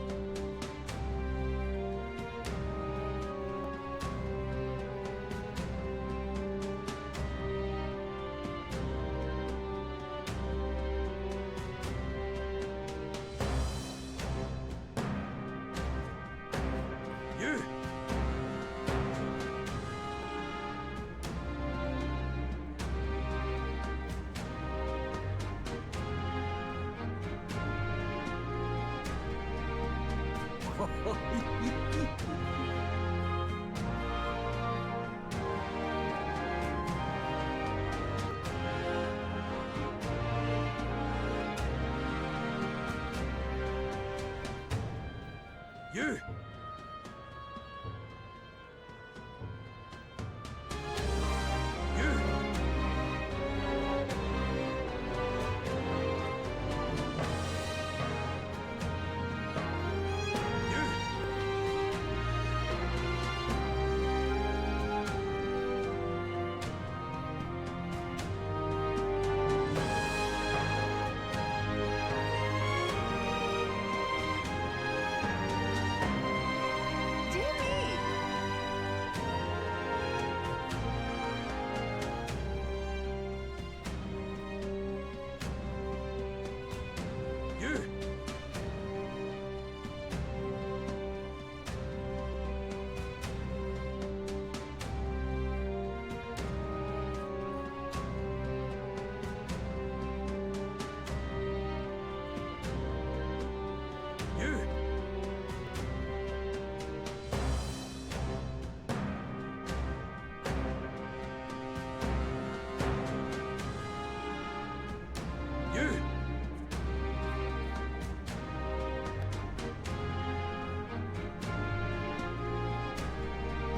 You!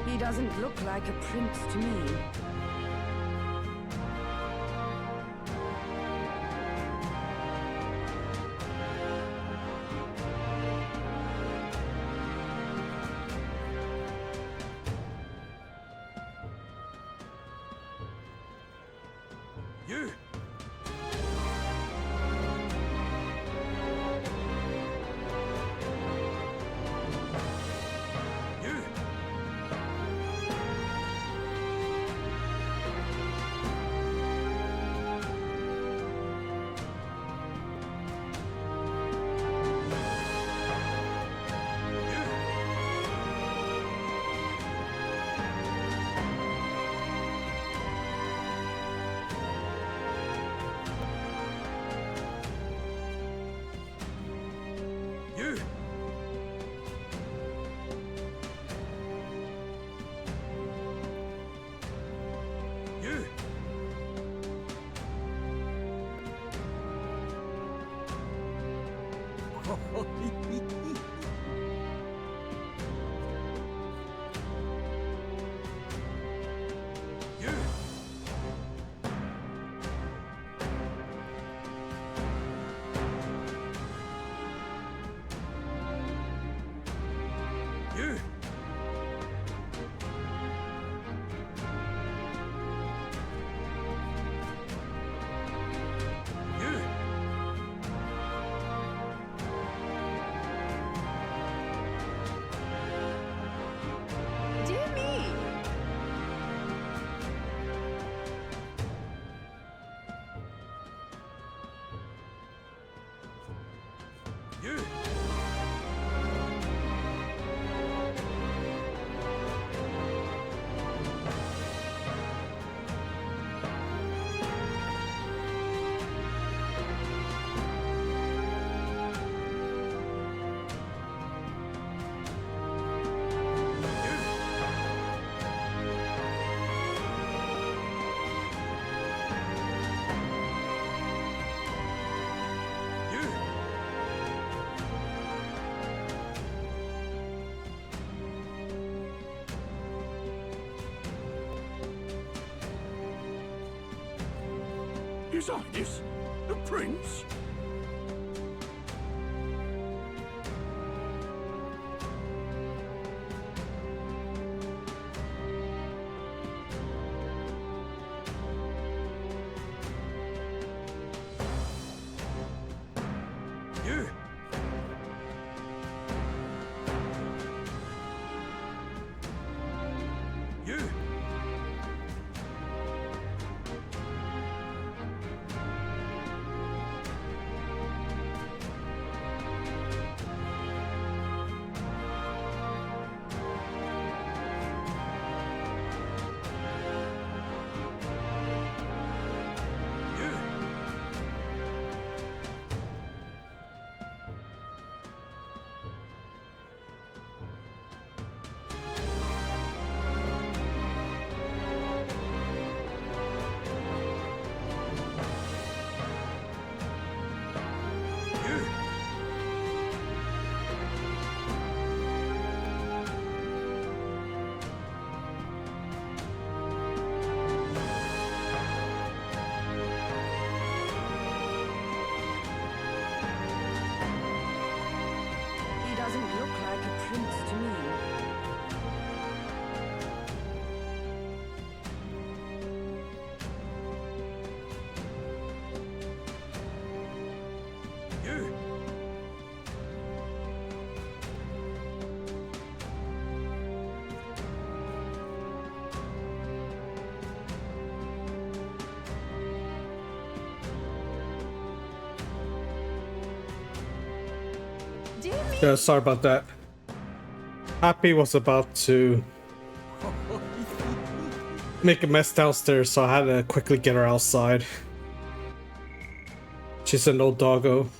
He doesn't look like a prince to me.
You!
His Highness, the Prince?
Yeah, sorry about that. Happy was about to make a mess downstairs, so I had to quickly get her outside. She's an old doggo.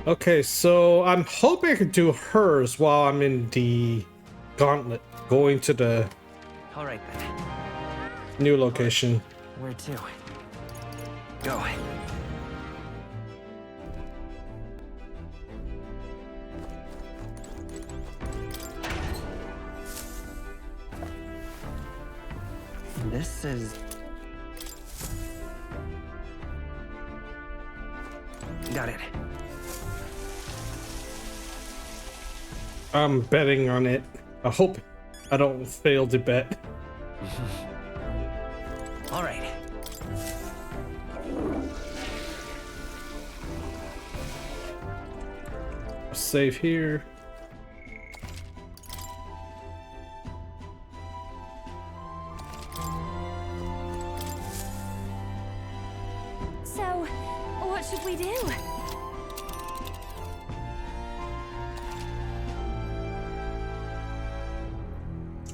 Okay, so I'm hoping I can do hers while I'm in the gauntlet, going to the
Alright then.
new location.
Where to? Go. This is... Got it.
I'm betting on it. I hope I don't fail the bet.
All right.
Save here.
So, what should we do?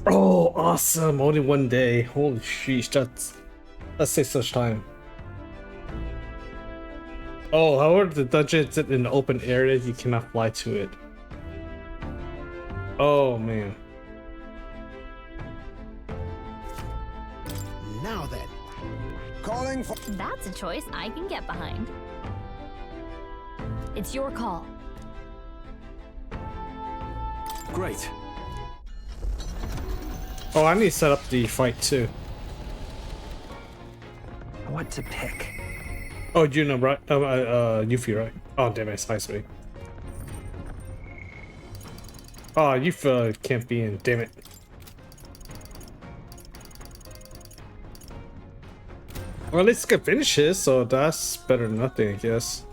Oh, awesome! Only one day. Holy sheesh, that takes such time. Oh, however, the dungeon is in an open area, you cannot fly to it. Oh man.
Now then.
Calling for.
That's a choice I can get behind. It's your call.
Great.
Oh, I need to set up the fight too.
What to pick?
Oh, Junah, right? Yuffie, right? Oh, damn it, it's Ice Me. Oh, Yuffie can't be in, damn it. Well, at least I can finish it, so that's better than nothing, I guess.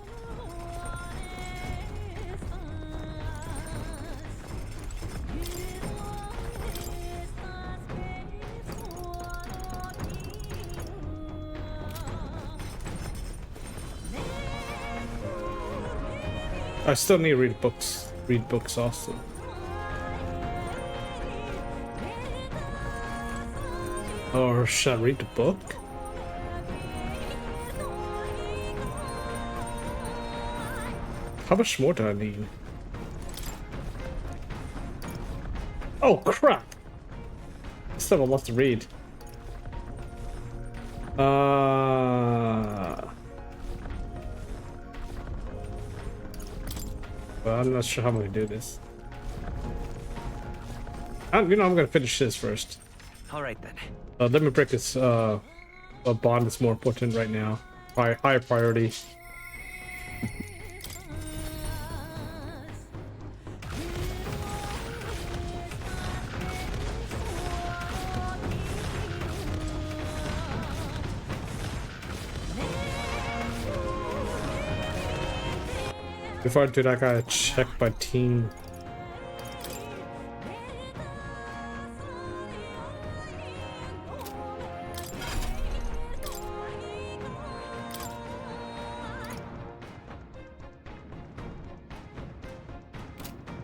I still need to read books. Read books also. Or should I read the book? How much more do I need? Oh crap! I still have a lot to read. Well, I'm not sure how I'm gonna do this. I'm gonna finish this first.
All right then.
Let me break this. A bond is more important right now. Higher priority. Before I do that, I gotta check my team.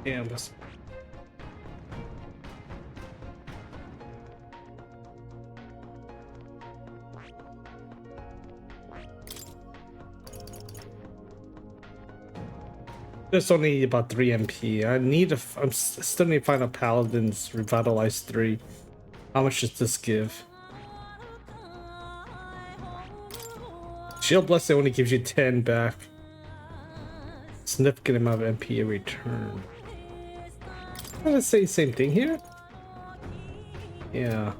Damn, that's... There's only about 3 MP. I'm still need to find a Paladin's Revitalize 3. How much does this give? Shield Blessing only gives you 10 back. Significant amount of MP in return. Does it say the same thing here? Yeah.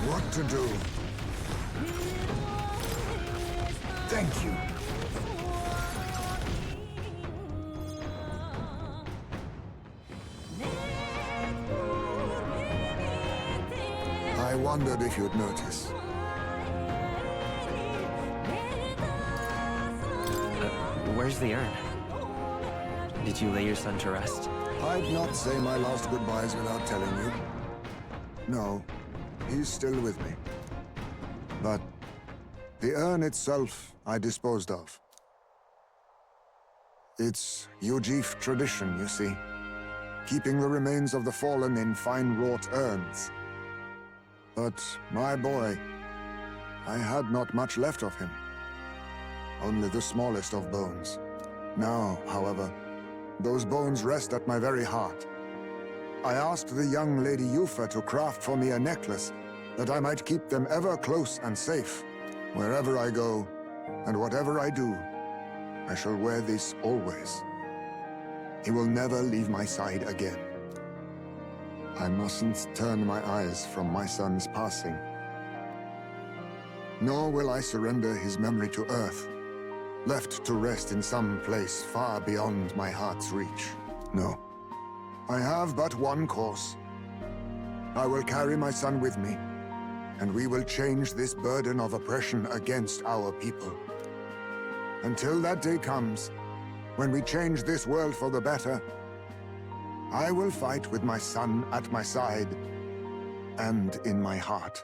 What to do? Thank you. I wondered if you'd notice.
Where's the urn? Did you lay your son to rest?
I'd not say my last goodbyes without telling you. No, he's still with me. But the urn itself I disposed of. It's Yujif tradition, you see. keeping the remains of the fallen in fine-wrought urns. But my boy, I had not much left of him. Only the smallest of bones. Now, however, those bones rest at my very heart. I asked the young Lady Yufa to craft for me a necklace that I might keep them ever close and safe. Wherever I go, and whatever I do, I shall wear this always. He will never leave my side again. I mustn't turn my eyes from my son's passing. Nor will I surrender his memory to Earth, left to rest in some place far beyond my heart's reach. No. I have but one course. I will carry my son with me, and we will change this burden of oppression against our people. Until that day comes, when we change this world for the better, I will fight with my son at my side and in my heart.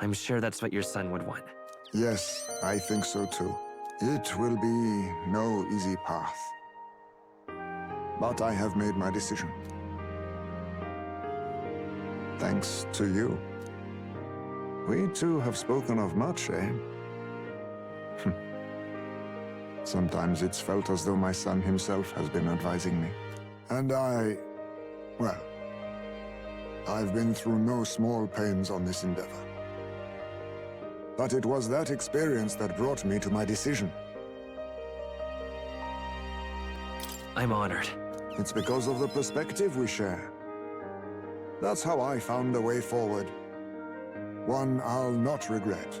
I'm sure that's what your son would want.
Yes, I think so too. It will be no easy path. But I have made my decision. Thanks to you. We two have spoken of much, eh? Sometimes it's felt as though my son himself has been advising me. And well, I've been through no small pains on this endeavor. But it was that experience that brought me to my decision.
I'm honored.
It's because of the perspective we share. That's how I found a way forward. One I'll not regret.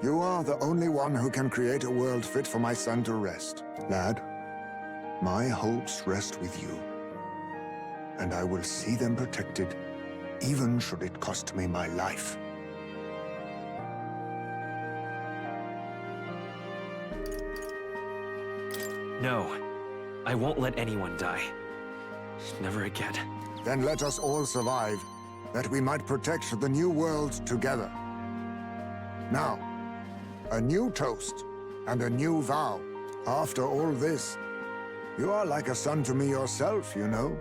You are the only one who can create a world fit for my son to rest. Lad, my hopes rest with you. And I will see them protected, even should it cost me my life.
No, I won't let anyone die. Never again.
Then let us all survive, that we might protect the new world together. Now, a new toast and a new vow. After all this, you are like a son to me yourself, you know.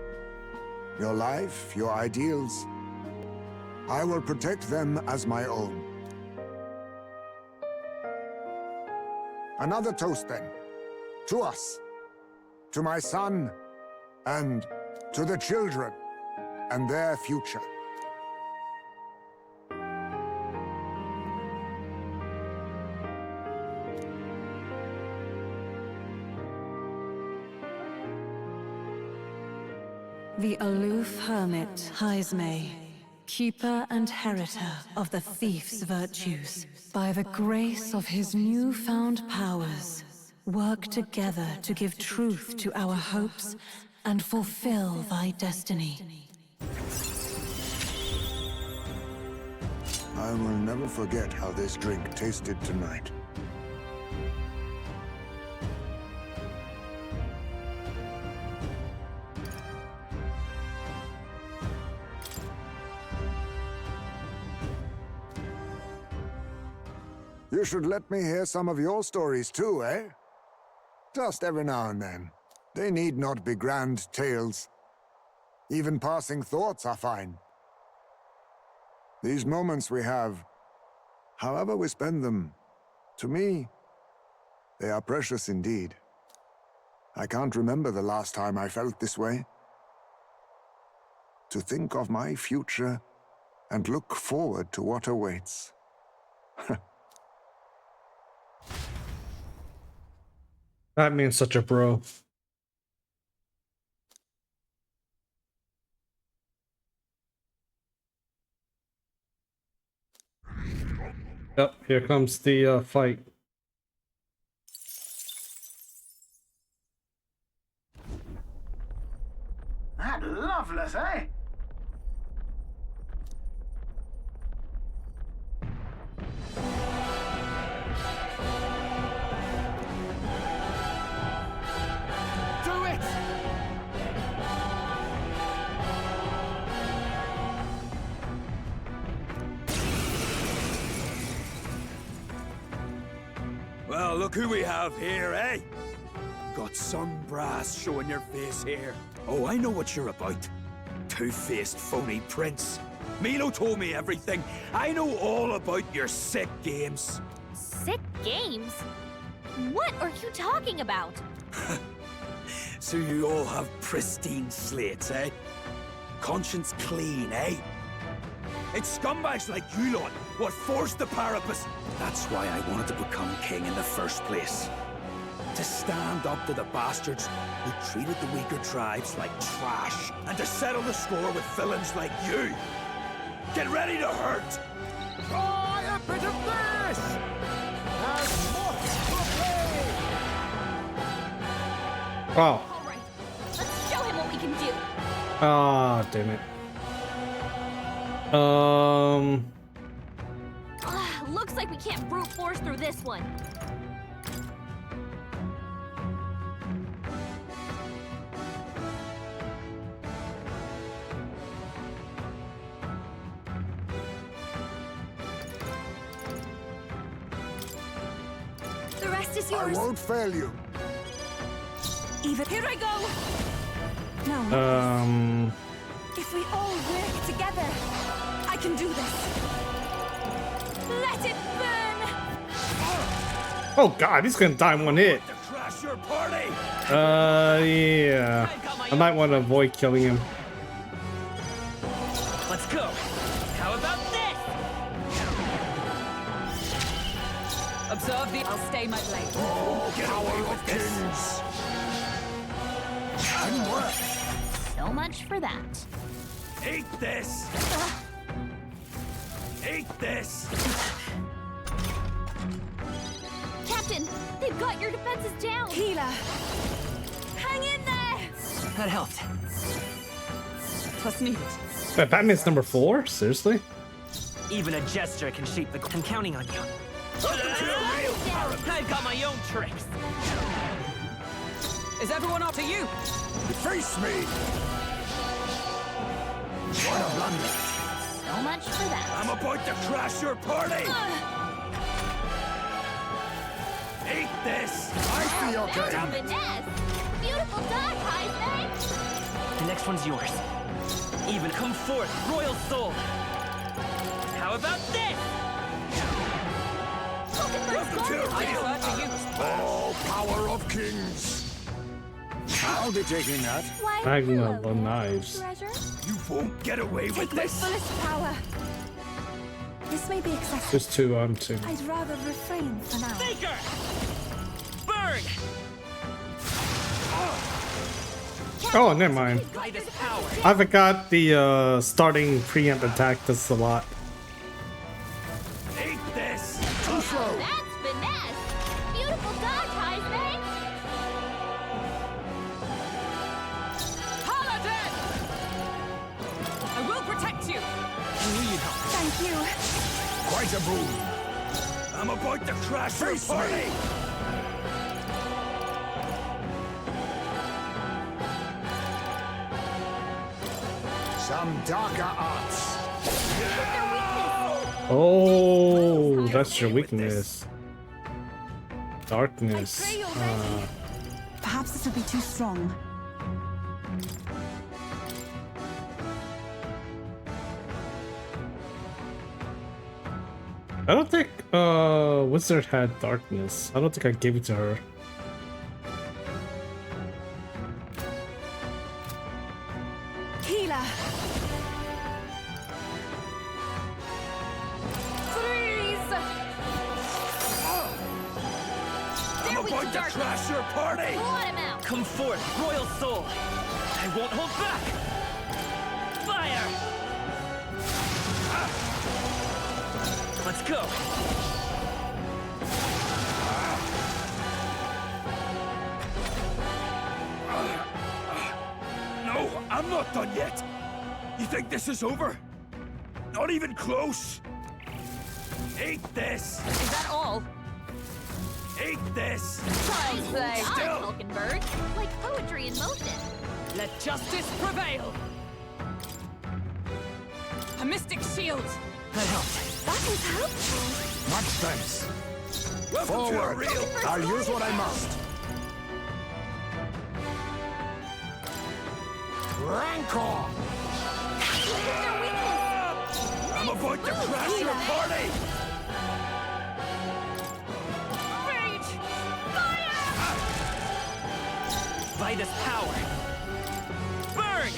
Your life, your ideals, I will protect them as my own. Another toast then. To us, to my son, and to the children, and their future.
The aloof hermit Haizme, keeper and heritor of the thief's virtues, by the grace of his newfound powers, work together to give truth to our hopes and fulfill thy destiny.
I will never forget how this drink tasted tonight. You should let me hear some of your stories too, eh? Just every now and then. They need not be grand tales. Even passing thoughts are fine. These moments we have, however we spend them, to me, they are precious indeed. I can't remember the last time I felt this way. To think of my future and look forward to what awaits.
That means such a bro. Yep, here comes the fight.
That loveless, eh?
Well, look who we have here, eh? got some brass showing your face here. Oh, I know what you're about. Two-faced phony prince. Milo told me everything. I know all about your sick games.
Sick games? What are you talking about?
So you all have pristine slates, eh? Conscience clean, eh? It's scumbags like you lot what forced the Parapus. That's why I wanted to become king in the first place. To stand up to the bastards who treated the weaker tribes like trash, and to settle the score with villains like you. Get ready to hurt!
Try a bit of this! As much for play!
Wow.
Alright, let's show him what we can do.
Ah, damn it.
Looks like we can't brute force through this one. The rest is yours.
I won't fail you.
Even here I go. No. If we all work together, I can do this. Let it burn.
Oh god, he's gonna die in one hit.
Crash your party!
Yeah. I might want to avoid killing him.
Let's go. How about this?
Observe the... I'll stay my blade.
Oh, get away with kings!
So much for that.
Eat this! Eat this!
Captain, they've got your defenses down.
Healer, hang in there.
That helped.
Plus needed.
Wait, Batman's number 4? Seriously?
Even a gesture can shape the... I'm counting on you. I've got my own tricks.
Is everyone up to you?
Face me! What a blunder.
So much for that.
I'm about to crash your party! Eat this!
I see your
That's
game.
finesse. Beautiful dodge, Heisman.
The next one's yours. Even come forth, royal soul. How about this?
All power of kings. I'll be taking that.
Magna the knives.
You won't get away with
Take my
this!
fullest power. This may be excessive.
There's 2 on 2.
I'd rather refrain for now.
Faker! Burn!
Oh, never mind.
Lightest power.
I forgot the starting preempt attack does a lot.
Eat this!
Too slow.
That's finesse. Beautiful dodge, Heisman.
Paladin! I will protect you.
Thank you.
Quite a boon.
I'm about to crash your
Face me.
party!
Some darker arts.
Oh, that's your weakness. Darkness.
Perhaps this will be too strong.
I don't think Wizard had darkness. I don't think I gave it to her.
Healer. Freeze.
I'm about to crash your party!
Blot him out.
Come forth, royal soul. I won't hold back. Fire! Let's go.
No, I'm not done yet! You think this is over? Not even close! Eat this!
Is that all?
Eat this!
Child's play.
Still.
Hulkenberg. Like poetry in motion.
Let justice prevail. A mystic shield.
That helped.
That was helpful.
Much thanks.
Welcome to a
Forward.
real...
I'll use what I must.
Rancor! I'm about to crash your party!
Rage! Fire! Vitus power! Burn!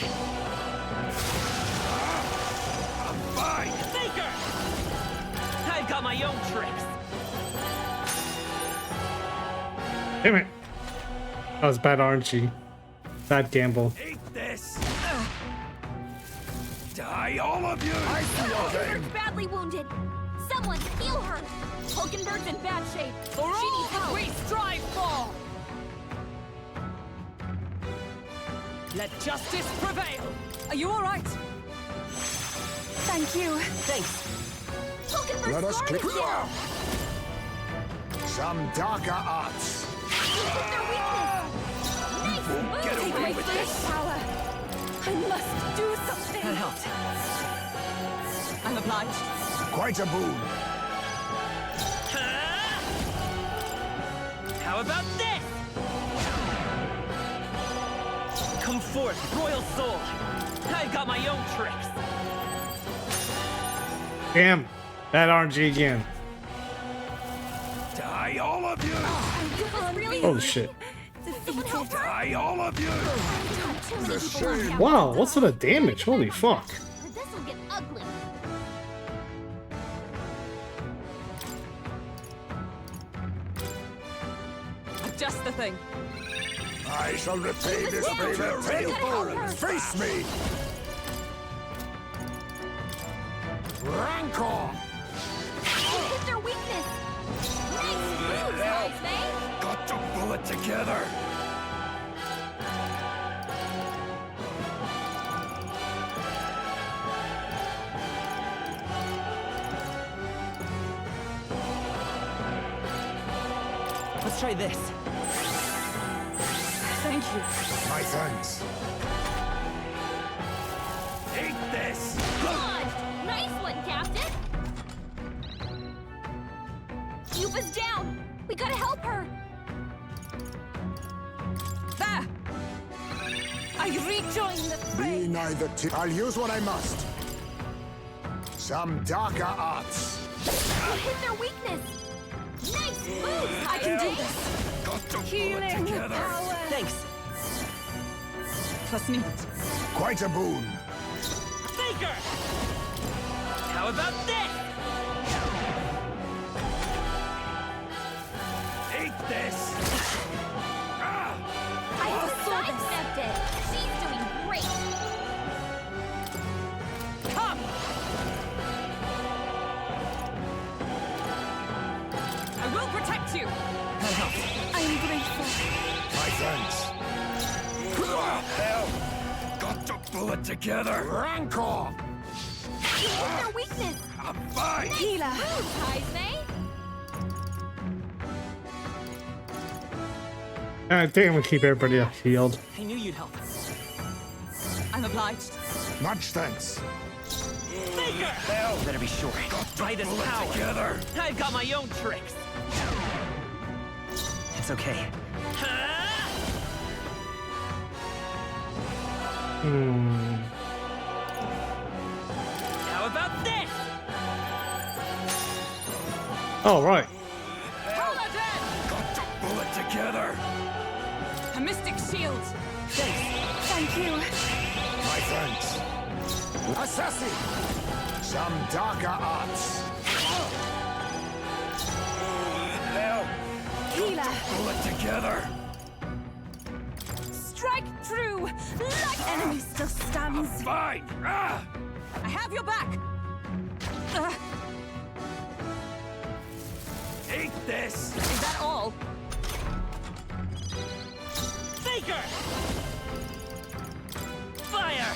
I'm fine!
Faker! I've got my own tricks!
Damn it. That was bad RNG. Bad gamble.
Eat this! Die, all of you! I see your thing!
Hulkenberg's badly wounded. Someone heal her. Hulkenberg's in bad shape. She needs help.
We strive for! Let justice prevail!
Are you all right? Thank you.
Thanks.
Hulkenberg's
Let us
guard
click.
is down.
Some darker arts.
Hit their weakness. Nice move.
get
Take
away
away
with
first
this.
power. I must do something.
That helped. I'm obliged.
Quite a boon.
How about this? Come forth, royal soul. I've got my own tricks.
Damn. Bad RNG again.
Die, all of you!
Holy shit.
Die, all of you!
The shame.
Wow, what's the damage? Holy fuck.
This'll get ugly.
Just the thing.
I shall repay this favor tenfold. Face me. Rancor.
Hit their weakness. Nice moves, Heismay.
Got to pull it together!
Let's try this. Thank you.
My thanks.
Eat this!
Dodged. Nice one, Captain. Yuba's down. We gotta help her.
There! I rejoin the fray.
Be neither I'll use what I must. Some darker arts.
We hit their weakness. Nice moves. I can do this.
Got to pull it
Healing
together!
power.
Thanks. Plus needed.
Quite a boon.
Faker! How about this?
Eat this!
I sidestepped it. She's doing great.
Come! I will protect you! That helps.
I'm grateful.
My thanks.
Hell! Got to pull it together!
Rancor.
We hit their weakness.
I'm fine!
Healer. Moves, Heismay.
I think I'm gonna keep everybody healed.
I knew you'd help. I'm obliged.
Much thanks.
Faker!
Hell!
Better be sure. Try this
Pull it
power.
together!
I've got my own tricks. It's okay. How about this?
Oh, right.
Got to pull it together!
A mystic shield.
Thank you.
My thanks. Assassin. Some darker arts.
Hell!
Healer.
Pull it together!
Strike true. Like enemy still stands.
Fine! Ah!
I have your back.
Eat this!
Is that all? Faker! Fire!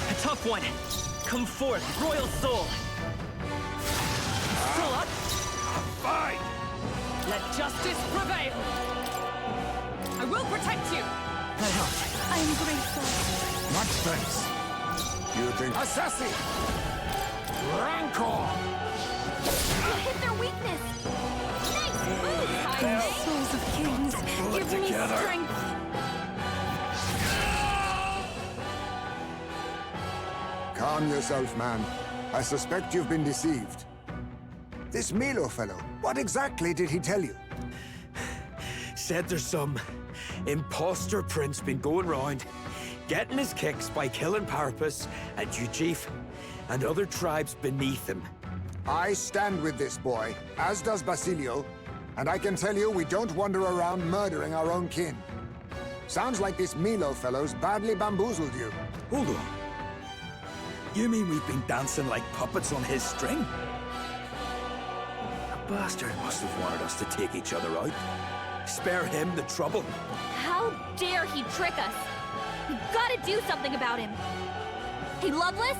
A tough one. Come forth, royal soul. Still up?
Fine!
Let justice prevail. I will protect you. That helps.
I am grateful.
Much thanks. You think Assassin. Rancor.
We hit their weakness. Nice move,
The
Heismay.
souls of kings,
Pull it
give me
together.
strength.
Calm yourself, man. I suspect you've been deceived. This Milo fellow, what exactly did he tell you?
Said there's some imposter prince been going round, getting his kicks by killing Parapus and Ujif and other tribes beneath him.
I stand with this boy, as does Basilio, and I can tell you we don't wander around murdering our own kin. Sounds like this Milo fellow's badly bamboozled you.
Hold on. You mean we've been dancing like puppets on his string? The bastard must have wanted us to take each other out. Spare him the trouble.
How dare he trick us? We've got to do something about him. Hey, Loveless?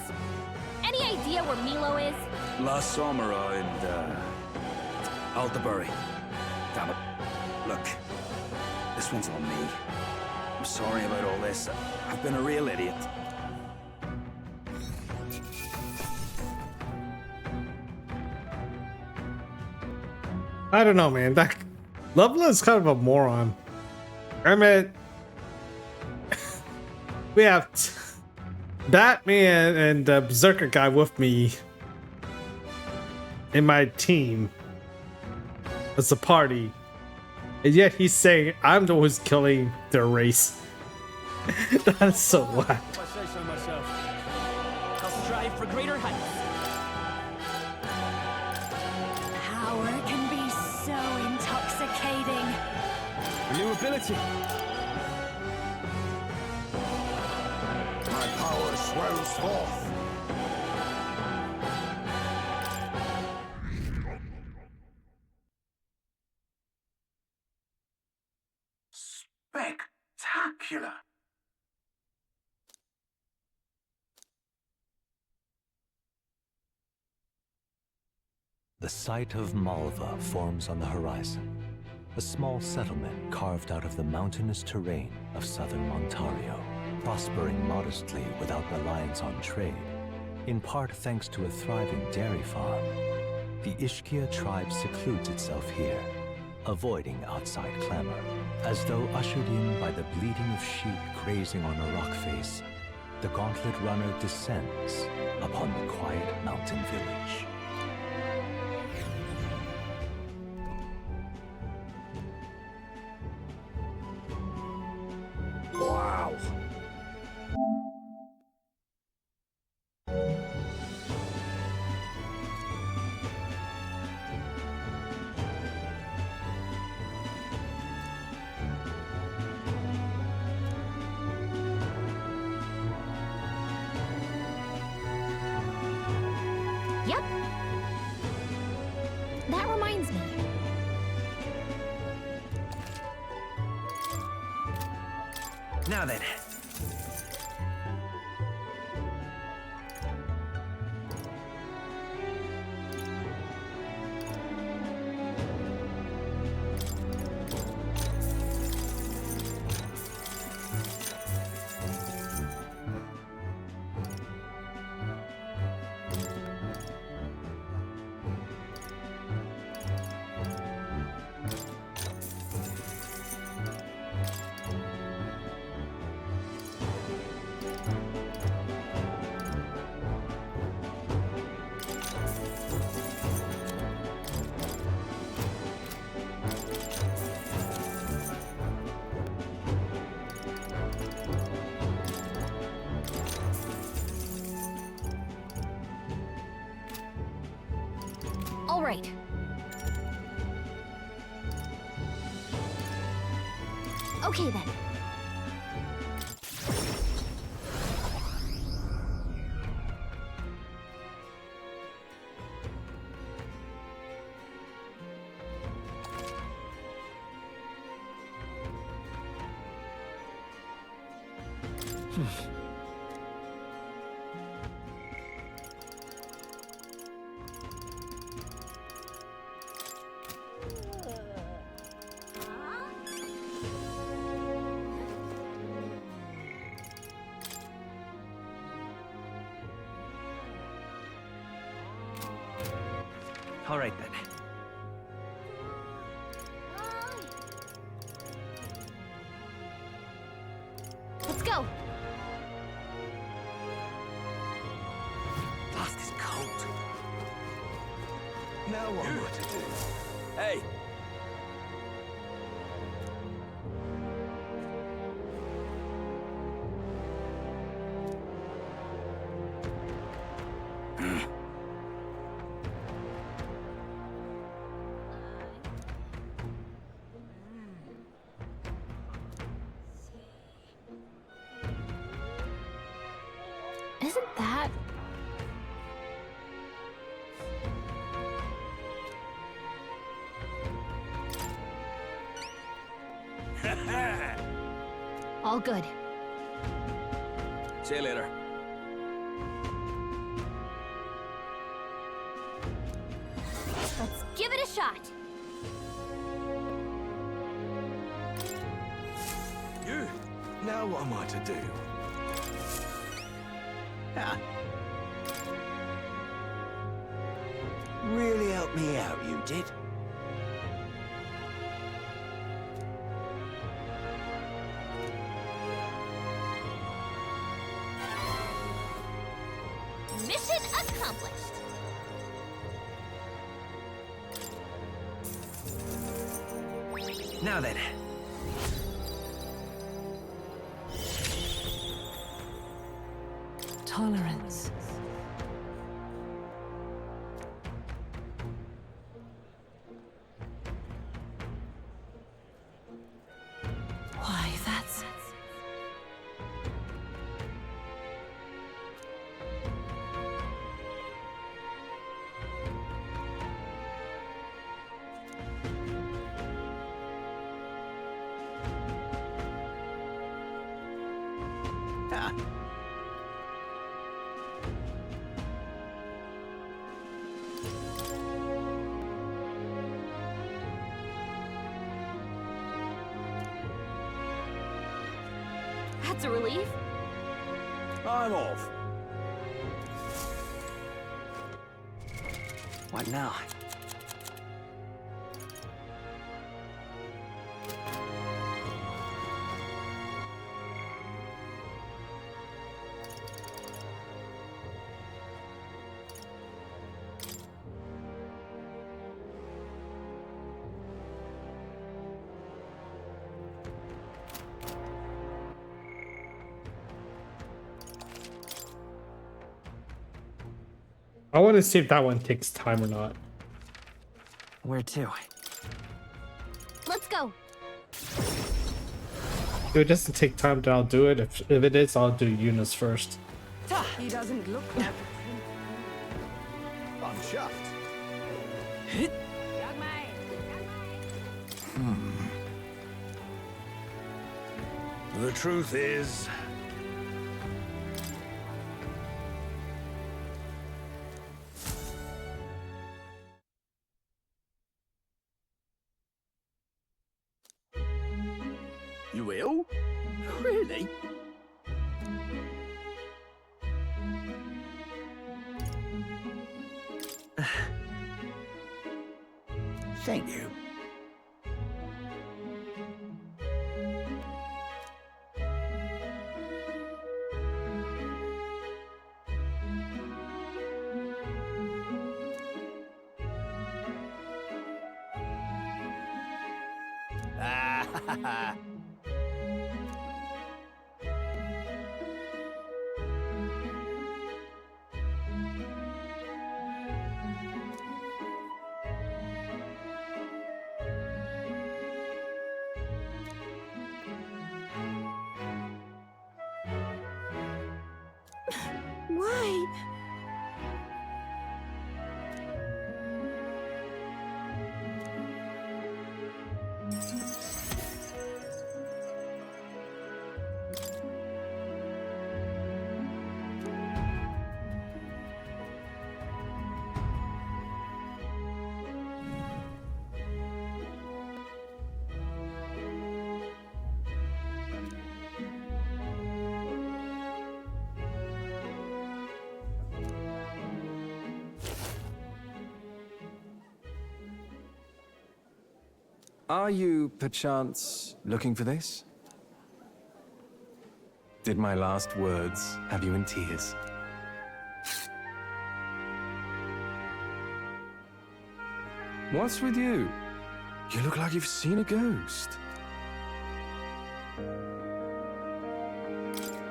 Any idea where Milo is?
Last summer around, Aldebury. Damn it. Look, this one's on me. I'm sorry about all this. I've been a real idiot.
I don't know, man. That Loveless is kind of a moron. I mean, we have Batman and the Berserker guy with me in my team as a party, and yet he's saying I'm the one who's killing their race. That's so whack.
If I say so myself, I'll strive for greater heights.
Power can be so intoxicating.
A new ability.
My power swells forth.
Spectacular.
The site of Malva forms on the horizon, a small settlement carved out of the mountainous terrain of southern Ontario, prospering modestly without reliance on trade, in part thanks to a thriving dairy farm. The Ishkia tribe secludes itself here, avoiding outside clamor, as though ushered in by the bleating of sheep grazing on a rock face. The gauntlet runner descends upon the quiet mountain village.
Wow.
Yep. That reminds me.
Now then.
All right. Okay then.
All right then.
Let's go.
Now what am I to do?
Hey!
Isn't that... all good.
See you later.
Let's give it a shot.
You? Now what am I to do?
Really helped me out, you did.
Mission accomplished.
Now then.
Tolerance. Why, that's...
That's a relief.
I'm off.
What now?
I want to see if that one takes time or not.
Where to?
Let's go.
If it doesn't take time, then I'll do it. If it is, I'll do Junah's first.
He doesn't look like
I'm chuffed.
The truth is,
You will? Really?
Thank you.
Why?
Are you, perchance, looking for this? Did my last words have you in tears? What's with you? You look like you've seen a ghost.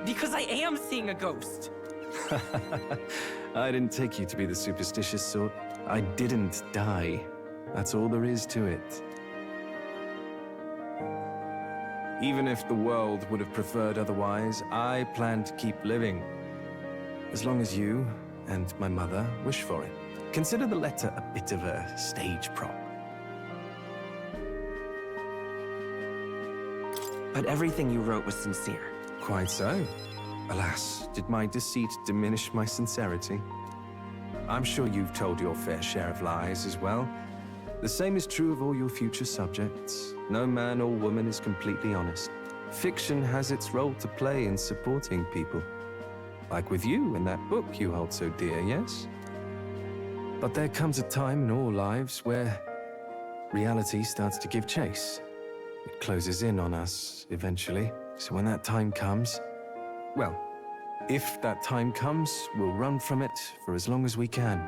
Because I am seeing a ghost.
I didn't take you to be the superstitious sort. I didn't die. That's all there is to it. Even if the world would have preferred otherwise, I plan to keep living. As long as you and my mother wish for it. Consider the letter a bit of a stage prop.
But everything you wrote was sincere.
Quite so. Alas, did my deceit diminish my sincerity? I'm sure you've told your fair share of lies as well. The same is true of all your future subjects. No man or woman is completely honest. Fiction has its role to play in supporting people. Like with you in that book you hold so dear, yes? But there comes a time in all lives where reality starts to give chase. It closes in on us eventually. So when that time comes, well, if that time comes, we'll run from it for as long as we can.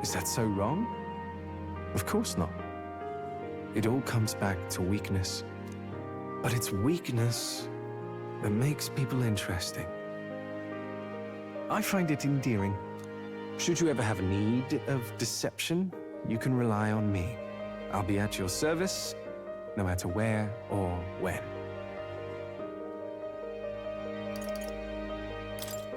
Is that so wrong? Of course not. It all comes back to weakness. But it's weakness that makes people interesting. I find it endearing. Should you ever have a need of deception, you can rely on me. I'll be at your service, no matter where or when.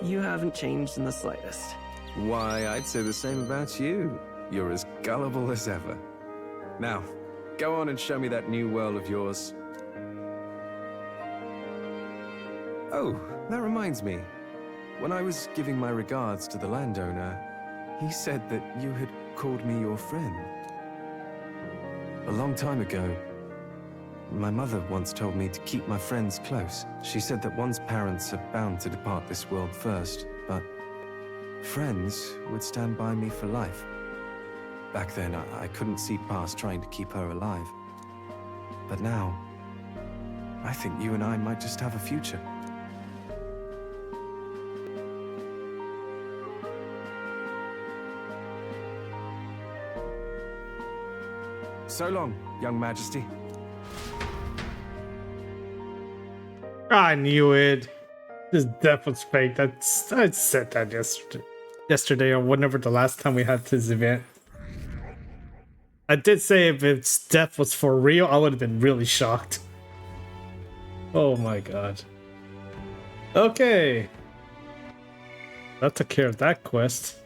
You haven't changed in the slightest.
Why, I'd say the same about you. You're as gullible as ever. Now, go on and show me that new world of yours. Oh, that reminds me. When I was giving my regards to the landowner, he said that you had called me your friend. A long time ago, my mother once told me to keep my friends close. She said that one's parents are bound to depart this world first, but friends would stand by me for life. Back then, I couldn't see past trying to keep her alive. But now, I think you and I might just have a future. So long, young majesty.
I knew it. This death was fake. I said that yesterday or whenever the last time we had this event. I did say if its death was for real, I would have been really shocked. Oh my god. Okay. That took care of that quest.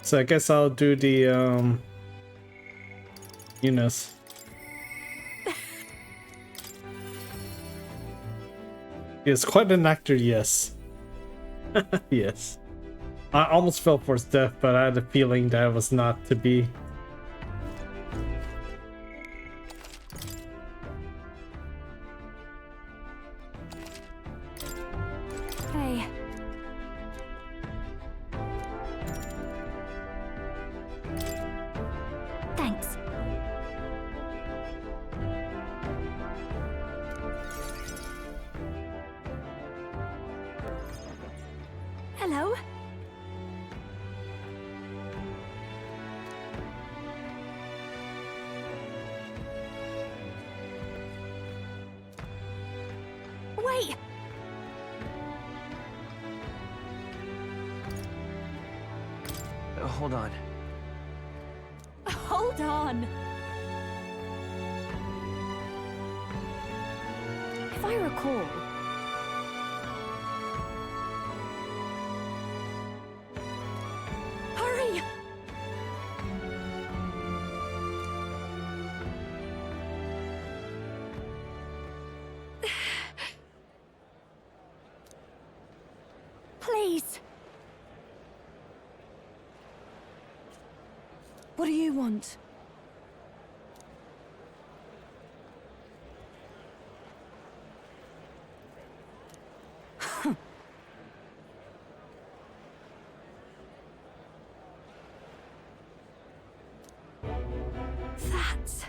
So I guess I'll do the Eunice. He is quite an actor, yes. Yes. I almost fell for his death, but I had a feeling that it was not to be.
Hey. Thanks. Hello? Wait!
Hold on.
Hold on! If I recall... Hurry! Please! What do you want? That's...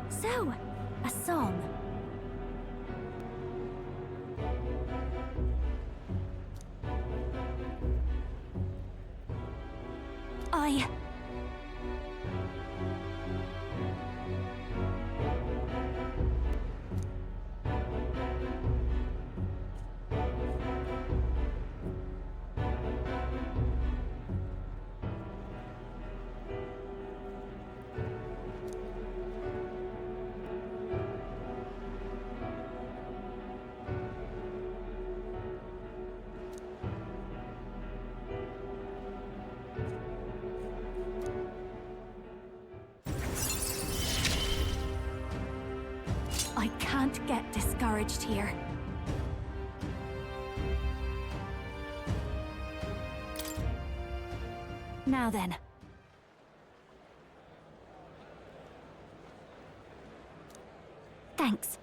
So, a song. I can't get discouraged here. Now then. Thanks.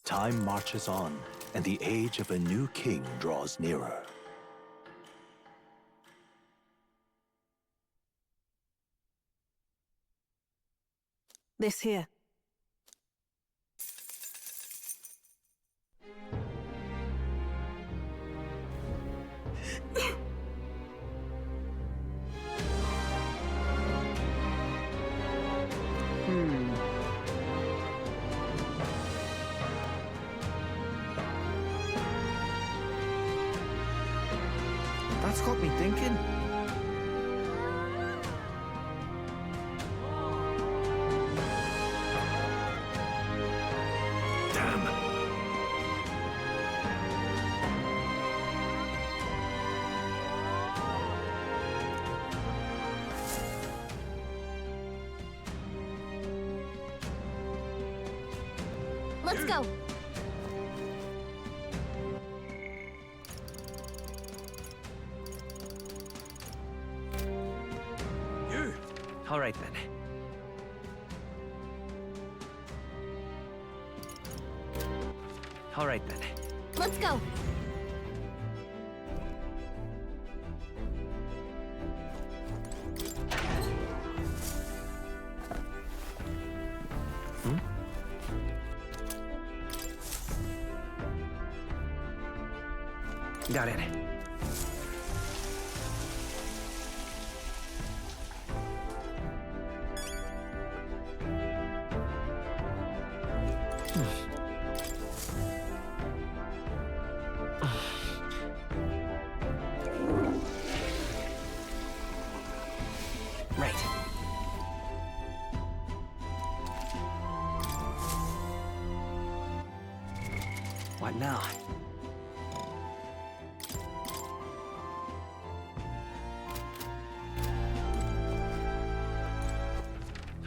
Time marches on, and the age of a new king draws nearer.
This here.
That's got me thinking.
Let's go.
You!
All right then. All right then.
Let's go.
Got it. Right. What now?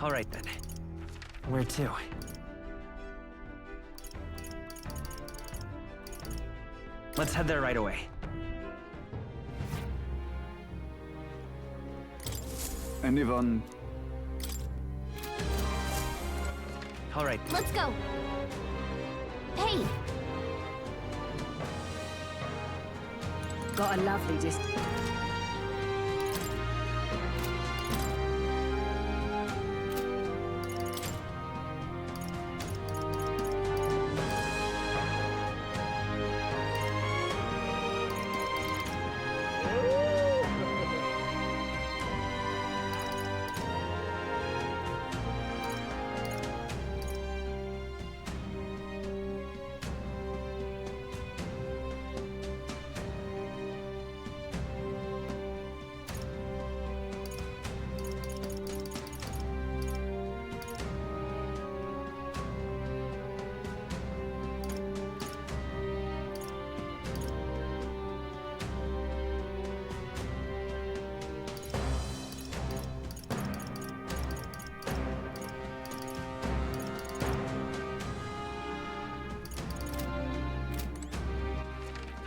All right then. Where to? Let's head there right away.
Anyone?
All right.
Let's go. Hey.
Got a lovely distance.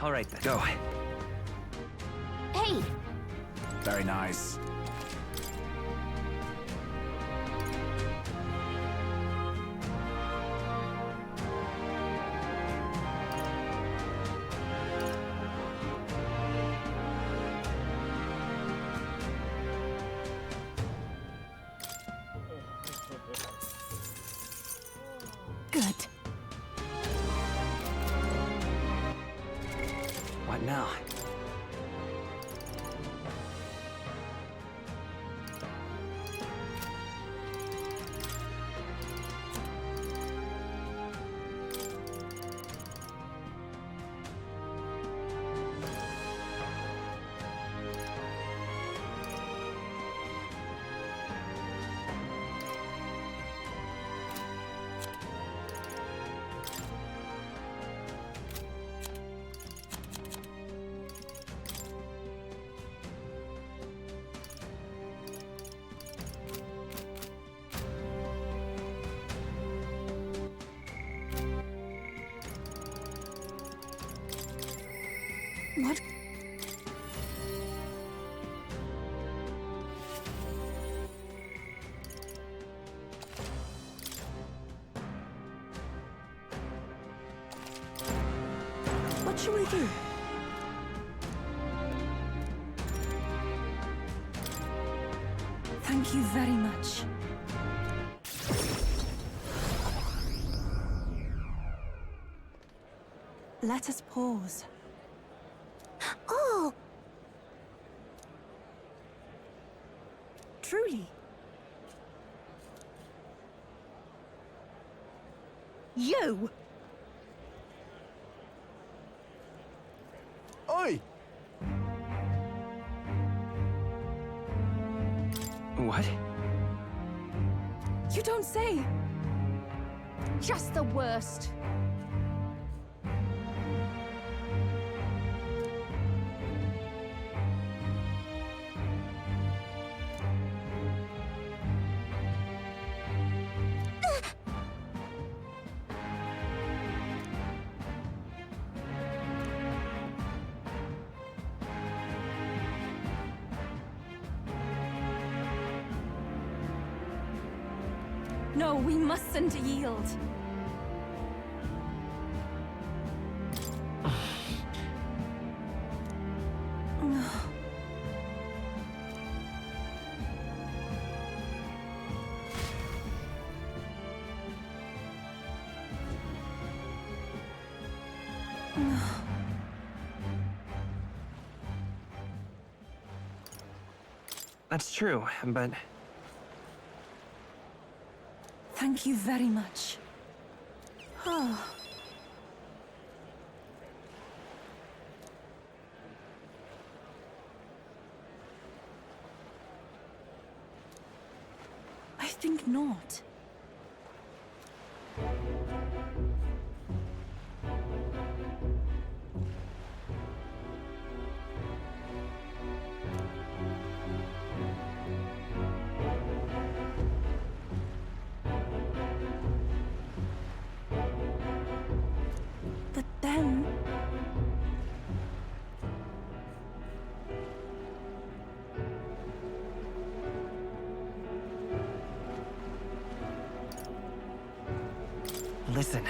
All right then.
Go.
Hey!
Very nice.
Good.
What now?
What? What should we do? Thank you very much. Let us pause.
Oh!
Truly.
You!
Oi!
What?
You don't say!
Just the worst.
No, we mustn't yield.
That's true, but
Thank you very much. Oh. I think not. But then...
listen.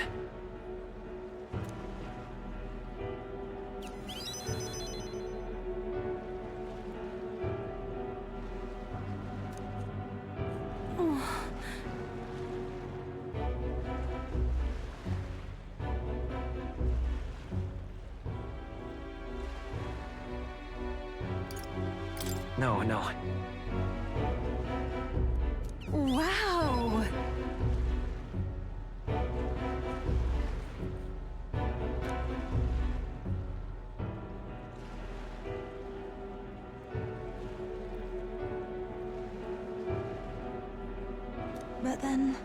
No, no.
Wow! But then...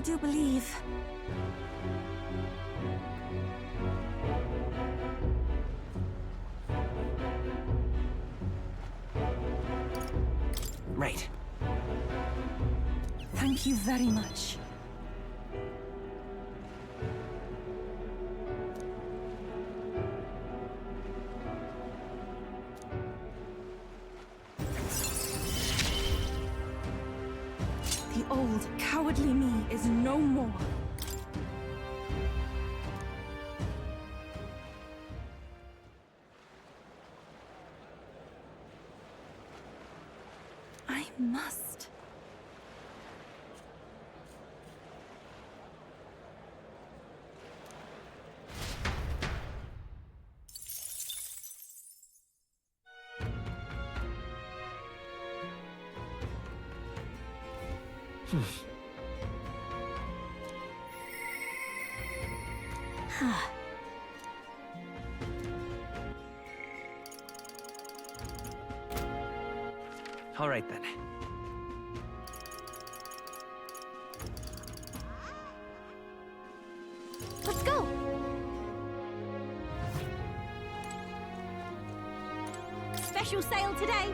do believe.
Right.
Thank you very much. The old, cowardly me is no more. I must.
All right then.
Let's go!
Special sale today.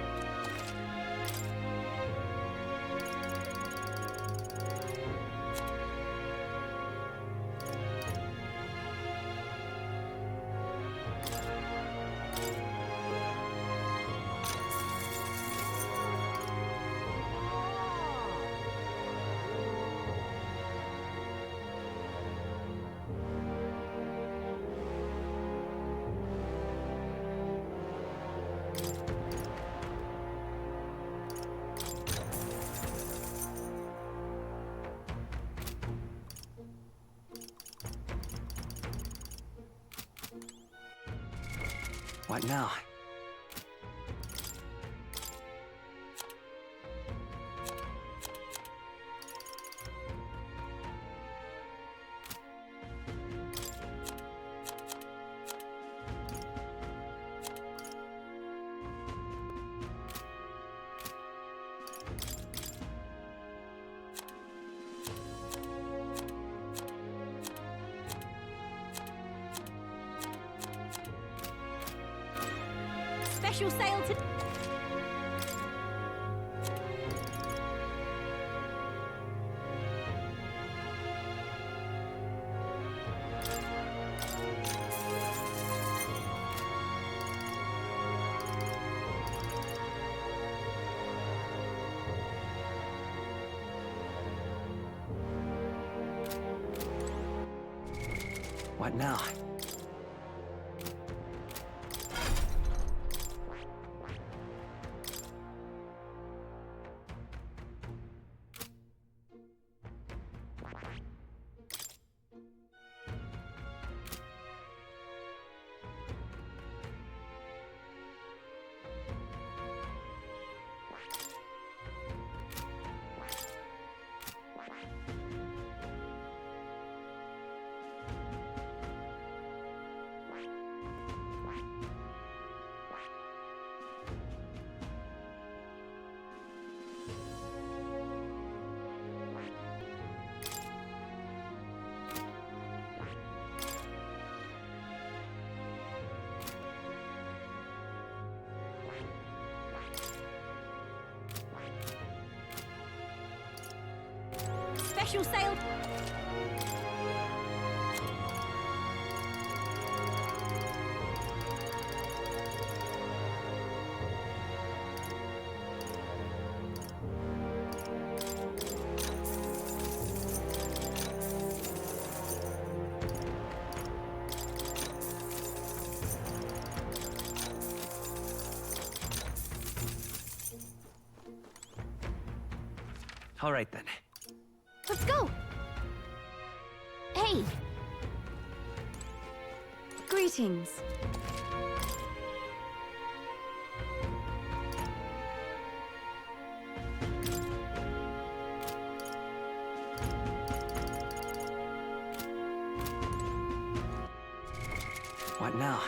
What now?
Special sale today.
What now?
Special sale.
All right then.
Let's go! Hey!
Greetings.
What now?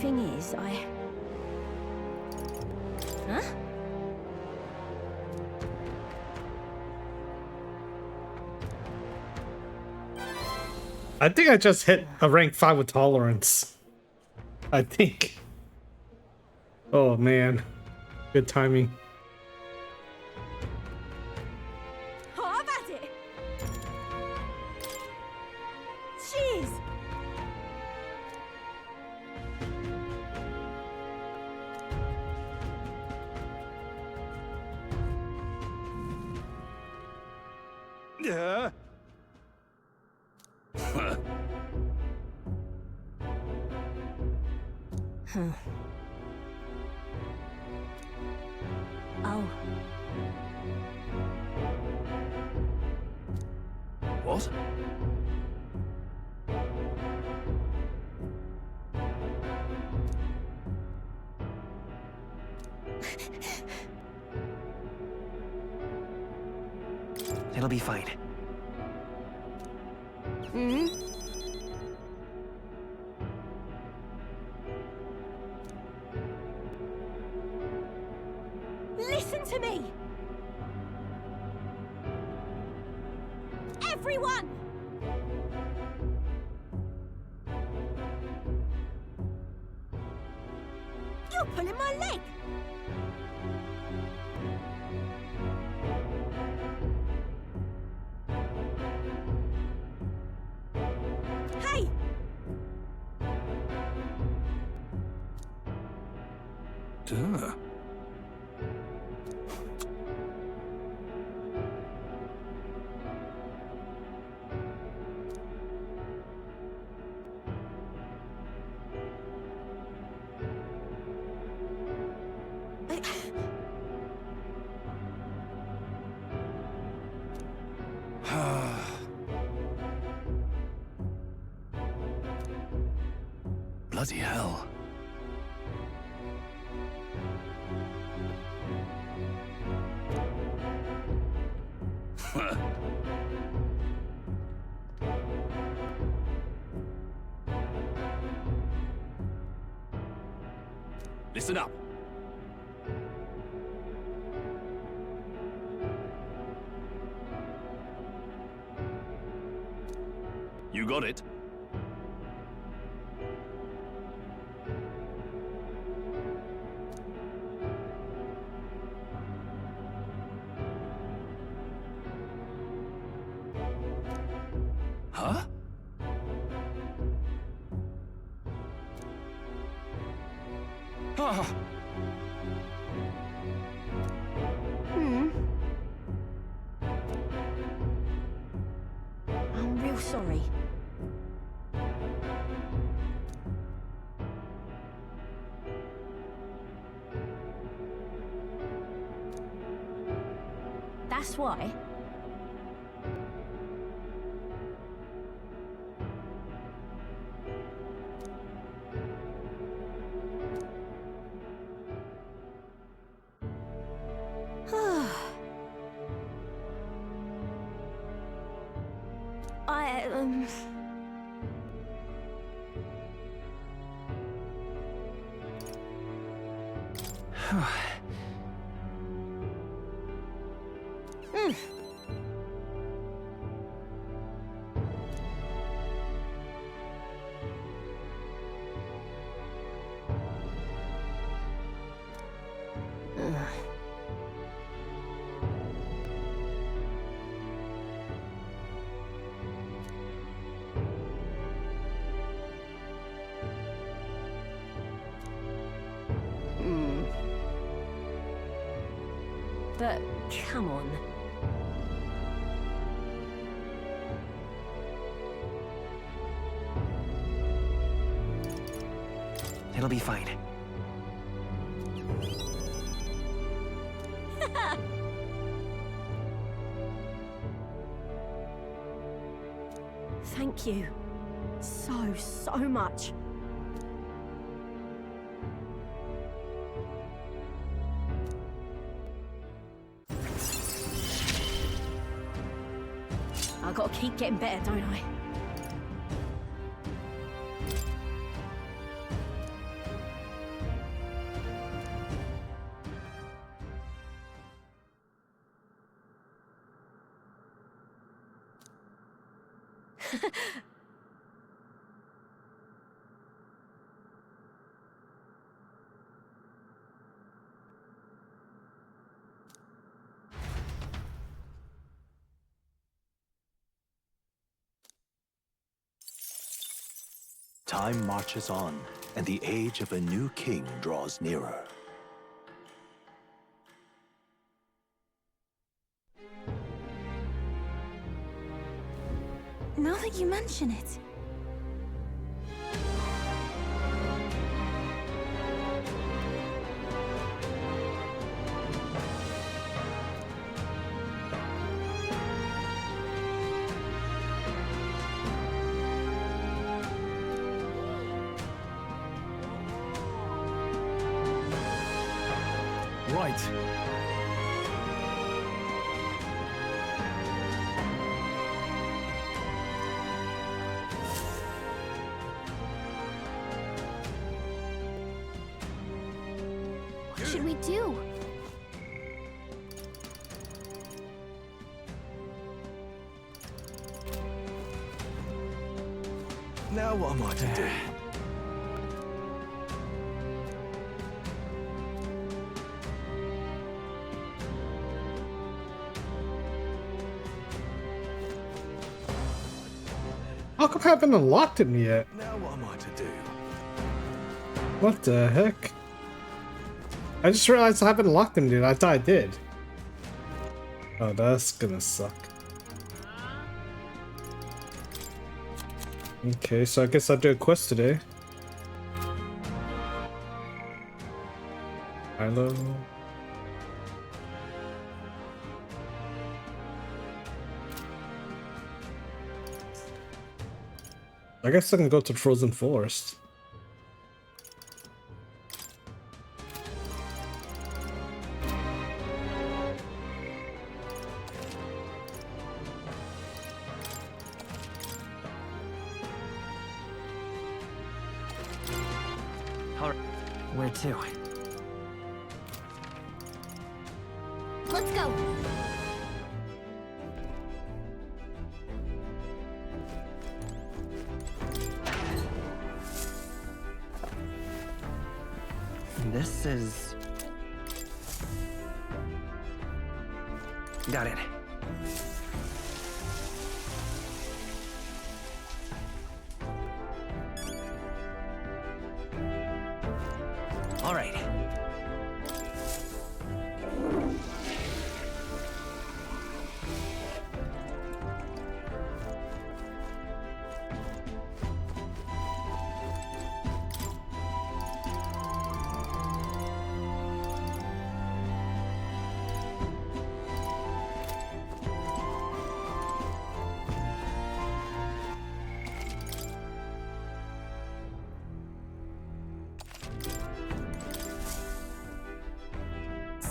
thing is, Huh?
I think I just hit a rank 5 with tolerance. I think. Oh man. Good timing.
Oh, I've had it! Jeez!
Yeah.
Huh. Oh.
What?
It'll be fine.
Hmm?
Listen to me! Everyone! You're pulling my leg! Hey!
Duh. Bloody hell. Listen up. You got it. Huh? Ah.
I'm real sorry. That's why. But come on.
It'll be fine.
Thank you. So much. I've got to keep getting better, don't I?
Time marches on, and the age of a new king draws nearer.
Now that you mention it.
Right.
What should we do?
Now what am I to do?
How come I haven't unlocked him yet?
Now what am I to do?
What the heck? I just realized I haven't unlocked him, dude. I thought I did. Oh, that's gonna suck. Okay, so I guess I'll do a quest today. Hello. I guess I can go to Frozen Forest.
Where to?
Let's go.
This is... Got it. All right.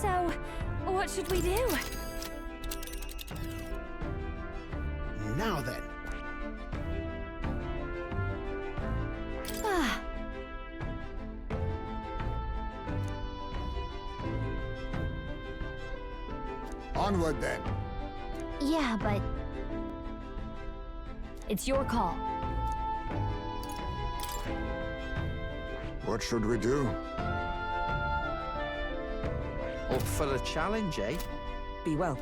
So, what should we do?
Now then.
Ah.
Onward then.
Yeah, but... It's your call.
What should we do?
Up for the challenge, eh?
Be well.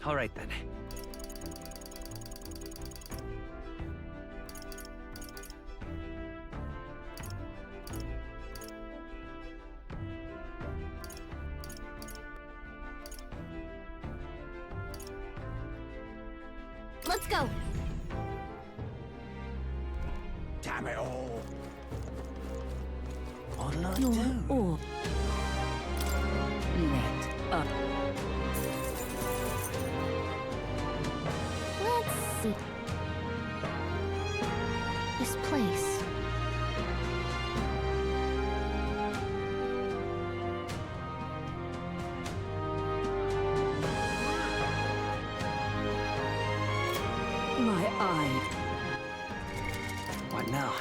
All right then.
Let's go.
Damn it all.
What'll I
You're
do?
all let up.
Let's see. This place.
My eye.
What now?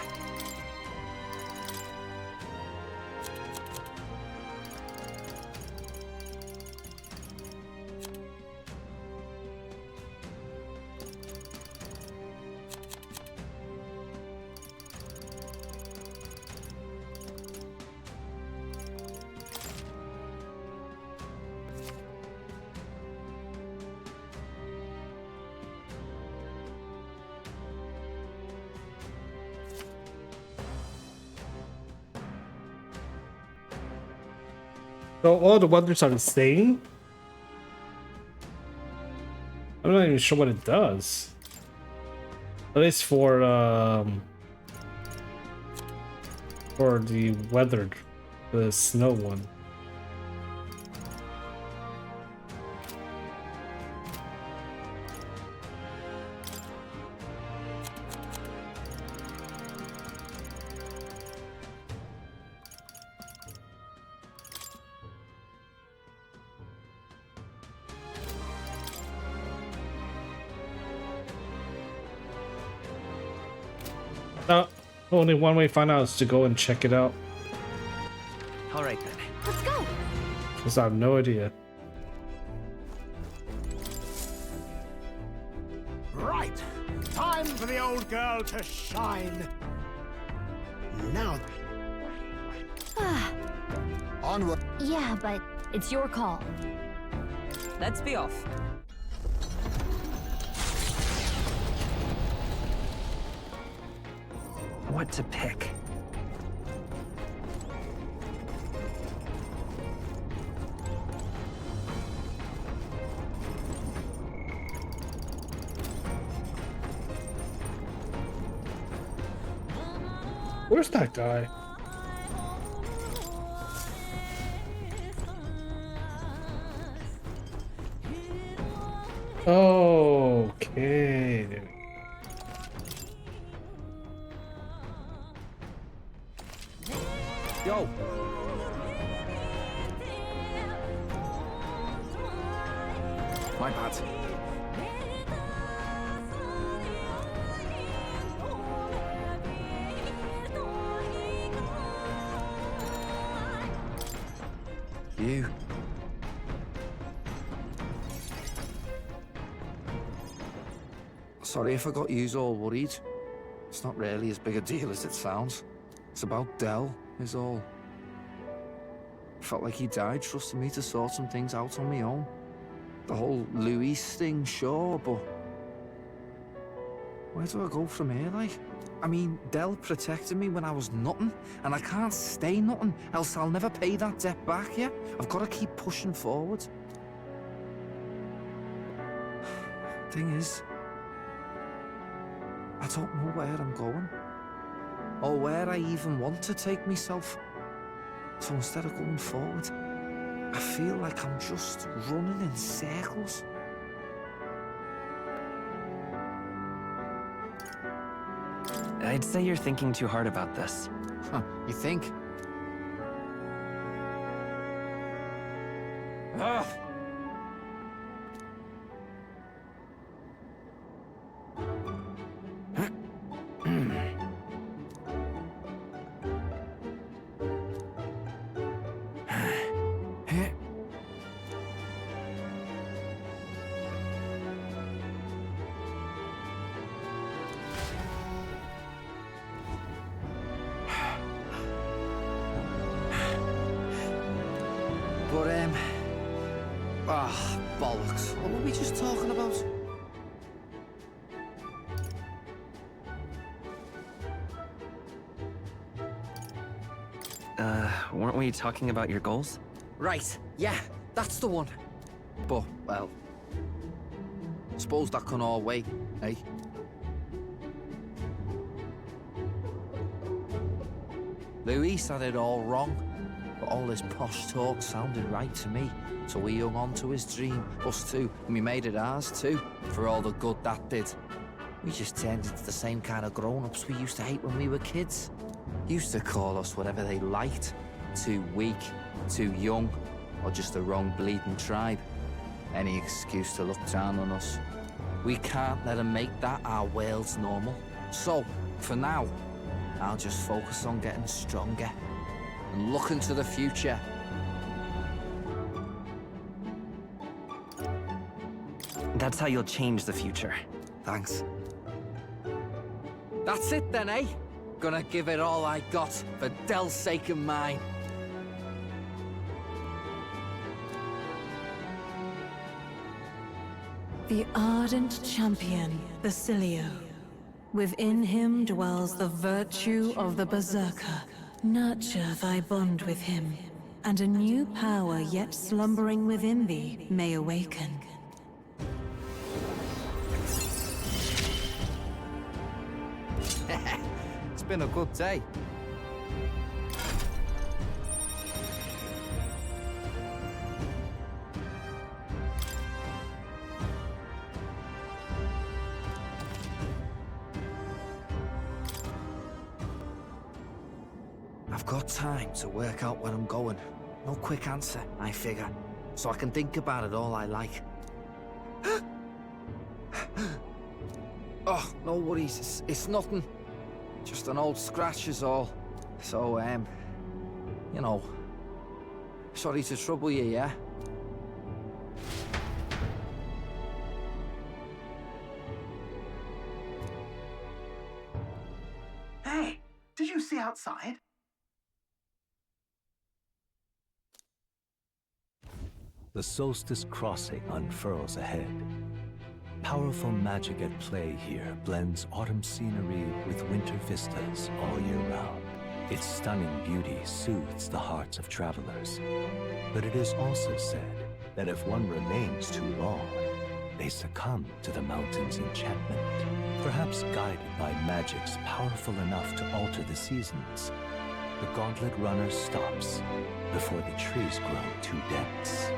So all the wonders are the same? I'm not even sure what it does. At least for the weather, the snow one. Only one way to find out is to go and check it out.
All right then.
Let's go.
Because I have no idea.
Right. Time for the old girl to shine. Now.
Onward.
Yeah, but it's your call.
Let's be off.
What to pick?
Where's that guy? Okay.
Yo. My bad. You. Sorry if I got yous all worried. It's not really as big a deal as it sounds. It's about Del, is all. Felt like he died trusting me to sort some things out on my own. The whole Luis thing, sure, but... where do I go from here, like? I mean, Del protected me when I was nothing, and I can't stay nothing, else I'll never pay that debt back, yeah? I've got to keep pushing forward. Thing is, I don't know where I'm going, or where I even want to take myself. So instead of going forward, I feel like I'm just running in circles.
I'd say you're thinking too hard about this.
Huh, you think? Ugh. Bollocks. What were we just talking about?
Weren't we talking about your goals?
Right, yeah, that's the one. But, well, suppose that can all wait, eh? Luis had it all wrong, but all his posh talk sounded right to me. So we hung on to his dream, us two, and we made it ours too, for all the good that did. We just turned into the same kind of grown-ups we used to hate when we were kids. Used to call us whatever they liked. Too weak, too young, or just the wrong bleeding tribe. Any excuse to look down on us. We can't let them make that our world's normal. So, for now, I'll just focus on getting stronger and looking to the future.
That's how you'll change the future.
Thanks. That's it then, eh? Gonna give it all I got for Del's sake and mine.
The ardent champion, Basilio. Within him dwells the virtue of the Berserker. Nurture thy bond with him, and a new power yet slumbering within thee may awaken.
It's been a good day. I've got time to work out where I'm going. No quick answer, I figure. So I can think about it all I like. Oh, no worries. It's nothing. Just an old scratch is all. So, you know, sorry to trouble you, yeah?
Hey, did you see outside?
The Solstice Crossing unfurls ahead. Powerful magic at play here blends autumn scenery with winter vistas all year round. Its stunning beauty soothes the hearts of travelers. But it is also said that if one remains too long, they succumb to the mountain's enchantment. Perhaps guided by magics powerful enough to alter the seasons, the Gauntlet Runner stops before the trees grow too dense.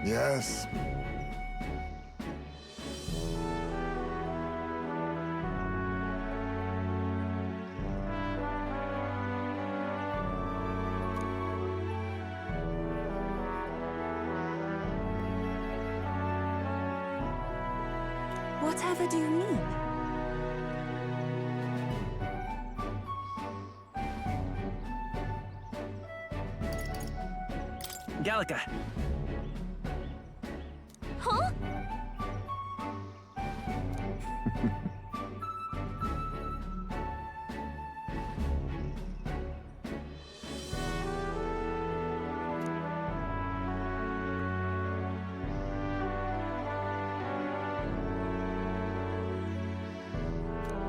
Yes.
Whatever do you mean?
Gallica.
Huh?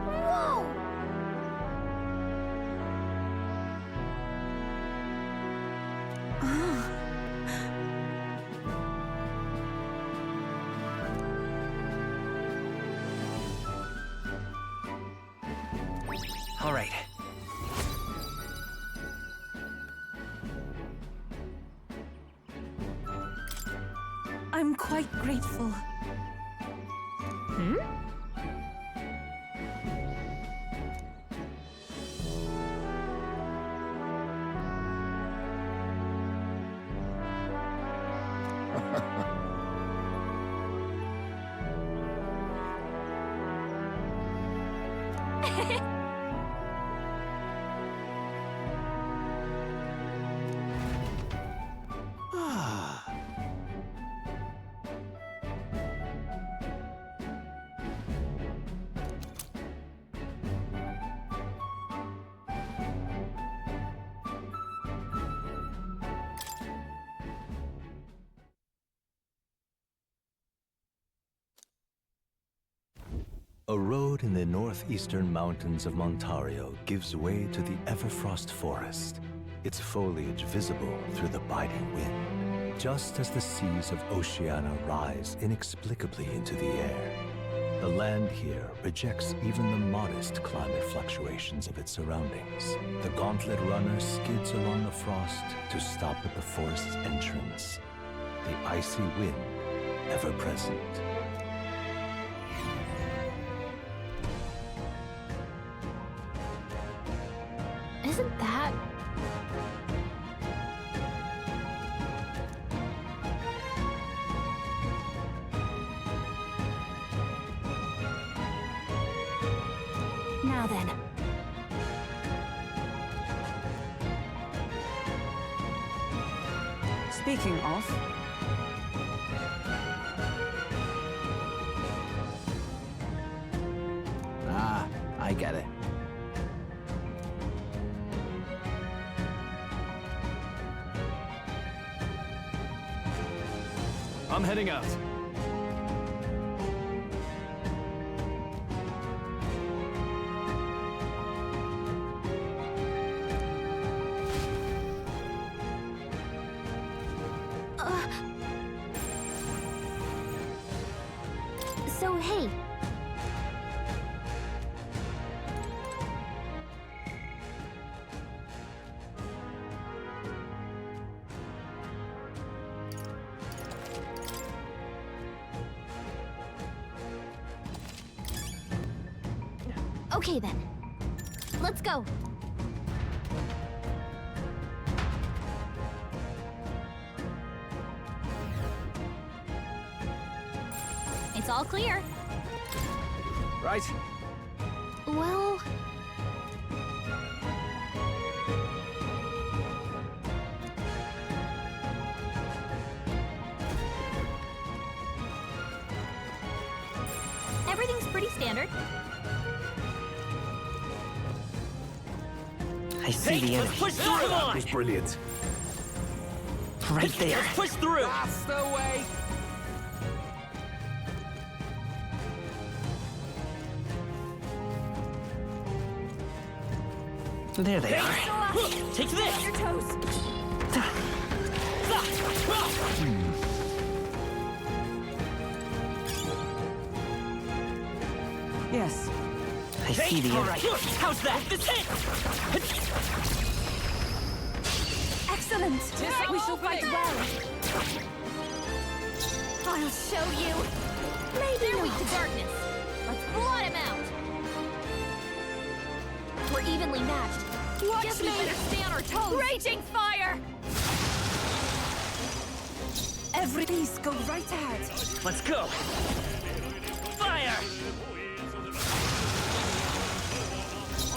Whoa!
Ah.
All right.
I'm quite grateful.
Hmm?
A road in the northeastern mountains of Montario gives way to the Everfrost Forest, its foliage visible through the biting wind. Just as the seas of Oceania rise inexplicably into the air, the land here rejects even the modest climate fluctuations of its surroundings. The Gauntlet Runner skids along the frost to stop at the forest's entrance, the icy wind ever present.
Isn't that...
Now then.
Speaking of...
Ah, I get it.
I'm heading out.
So, hey. Okay then. Let's go. It's all clear.
Right.
Well... everything's pretty standard.
I see the enemy.
Push through! That was brilliant.
Right there.
Let's push through!
That's the way! There they are.
Take this!
On your toes.
Yes.
I see the enemy.
Right. How's that? This hit!
Excellent. We shall fight well. I'll show you. Maybe
They're weak
not.
to darkness. Let's blot him out. We're evenly matched. Guess we better stay on our toes.
Raging fire! Every piece go right ahead.
Let's go! Fire!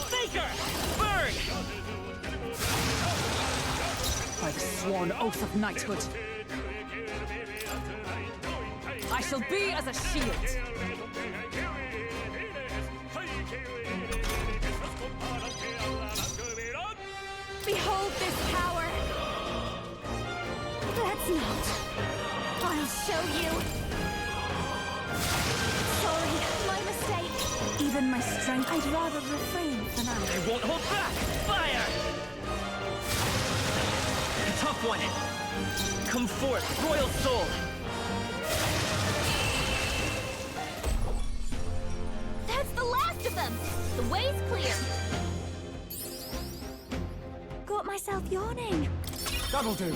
Faker! Burn!
By the sworn oath of knighthood, I shall be as a shield.
Behold this power. Let's not. I'll show you. Sorry, my mistake. Even my strength, I'd rather refrain for now.
I won't hold back! Fire! A tough one! Come forth, Royal Soul!
That's the last of them. The way's clear.
Got myself yawning.
That'll do.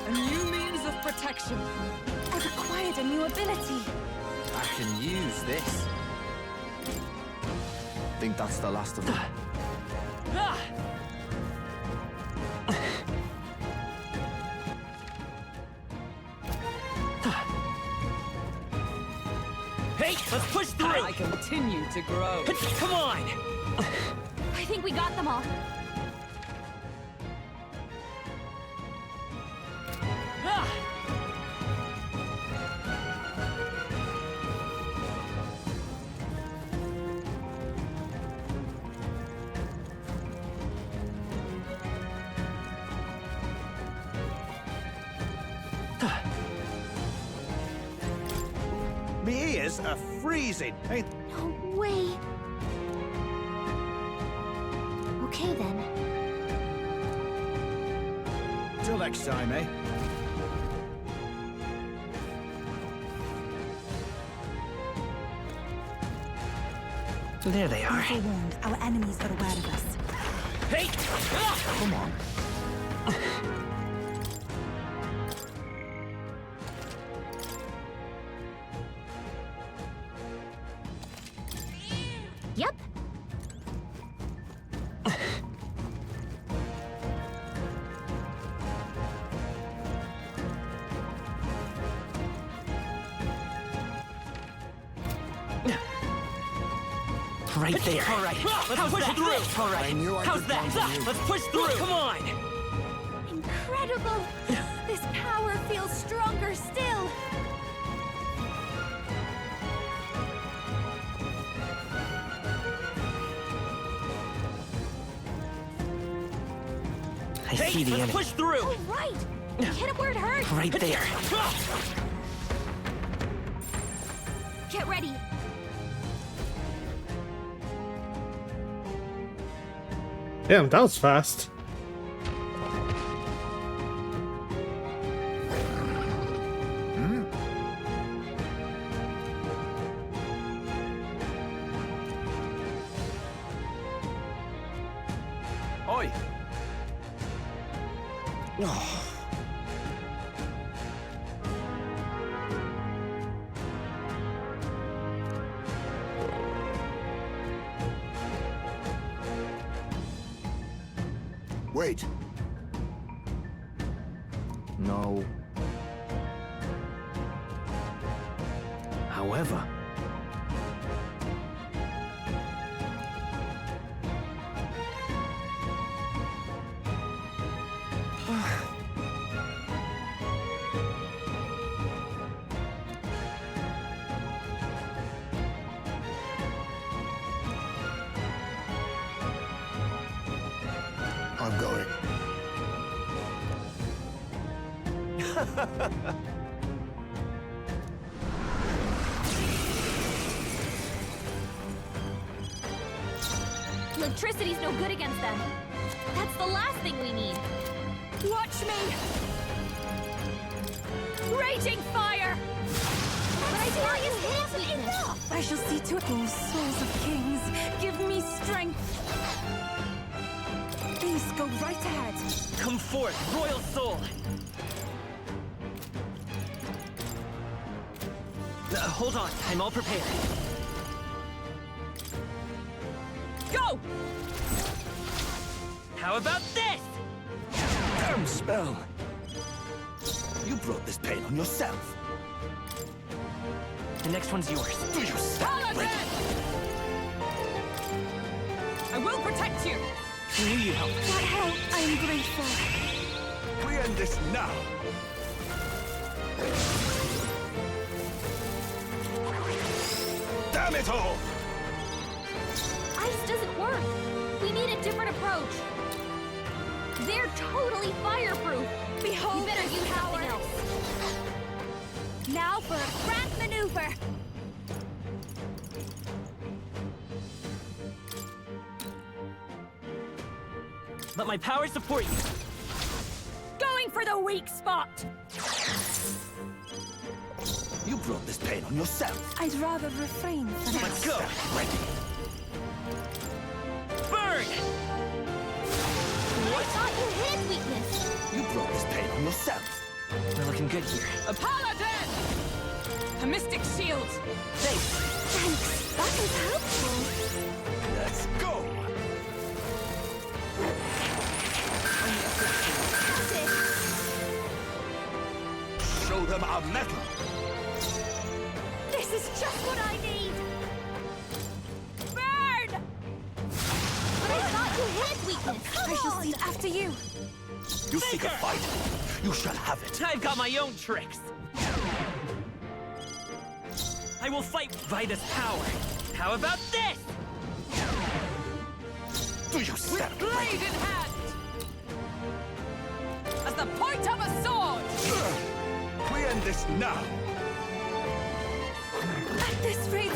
A new means of protection.
I've acquired a new ability.
I can use this. Think that's the last of them.
Ah! Hey, let's push through!
I continue to grow.
Come on!
I think we got them all.
Ah!
Me ears are freezing. Hey,
No way. Okay then.
till next time, eh?
There they are.
Forewarned, our enemies are aware of us.
Hey! Ah!
Come on.
Yep.
Right there.
All right, let's push through. All right, how's that? Let's push through. Come on.
Incredible! This power feels stronger still.
I see the enemy.
Push through! Oh, right! Hit him where it hurts!
Right there.
Get ready!
Damn, that was fast.
Oi!
Oh.
Wait.
No.
However,
I'm going.
Electricity's no good against them. That's the last thing we need. Watch me! Raging fire! But I tell you, it's enough!
I shall see to it, O souls of kings. Give me strength. Please go right ahead.
Come forth, royal soul! Hold on, I'm all prepared. Go! How about this?
Damn spell! You brought this pain on yourself.
The next one's yours.
Do you stand ready?
I will protect you!
I knew you'd help.
That help, I am grateful.
We end this now. Damn it all!
Ice doesn't work. We need a different approach. They're totally fireproof. Behold, we better use something else. Now for a grand maneuver.
Let my power support you.
Going for the weak spot.
You brought this pain on yourself.
I'd rather refrain from
Let's go.
Ready.
Burn!
I thought you hid weakness.
You brought this pain on yourself.
We're looking good here.
A paladin! A mystic shield!
Thanks.
Thanks. That was helpful.
Let's go. Show them our metal.
This is just what I need. Burn! But I thought you hid weakness.
I shall see after you.
You seek a fight. You shall have it.
I've got my own tricks. I will fight Vida's power. How about this?
Do you stand
Blade
ready?
in hand! As the point of a sword!
We end this now.
At this rate,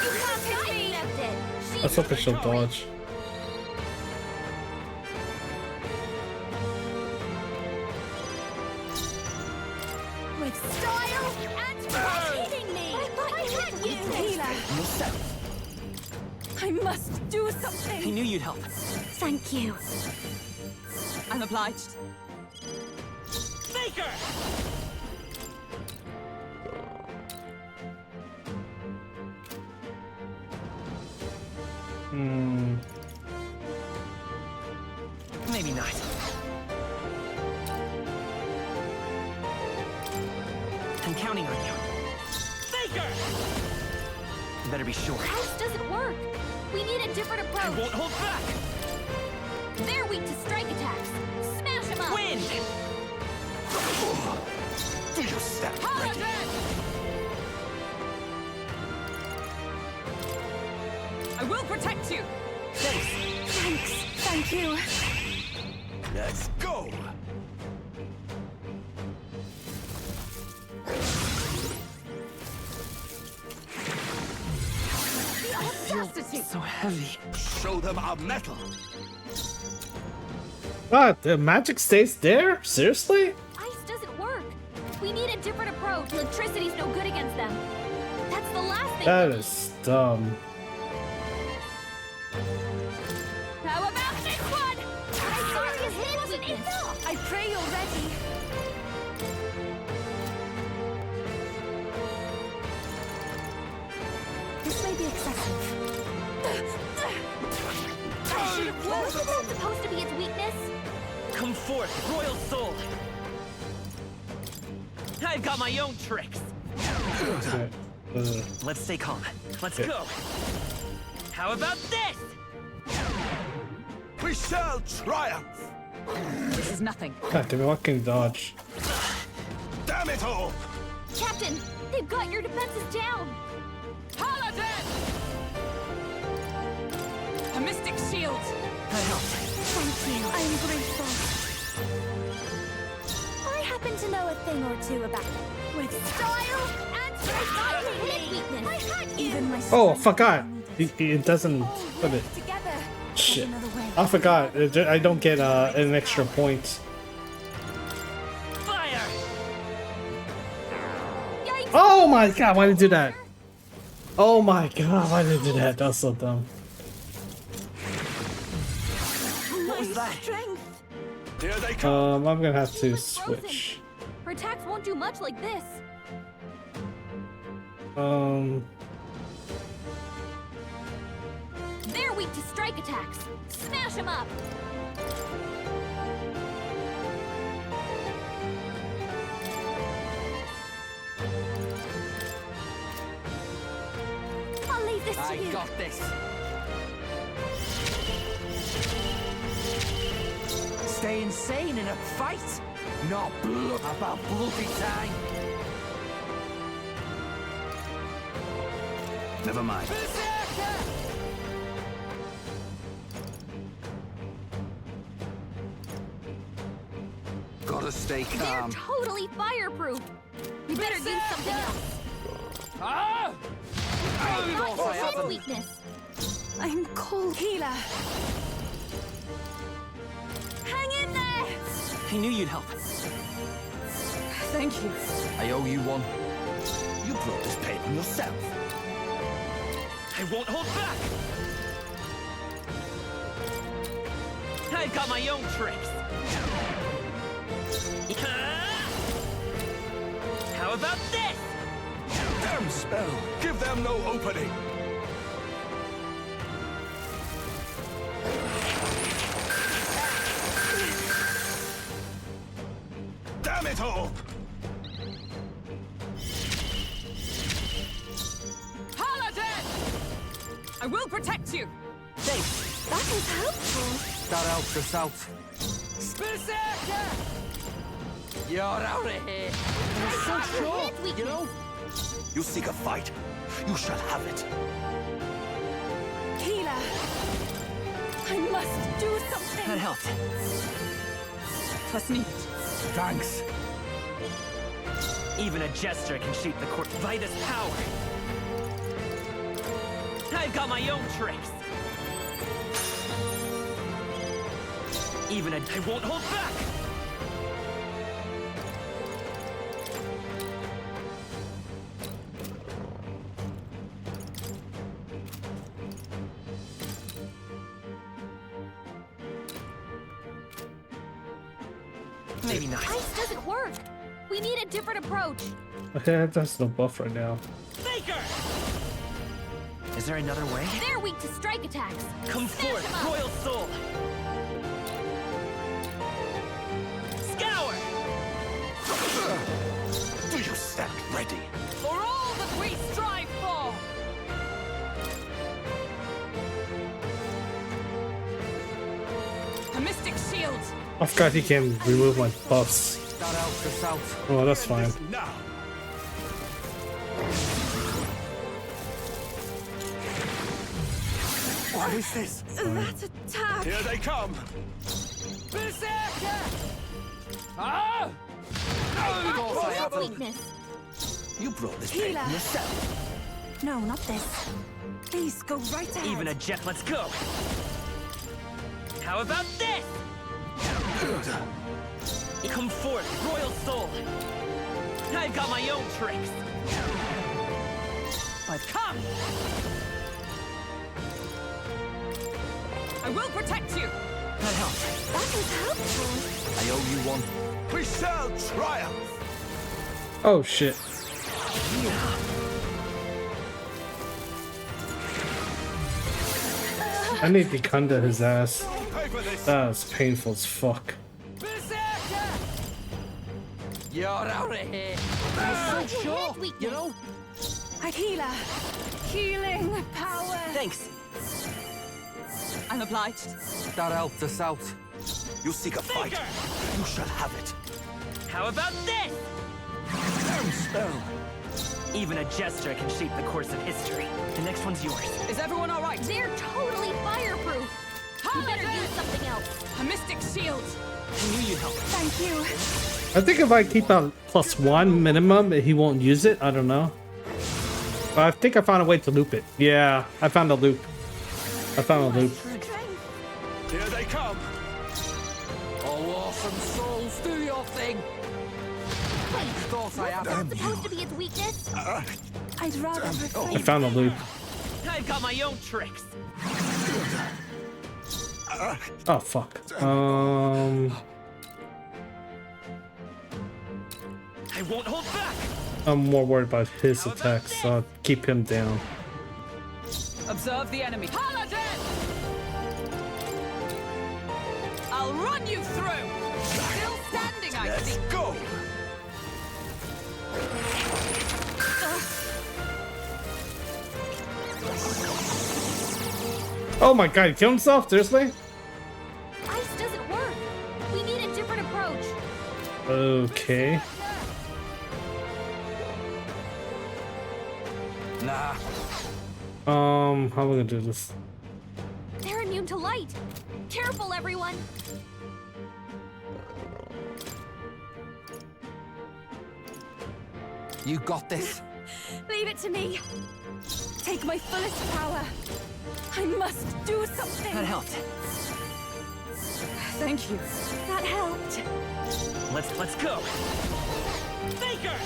You can't hit me.
That's official dodge.
With style and hitting me. I thought you had you.
healer,
Yourself.
I must do
I
something.
knew you'd help.
Thank you.
I'm obliged.
Faker! Maybe not. I'm counting on you. Faker! You better be sure.
Ice doesn't work. We need a different
I
approach.
won't hold back!
They're weak to strike attacks. Smash them up.
Wind!
Do you stand ready?
Paladin! I will will protect you!
Thanks. Thank you.
Let's go!
So
heavy.
Show them our metal.
What? The magic stays there? Seriously?
Ice doesn't work. We need a different approach. Electricity's no good against them. That's the last thing.
That is dumb.
How about this one? I thought this wasn't enough.
I pray you're ready. This may be excessive.
Wasn't that supposed to be its weakness?
Come forth, royal soul. I've got my own tricks. Let's stay calm. Let's go. How about this?
We shall triumph.
This is nothing.
God damn it, what can dodge?
Damn it all!
Captain, they've got your defenses down.
Paladin! A mystic shield.
Thank you. I'm grateful.
I happen to know a thing or two about with style and weakness. I had you.
Even my
Oh, I forgot. It doesn't put it.
together.
Shit. I forgot. I don't get an extra point.
Fire!
Oh my god, why did you do that? Oh my god, why did you do that? That's so dumb.
What was that?
Here they come.
I'm gonna have to switch.
Her attacks won't do much like this. They're weak to strike attacks. Smash them up. I'll leave this to you.
I got this. Stay insane in a fight? Not blood about bloody time.
Never mind.
Gotta stay
They're
calm.
totally fireproof. We better use something else.
Ah!
That's its weakness.
I'm cold.
Healer.
Hang in there.
I knew you'd help.
Thank you.
I owe you one.
You brought this pain on yourself.
I won't hold back. I've got my own tricks. How about this?
Damn spell! Give them no opening! Damn it all!
Paladin! I will protect you.
Thanks.
That is helpful.
That helps us out.
Berserker!
You're out of here. You're so sure, you know?
You seek a fight, you shall have it.
Healer! I must do something!
That helped.
Trust me.
Thanks.
Even a jester can shape the court by this power. I've got my own tricks. Even I won't hold back. Maybe not.
Ice doesn't work. We need a different approach.
Okay, that's no buff right now.
Faker! Is there another way?
They're weak to strike attacks.
Come forth, royal soul! Scour!
Do you stand ready?
For all that we strive for! A mystic shield!
I forgot he can remove my buffs.
That helps us out.
Oh, that's fine.
Now!
What is this?
That attack!
Here they come!
Berserker! Ah!
What's weakness?
You brought this
Healer.
pain yourself.
No, not this. Please, go right ahead.
Even a jet, let's go! How about this? Come forth, royal soul! I've got my own tricks! But come!
I will protect you!
That helps.
That is helpful.
I owe you one.
We shall triumph!
Oh shit. I need to conda his ass. That was painful as fuck.
You're out of here.
You're so sure,
You know?
A healer. Healing power.
Thanks.
I'm obliged.
That helped us out.
You seek a fight. You shall have it.
How about this?
Spell.
Even a gesture can shape the course of history. The next one's yours.
Is everyone all right?
They're totally fireproof. You better use something else.
A mystic shield.
I knew you'd help.
Thank you.
I think if I keep a +1 minimum, he won't use it. I don't know. But I think I found a way to loop it. Yeah, I found a loop. I found a loop.
Here they come!
Oh, awesome souls, do your thing.
Wait,
Thought I had
wasn't that supposed to be its weakness? I'd rather
I
refrain.
found a loop.
I've got my own tricks.
Oh fuck.
I won't hold back.
I'm more worried about his attacks, so I'll keep him down.
Observe the enemy. Paladin! I'll run you through! Still standing, I see.
Let's go!
Oh my god, he killed himself? Seriously?
Ice doesn't work. We need a different approach.
Okay.
Nah.
How am I gonna do this?
They're immune to light. Careful, everyone.
You got this.
Leave it to me. Take my fullest power. I must do something.
That helped.
Thank you. That helped.
Let's go. Faker!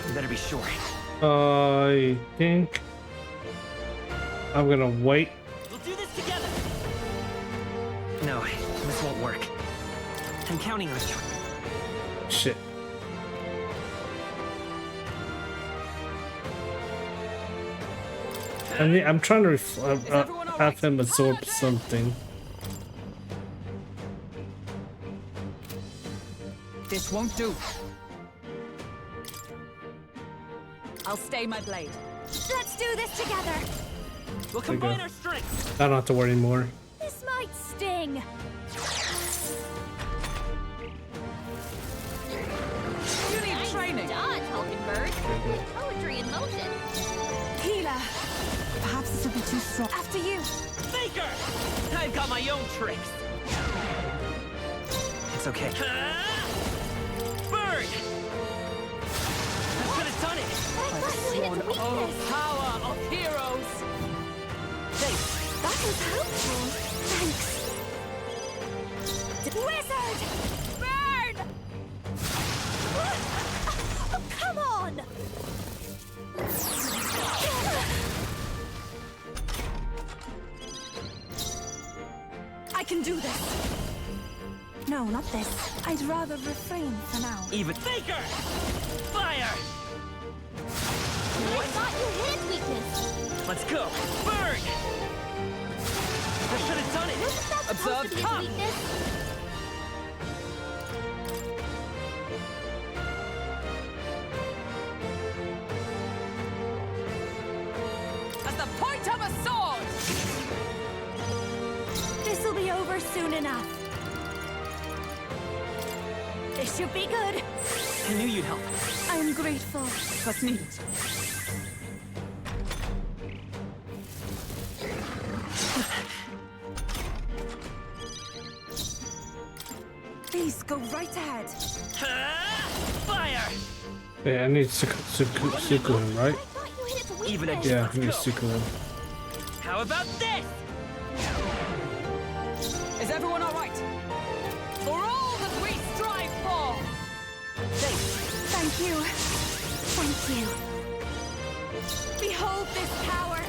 You better be sure.
I think I'm gonna wait.
We'll do this together. No, this won't work. I'm counting on you.
Shit. I'm trying to have him absorb something.
This won't do. I'll stay my blade.
Let's do this together.
We'll
There you
combine
go.
our strengths.
I don't have to worry anymore.
This might sting.
You need training.
Dodge, Hulkenberg. Poetry in motion. Healer.
Perhaps this will be too strong.
After you.
Faker! I've got my own tricks. It's okay. Burn! I could have done it.
Oh, power of heroes!
Thanks.
That was helpful. Thanks. Wizard! Burn! Oh, come on!
I can do this. No, not this. I'd rather refrain for now.
Even Faker! Fire!
I thought you hit its weakness.
Let's go. Burn! I should have done it.
Wasn't that supposed to be its weakness?
At the point of a sword!
This'll be over soon enough. This should be good.
I knew you'd help.
I'm grateful.
What's needed?
Please go right ahead.
Fire!
Yeah, I need Suku him, right?
Even a
Yeah, I need Suku him.
How about this?
Is everyone all right? For all that we strive for!
Thank you.
Thank you. Behold this power!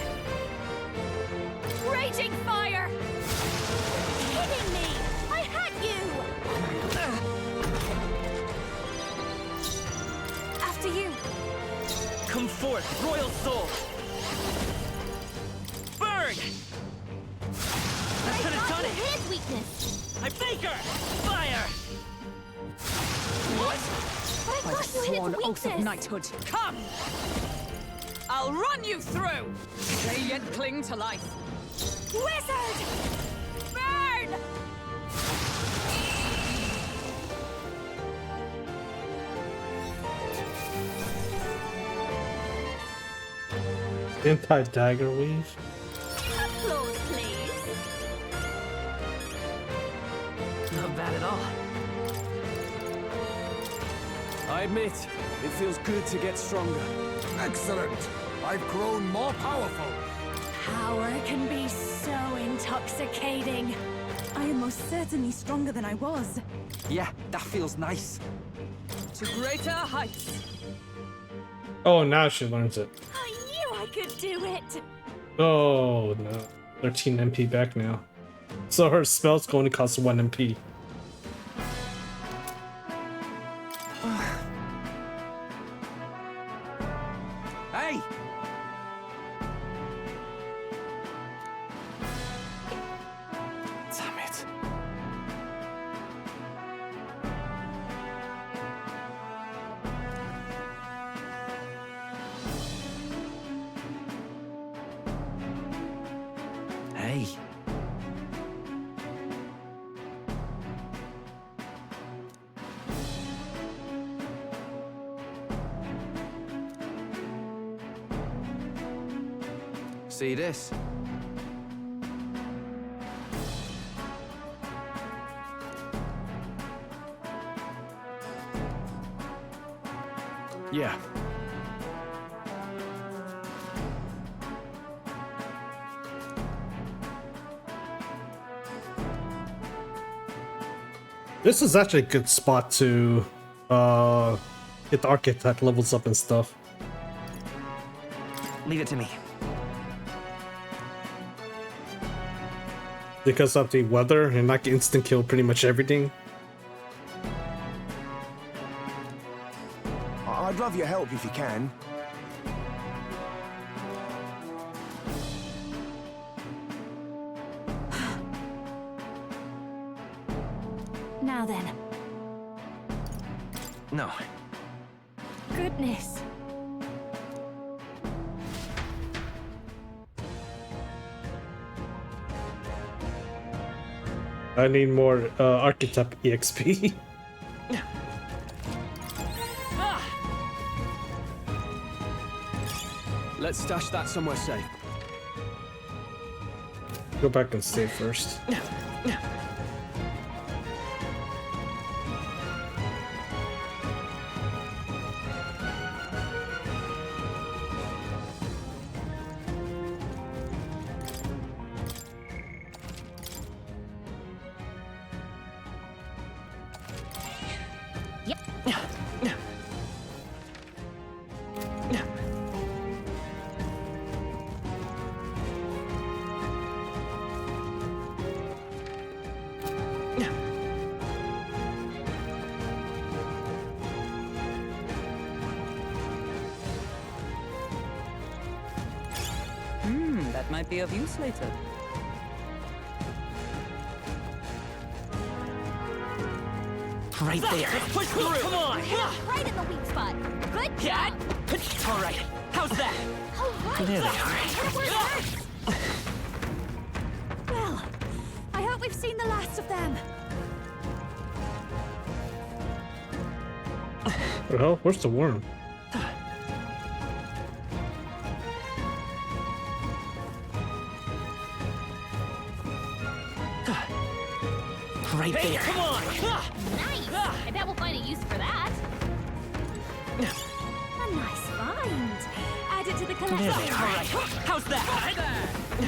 Raging fire! Hitting me! I had you!
After you.
Come forth, royal soul! Burn! I could have done it!
His weakness!
I fake her! Fire!
What?
I
By the
thought you hit
sworn
its
oath of
weakness.
knighthood. Come! I'll run you through! They yet cling to life.
Wizard! Burn!
Anti-dagger weave.
Applause, please.
Not bad at all.
I admit, it feels good to get stronger.
Excellent. I've grown more powerful.
Power can be so intoxicating.
I am most certainly stronger than I was.
Yeah, that feels nice.
To greater heights.
Oh, now she learns it.
I knew I could do it.
Oh no, 13 MP back now. So her spell's going to cost 1 MP.
Hey! Damn it. Hey. See this?
Yeah.
This is actually a good spot to get the architect levels up and stuff.
Leave it to me.
Because of the weather and I can instant kill pretty much everything.
I'd love your help if you can.
Now then.
No.
Goodness.
I need more archetype EXP.
Let's stash that somewhere safe.
Go back and save first.
That might be of use later.
Right there.
Let's push through.
Come on.
Right in the weak spot. Good job.
All right. How's that?
All right.
There they are.
Where hurts. Well, I hope we've seen the last of them.
What the hell? Where's the worm?
Right there. Come on!
Nice! I bet we'll find a use for that.
A nice find. Add it to the
There
collection.
they are. All right. How's that?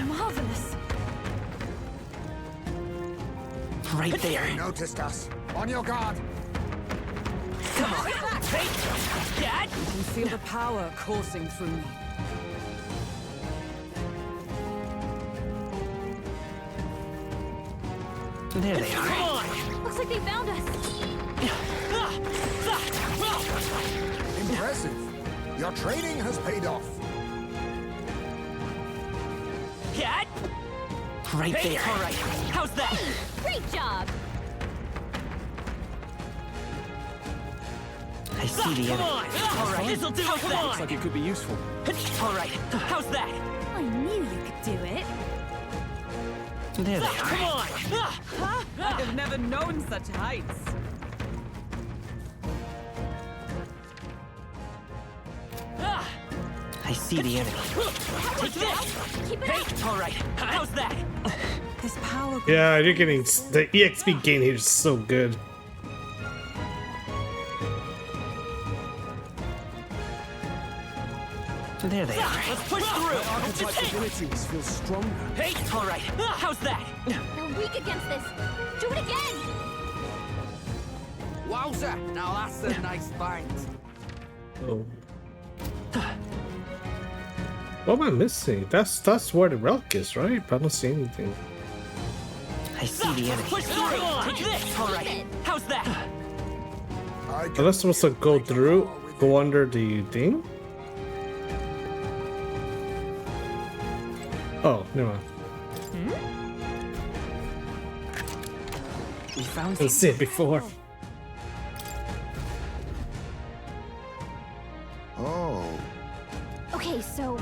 Marvelous.
Right there.
They noticed us. On your guard.
Come on. Hey! Dad!
I can feel the power coursing through me.
There they are.
Come on! Looks like they found us.
Impressive. Your training has paid off.
Dad! Right there. All right. How's that?
Hey, great job!
I see the enemy. All right, this'll do. Come on.
Looks like it could be useful.
All right. How's that?
I knew you could do it.
There they are.
Come on! I've never known such heights.
I see the enemy. Take this.
Keep it up!
All right. How's that?
This power.
Yeah, you're getting the EXP gain here is so good.
There they are. Let's push through.
Archetype's abilities feel stronger.
Hey, all right. How's that?
We're weak against this. Do it again!
Wowza! Now that's a nice find.
Oh. What am I missing? That's where the relic is, right? But I don't see anything.
I see the enemy. Push through. Take this. All right. How's that?
Unless supposed to go through, go under the thing. Oh, never mind.
We found
I've seen it before.
Oh.
Okay, so...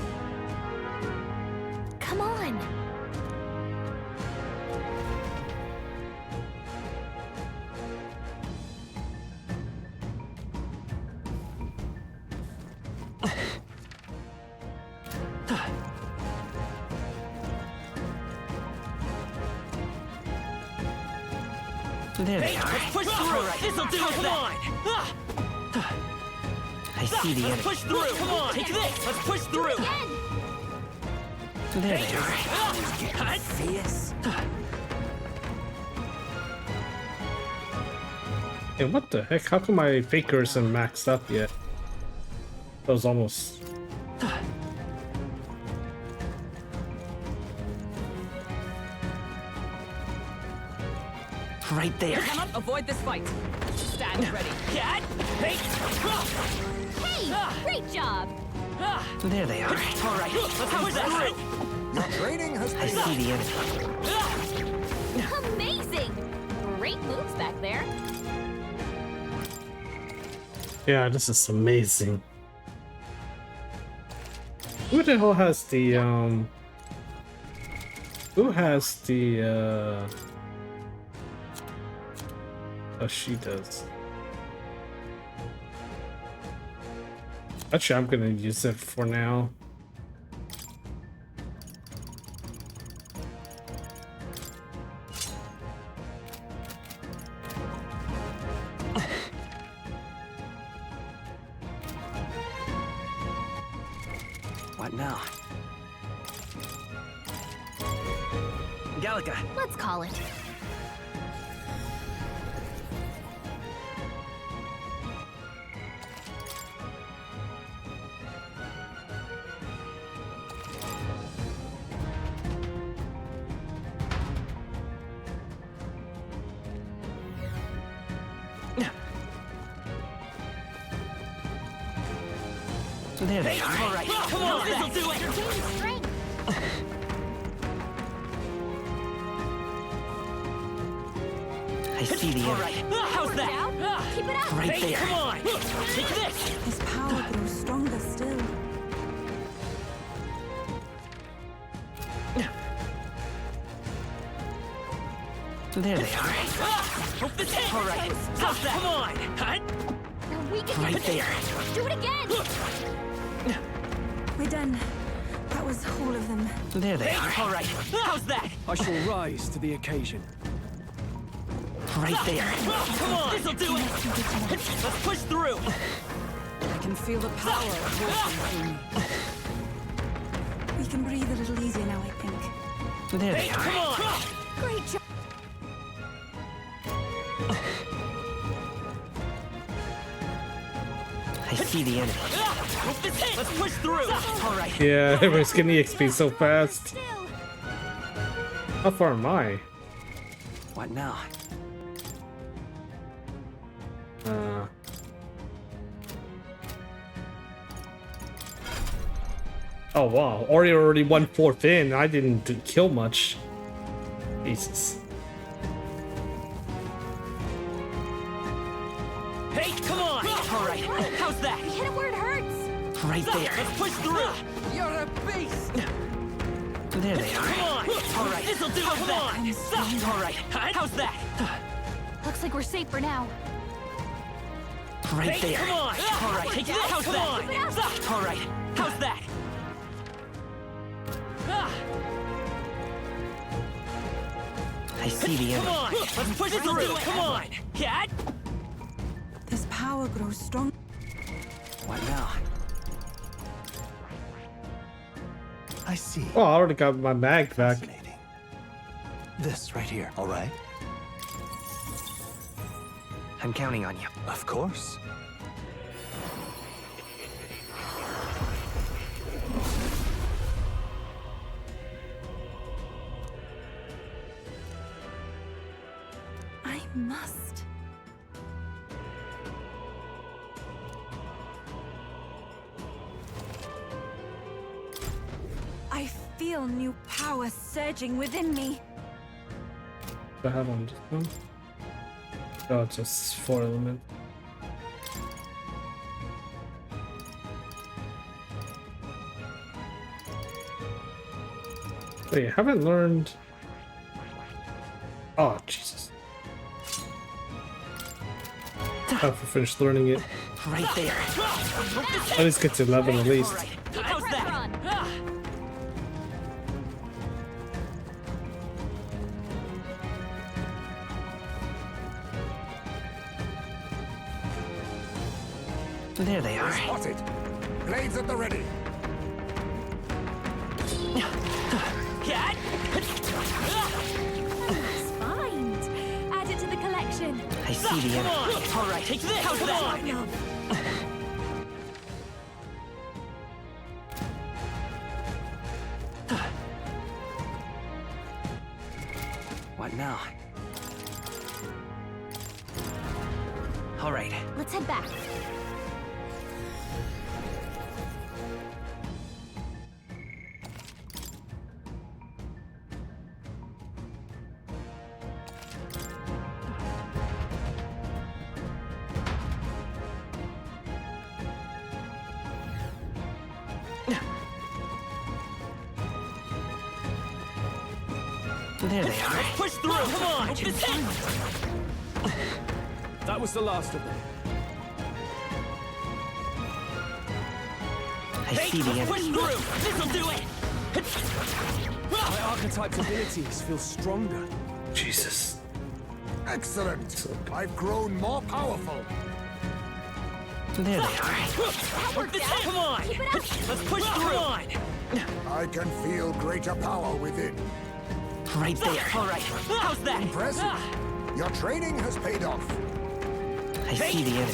Come on!
There they are. Let's push through. Right. This'll do it. I see the enemy. Push through. Come on. Take this. Let's push through. There they are. Fierce.
Hey, what the heck? How come my faker isn't maxed up yet? That was almost...
Right there.
You cannot avoid this fight. Stand ready.
Cat. Hey.
Hey! Great job!
There they are. All right. Let's push that.
Your training has
I
paid
see the enemy.
Amazing! Great moves back there.
Yeah, this is amazing. Who the hell has the Who has the Oh, she does. Actually, I'm gonna use it for now.
What now? Gallica.
Let's call it.
There they are. All right. Come on. This'll do it.
You're gaining strength.
I see the enemy. How's that?
Keep it up.
Right there. Come on. Take this.
His power grows stronger still.
There they are. Hope this hits. All right. How's that? Come on.
You're weak against
Right
this.
there.
Do it again.
We're done. That was all of them.
There they are. All right. How's that?
I shall rise to the occasion.
Right there. Come on, this'll do it. Let's push through.
I can feel the power coursing through me.
We can breathe a little easier now, I think.
There they are. Come on.
Great job.
I see the enemy. Let's push through. All right.
Yeah, everyone's getting XP so fast. How far am I?
What now?
Oh wow, Ori already 1/4 in. I didn't kill much. Jesus.
Hey, come on! All right, how's that?
We hit it where it hurts.
Right there. Let's push through.
You're a beast!
There they are. Come on! All right, this'll do it. Come on! All right, how's that?
Looks like we're safe for now.
Right there. Come on! All right, take this. How's that? All right, how's that? I see the enemy. Come on! Let's push through. Come on! Cat!
This power grows strong.
What now?
I see.
Oh, I already got my mag back.
This right here, all right?
I'm counting on you.
Of course.
I must. I feel new power surging within me.
Do I have on this one? Oh, it's just 4 element. Wait, I haven't learned. Oh, Jesus. I have to finish learning it.
Right there.
At least get to 11 at least.
How's that? There they are.
Spotted. Blades at the ready.
Cat!
Find. Add it to the collection.
I see the enemy. All right, take this. How's that? What now? All right.
Let's head back.
There they are. Let's push through. Come on.
That was the last of them.
I see the enemy. Push through. This'll do it.
My archetype's abilities feel stronger.
Jesus.
Excellent. I've grown more powerful.
There they are. Come on. Let's push through.
I can feel greater power within.
Right there. All right. How's that?
Impressive. Your training has paid off.
I see the enemy.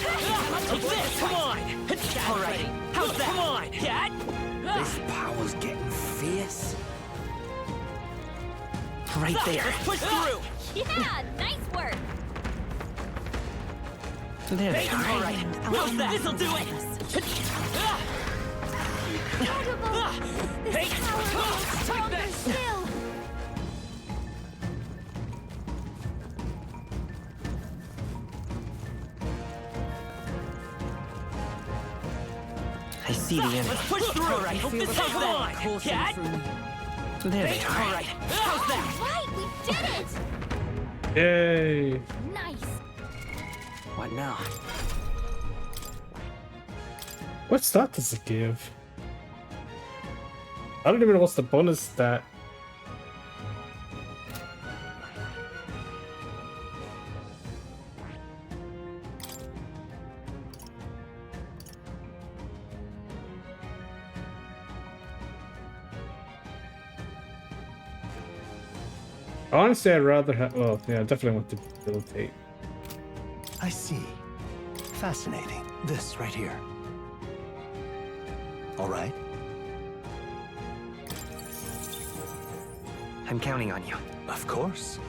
Take this. Come on. All right. How's that? Come on, Cat.
This power's getting fierce.
Right there. Let's push through.
Yeah, nice work.
There they are. All right. How's that? This'll do it.
Incredible. This power grows stronger still.
I see the enemy. Let's push through. All right. Hope this helps that. Cat. There they are. All right. How's that?
Right, we did it.
Yay.
Nice.
What now?
What stat does it give? I don't even know what's the bonus stat. Honestly, I'd rather have. Well, yeah, I definitely want to debilitate.
I see. Fascinating. This right here. All right.
I'm counting on you.
Of course.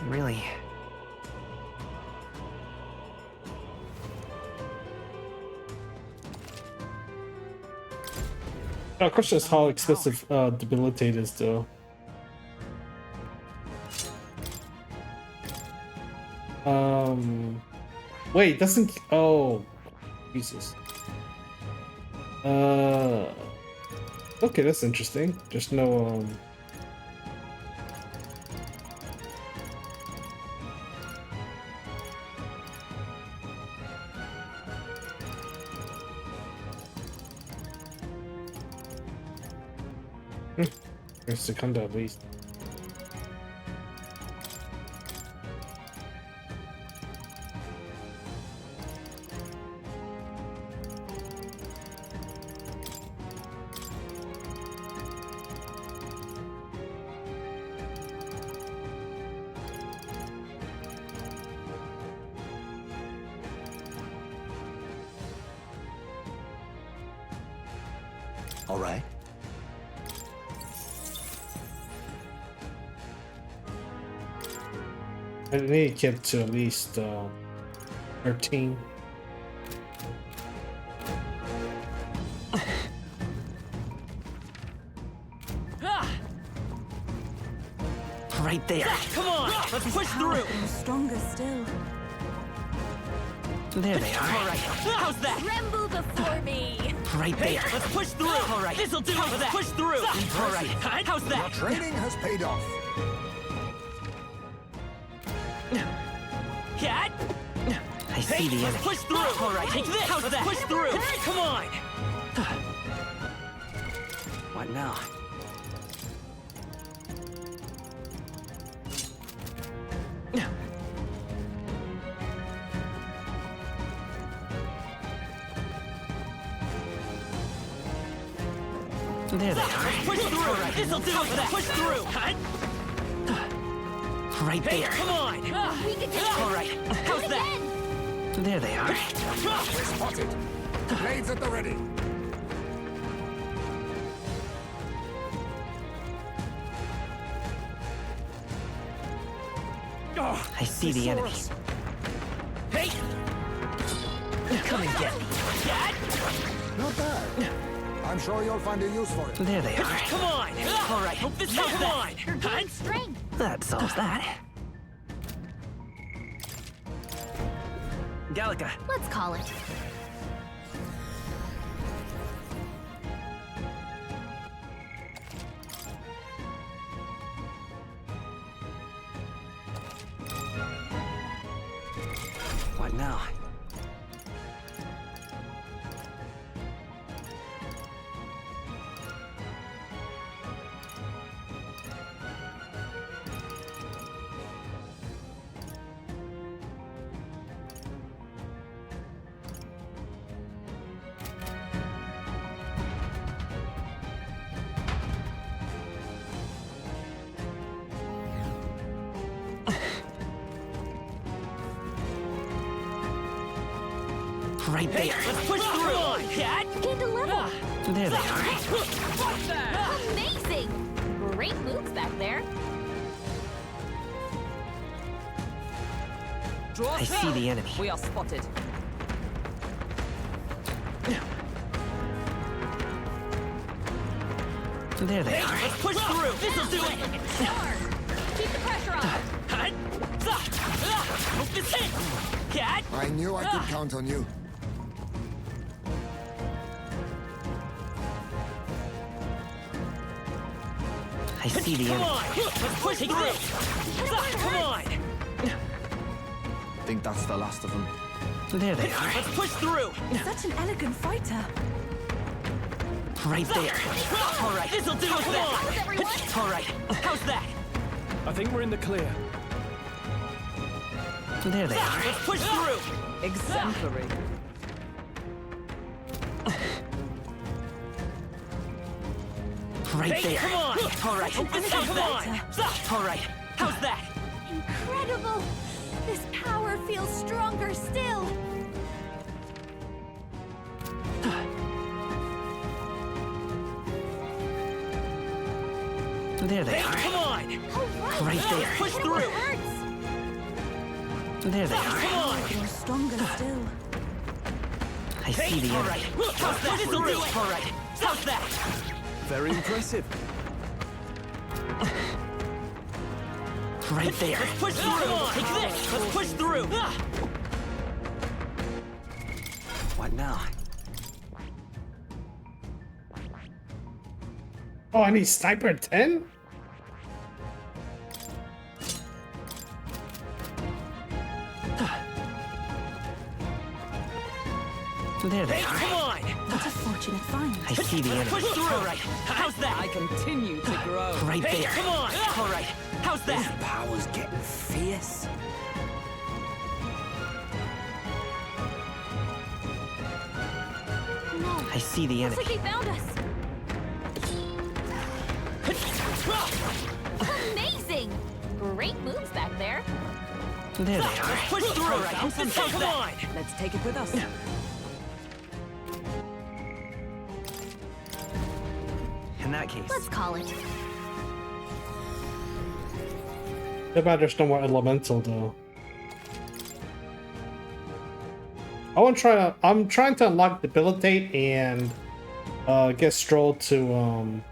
Really?
The question is how expensive debilitate is, though. Wait, doesn't. Oh, Jesus. Okay, that's interesting. There's no There's Secunda at least.
All right.
I need to get to at least 13.
Right there.
Come on, let's push through.
Stronger still.
There they are.
All right, how's that?
Tremble before me.
Right there.
Let's push through.
All right.
This'll do it for that. Push through.
All right.
How's
Your
that?
training has paid off.
Cat.
I see the enemy.
Push through. All right, take this. How's that? Push through. Come on.
What now? There they are.
Push through. This'll do it for that. Push through.
Right
Hey,
there.
come on.
We can take
All right, how's that?
There they are.
We're spotted. Blades at the ready.
I see the enemy.
Hey.
Come and get me.
Cat.
Not bad. I'm sure you'll find a use for it.
There they are.
Come on.
All right.
Hope this helps. Come on.
You're gaining strength.
That solves that. Gallica.
Let's call it.
What now? Right there.
Let's push through. Come on, Cat.
Gained a level.
There they are.
What's that?
Amazing. Great moves back there.
Draw
I see the enemy.
We are spotted.
There they are.
Let's push through. This'll do it.
Keep the pressure on.
Hope this hit. Cat.
I knew I could count on you.
I see the
Come
enemy.
on. Let's push through. Come on.
Think that's the last of them.
There they are.
Let's push through.
Such an elegant fighter.
Right there.
All right. This'll do it for that. All right. How's that?
I think we're in the clear.
There they are. Let's push through.
Exemplary.
Right there. Come on. All right. How's that? All right. How's that?
Incredible! This power feels stronger still.
There they are. Come on. Right there. Push through. There they are. Come on.
You're stronger still.
I see the enemy. How's that? This'll do it. All right. How's that?
Very impressive.
Right there. Let's push through. Come on. Take this. Let's push through.
What now?
Oh, I need sniper 10?
There they are.
Come on.
What a fortunate find.
I see the enemy.
Push through. All right. How's that? I continue to grow.
Right there.
Come on.
All right. How's that?
This power's getting fierce.
No.
I see the
Looks
enemy.
like he found us. Amazing! Great moves back there.
There they are.
Push through.
All right.
Come on. Let's take it with us.
In that case.
Let's call it.
Too bad there's no more elemental though. I'm trying to unlock debilitate and get Stroll to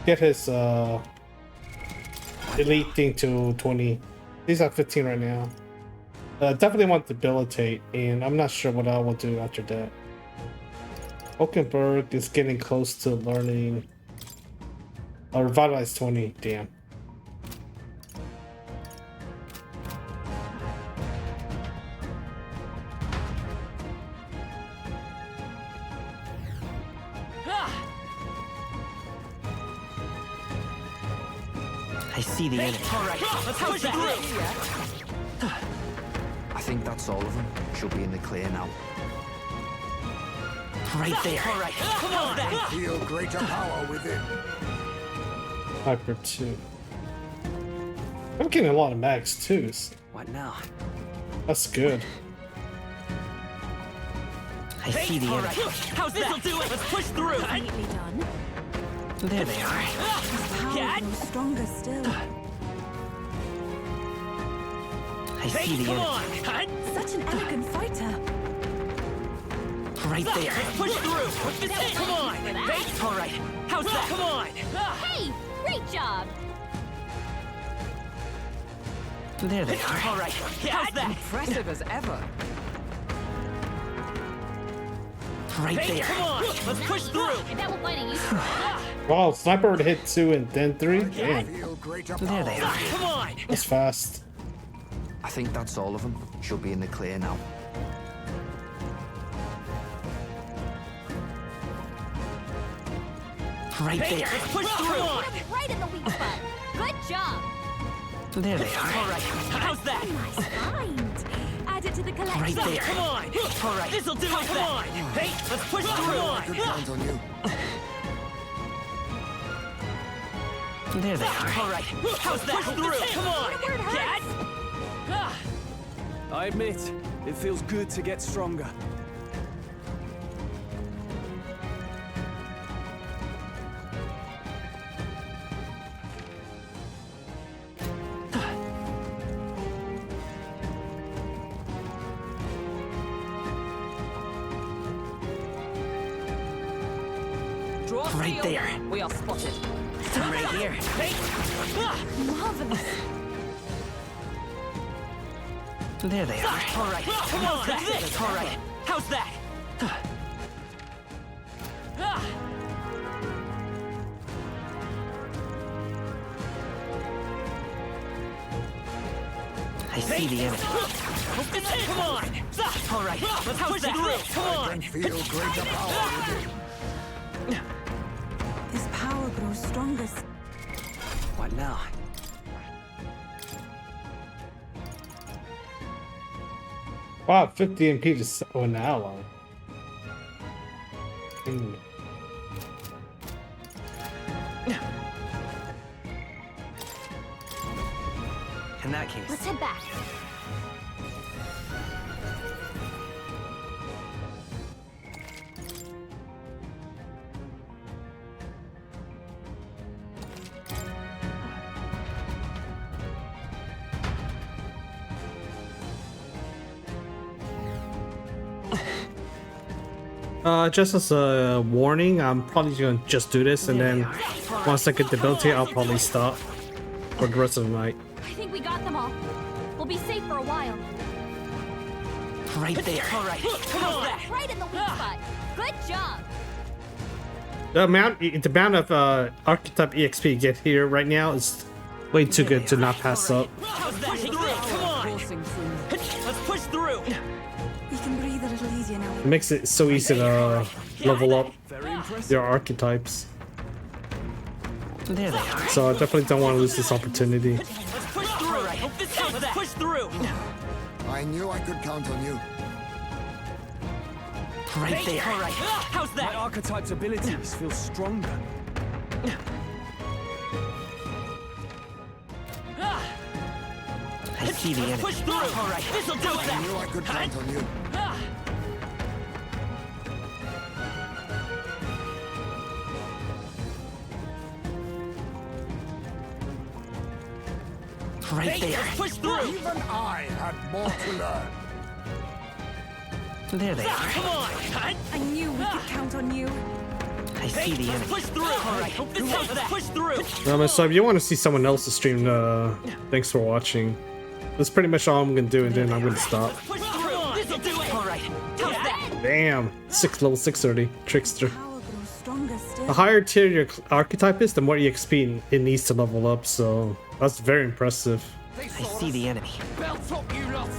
get his elite thing to 20. He's at 15 right now. Definitely want debilitate, and I'm not sure what I will do after that. Oakenberg is getting close to learning. Revitalize 20. Damn.
I see the enemy.
All right. Let's push through.
I think that's all of them. Should be in the clear now.
Right there.
All right. Come on.
I feel greater power within.
Hyper 2. I'm getting a lot of max too.
What now?
That's good.
I see the enemy.
How's that? This'll do it. Let's push through.
Neatly done.
There they are.
Power grows stronger still.
I see the enemy.
Such an elegant fighter.
Right there.
Push through. Put this in. Come on.
All right.
How's that? Come on.
Hey, great job.
There they are.
All right. How's that?
Impressive as ever.
Right there.
Come on. Let's push through.
I bet we'll find a use for that.
Wow, sniper would hit 2 and then 3. Damn,
Feel greater
There
power.
they are.
Come on.
that's fast.
I think that's all of them. Should be in the clear now.
Right there.
Let's push through.
Right in the weak spot. Good job.
There they are.
All right. How's that?
Nice find. Add it to the collection.
Right there.
Come on.
All right.
This'll do it. Come on. Hey, let's push through.
Good plans on you.
There they are.
All right. How's that? Push through. Come on. Dad.
I admit, it feels good to get stronger.
Draw
Right
steel.
there.
We are spotted.
Right here.
Hey.
Marvelous.
There they are.
All right. Come on. This.
All right.
How's that?
I see the enemy.
Come on.
All right.
Let's push through. Come
I
on.
can feel greater power within.
His power grows stronger.
What now?
Wow, 50 MP to an ally.
In that case,
Let's head back.
Just as a warning, I'm probably gonna just do this, and then once I get the ability, I'll probably stop for the rest of the night.
I think we got them all. We'll be safe for a while.
right there. All right, come on.
Right in the weak spot. Good job.
The amount of archetype EXP you get here right now is way too good to not pass up.
How's that? Take this. Come on. Let's push through.
You can breathe a little easier now.
It makes it so easy to level up your archetypes.
There they are.
So I definitely don't want to lose this opportunity.
Let's push through. All right, let's push through.
I knew I could count on you.
Right there. All right. How's that?
My archetype's abilities feel stronger.
I see the enemy. Push through. All right. This'll do it.
I knew I could count on you.
Right there. Push through.
Even I had more to learn.
There they are. Come on.
I knew we could count on you.
I see the enemy. Push through. All right. Push through.
So if you want to see someone else's stream, thanks for watching. That's pretty much all I'm gonna do, and then I'm gonna stop.
Push through. This'll do it. All right. How's that?
Damn, level 630, trickster.
Power grows stronger still.
The higher tier your archetype is, the more EXP it needs to level up. So that's very impressive.
I see the enemy. Belt up, you lot.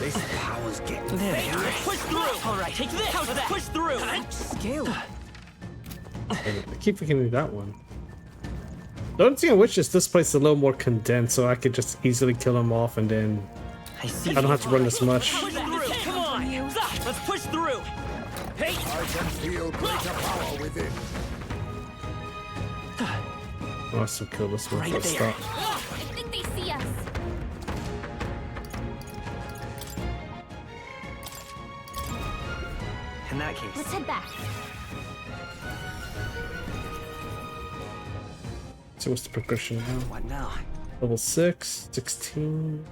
This power's getting
There they are. Push through. All right. Take this. How's that? Push through.
Skill.
I keep forgetting that one. The only thing I wish is this place is a little more condensed, so I could just easily kill them off, and then I don't have to run as much.
Push through. Come on. Let's push through. Hey.
I can feel greater power within.
Oh, I still kill this one.
Right
Let's
there.
stop.
I think they see us.
In that case,
Let's head back.
So what's the progression now?
what now?
Level 6, 16.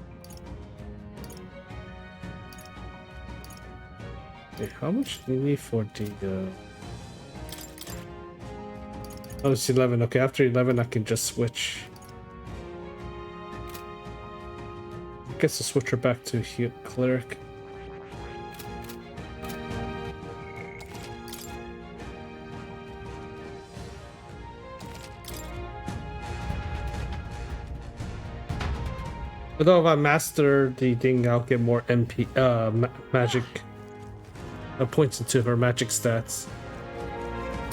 Okay, how much do you need for the oh, it's 11. Okay, after 11 I can just switch. I guess I'll switch her back to cleric. Although if I master the thing, I'll get more MP, magic points into her magic stats.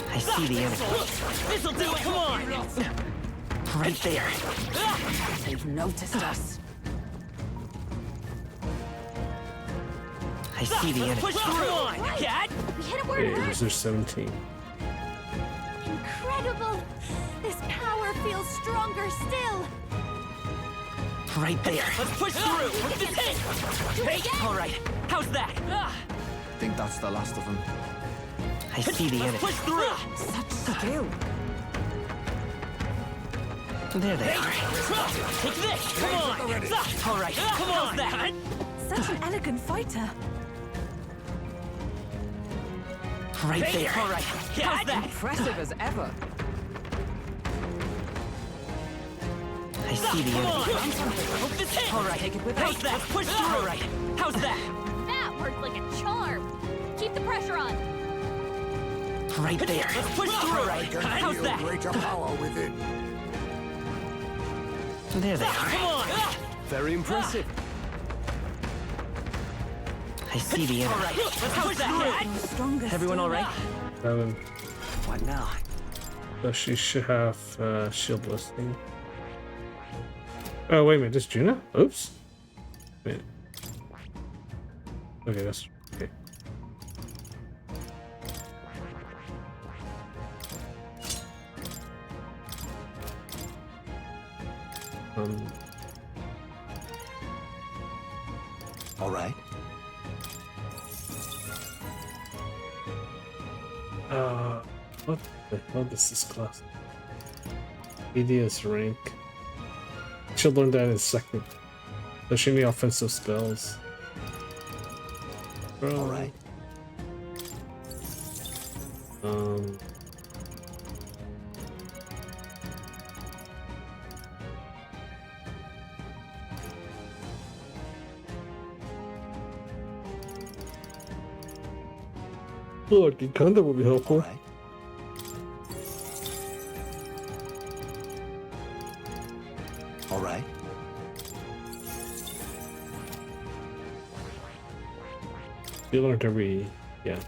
I see the enemy. This'll do it. Come on. Right there.
They've noticed us.
I see the enemy. Push through. Come on, cat.
We hit it where it
Okay,
hurts.
there's 17.
Incredible. This power feels stronger still.
Right there. Let's push through. This hit. Hey. All right. How's that?
I think that's the last of them.
I see the enemy. Push through.
Such skill.
There they are. Take this. Come on. All right. Come on. That.
Such an elegant fighter.
Right there. All right. How's that?
Impressive as ever.
I see the enemy. This hit. All right.
Take it with
How's that? Push through. All right. How's that?
That worked like a charm. Keep the pressure on.
Right there. Let's push through. All
I
right.
can
How's
feel
that?
greater power within.
There they are. Come on.
Very impressive.
I see the enemy. All right. Let's push that.
Stronger
Everyone all right?
7.
What now?
So she should have shield listing. Oh, wait a minute, this Junah? Oops. Wait. Okay, that's okay.
All right.
What the hell is this class? EDS rank. Should learn that in a second. Especially the offensive spells. Bro.
All right.
Oh, Gikanda would be helpful.
All right. All right.
You learned every, yeah.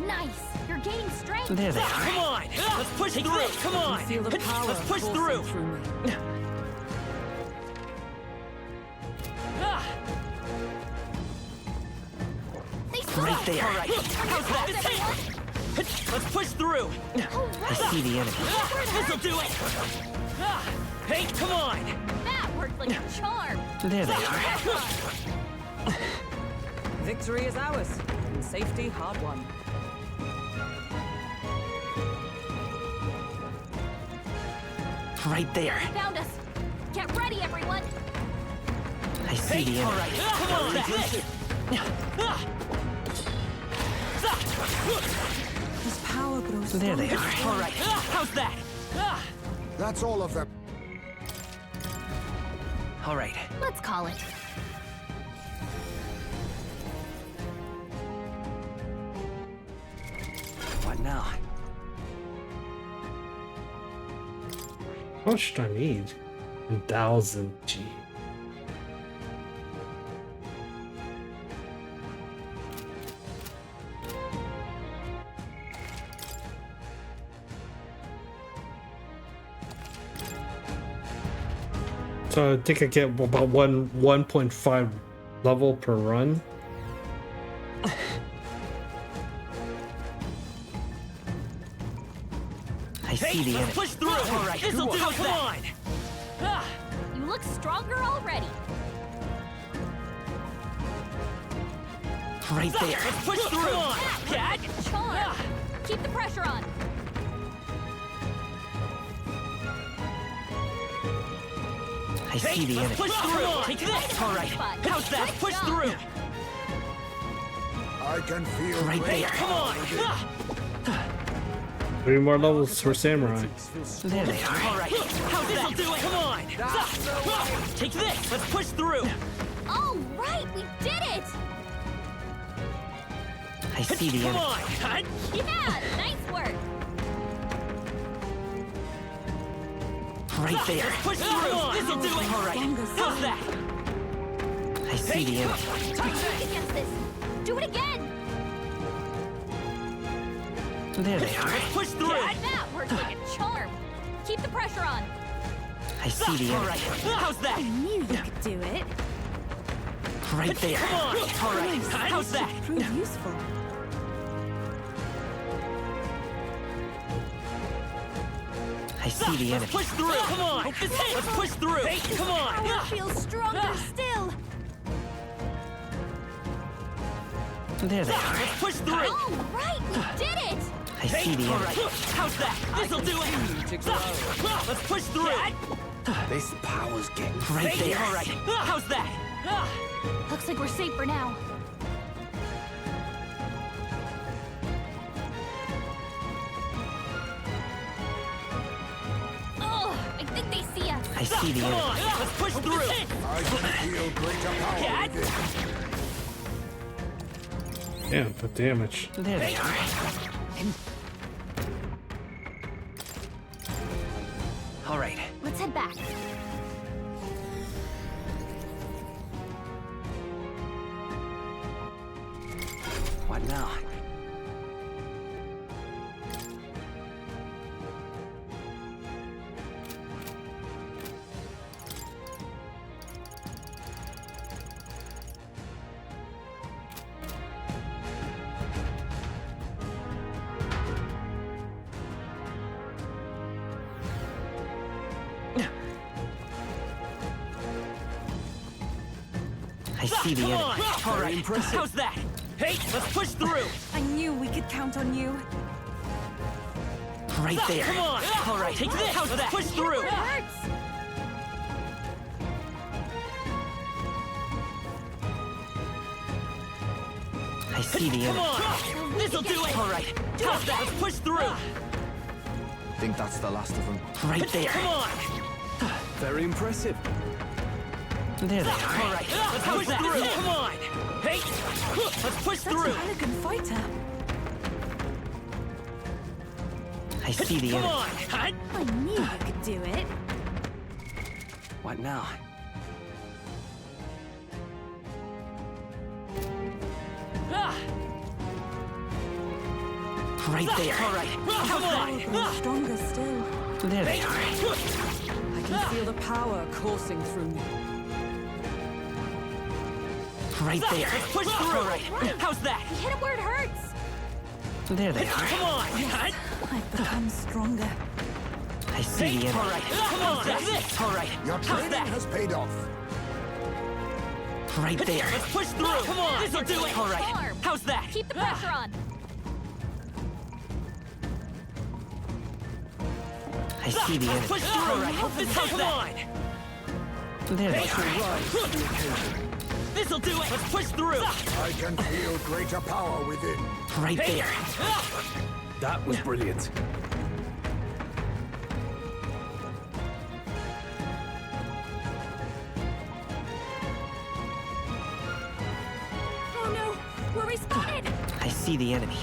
Nice! You're gaining strength!
There they are. Come on! Let's push through! Come on!
Feel the power
Let's push through!
me.
Right there. All right. How's that? Let's push through. I see the enemy. This'll do it. Hey, come on.
That worked like a charm!
There they are.
Victory is ours, and safety hard won.
Right there.
Found us! Get ready, everyone!
I see the enemy. All right. Come on.
His power grows
There they
stronger.
are. All right. How's that?
That's all of them.
All right.
Let's call it.
What now?
How much should I need? 1,000 G. So I think I get about 1.5 level per run.
I see the enemy.
Push through. All right. This'll do it. Come on.
You look stronger already!
Right there.
Let's push through. Come on.
That worked like a charm! Keep the pressure on!
I see the enemy.
Push through. Take this. All right. How's that? Push through.
I can feel
Right
great
there.
Come on.
3 more levels for Samurai.
There they are.
All right. How's that? Do it. Come on. Take this. Let's push through.
All right, we did it!
I see the
Come
enemy.
on.
Yeah, nice work!
Right there.
Push through. This'll do it. All right. How's that?
I see the enemy.
Work against this! Do it again!
There they are.
Push through.
That worked like a charm! Keep the pressure on!
I see the
All
enemy.
right. How's
I
that?
knew you could do it!
Right there.
Come on. All right. How's that?
Prove useful.
I see the enemy.
Push through. Come on. Let's push through. Come on.
Power feels stronger still!
There they are.
Let's push through.
All right, we did it!
I see the
All
enemy.
right. How's that? This'll do it. Let's push through.
This power's getting
Right there.
All right. How's that?
Looks like we're safe for now. Oh, I think they see us.
I see the
Come
enemy.
on. Let's push through.
I can feel greater power within.
Yeah, the damage.
There they are. All right.
Let's head back.
What now?
I see the enemy.
All right, how's that? Hey, let's push through.
I knew we could count on you.
Right there.
Come on. All right, take this. How's that? Push through.
It hurts.
I see the
Come
enemy.
on. This'll do it. All right, how's that? Let's push through.
Think that's the last of them. Right there.
Come on.
Very impressive.
There they are.
All right, let's push through. Come on. Hey, let's push
Such
through.
an elegant fighter.
I see the
Come
enemy.
on. Hut.
I knew you could do it.
What now?
Ah.
Right there.
All right, come on.
Grows stronger still.
There they are.
I can feel the power coursing through me.
Right there.
Let's push through. All right, how's that?
You hit it where it hurts.
There they are.
Come on. Hut.
I've become stronger.
I see the enemy.
All right, come on. Take this. All right,
Your
how's
training
that?
has paid off.
Right there.
Let's push through. Come on. This'll do it. All right,
Arm.
how's that?
Keep the pressure on.
I see the
Let's
enemy.
push through. All right, come on.
There they
Hey.
are.
This'll do it. Let's push through.
I can feel greater power within.
Right
Hey.
there.
That was brilliant.
Oh no, we're respotted.
I see the enemy.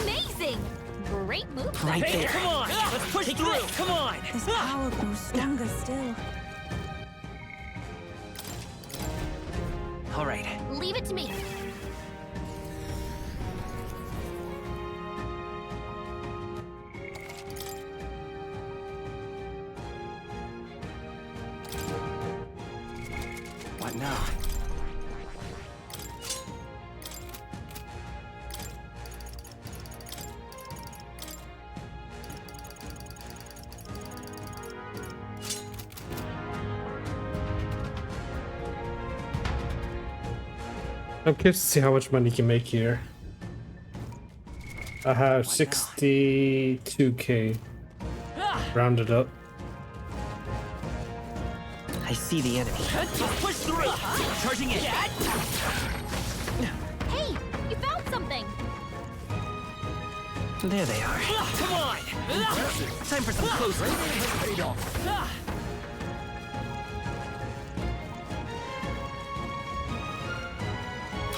Amazing. Great move.
Right
Hey,
there.
come on. Let's push through. Come on.
This power grows stronger still.
All right.
Leave it to me.
What now?
I'm curious to see how much money you can make here. I have 62k rounded up.
I see the enemy.
Let's push through. Charging it.
Hey, you found something.
There they are.
Come on.
Time for some close.
Training has paid off.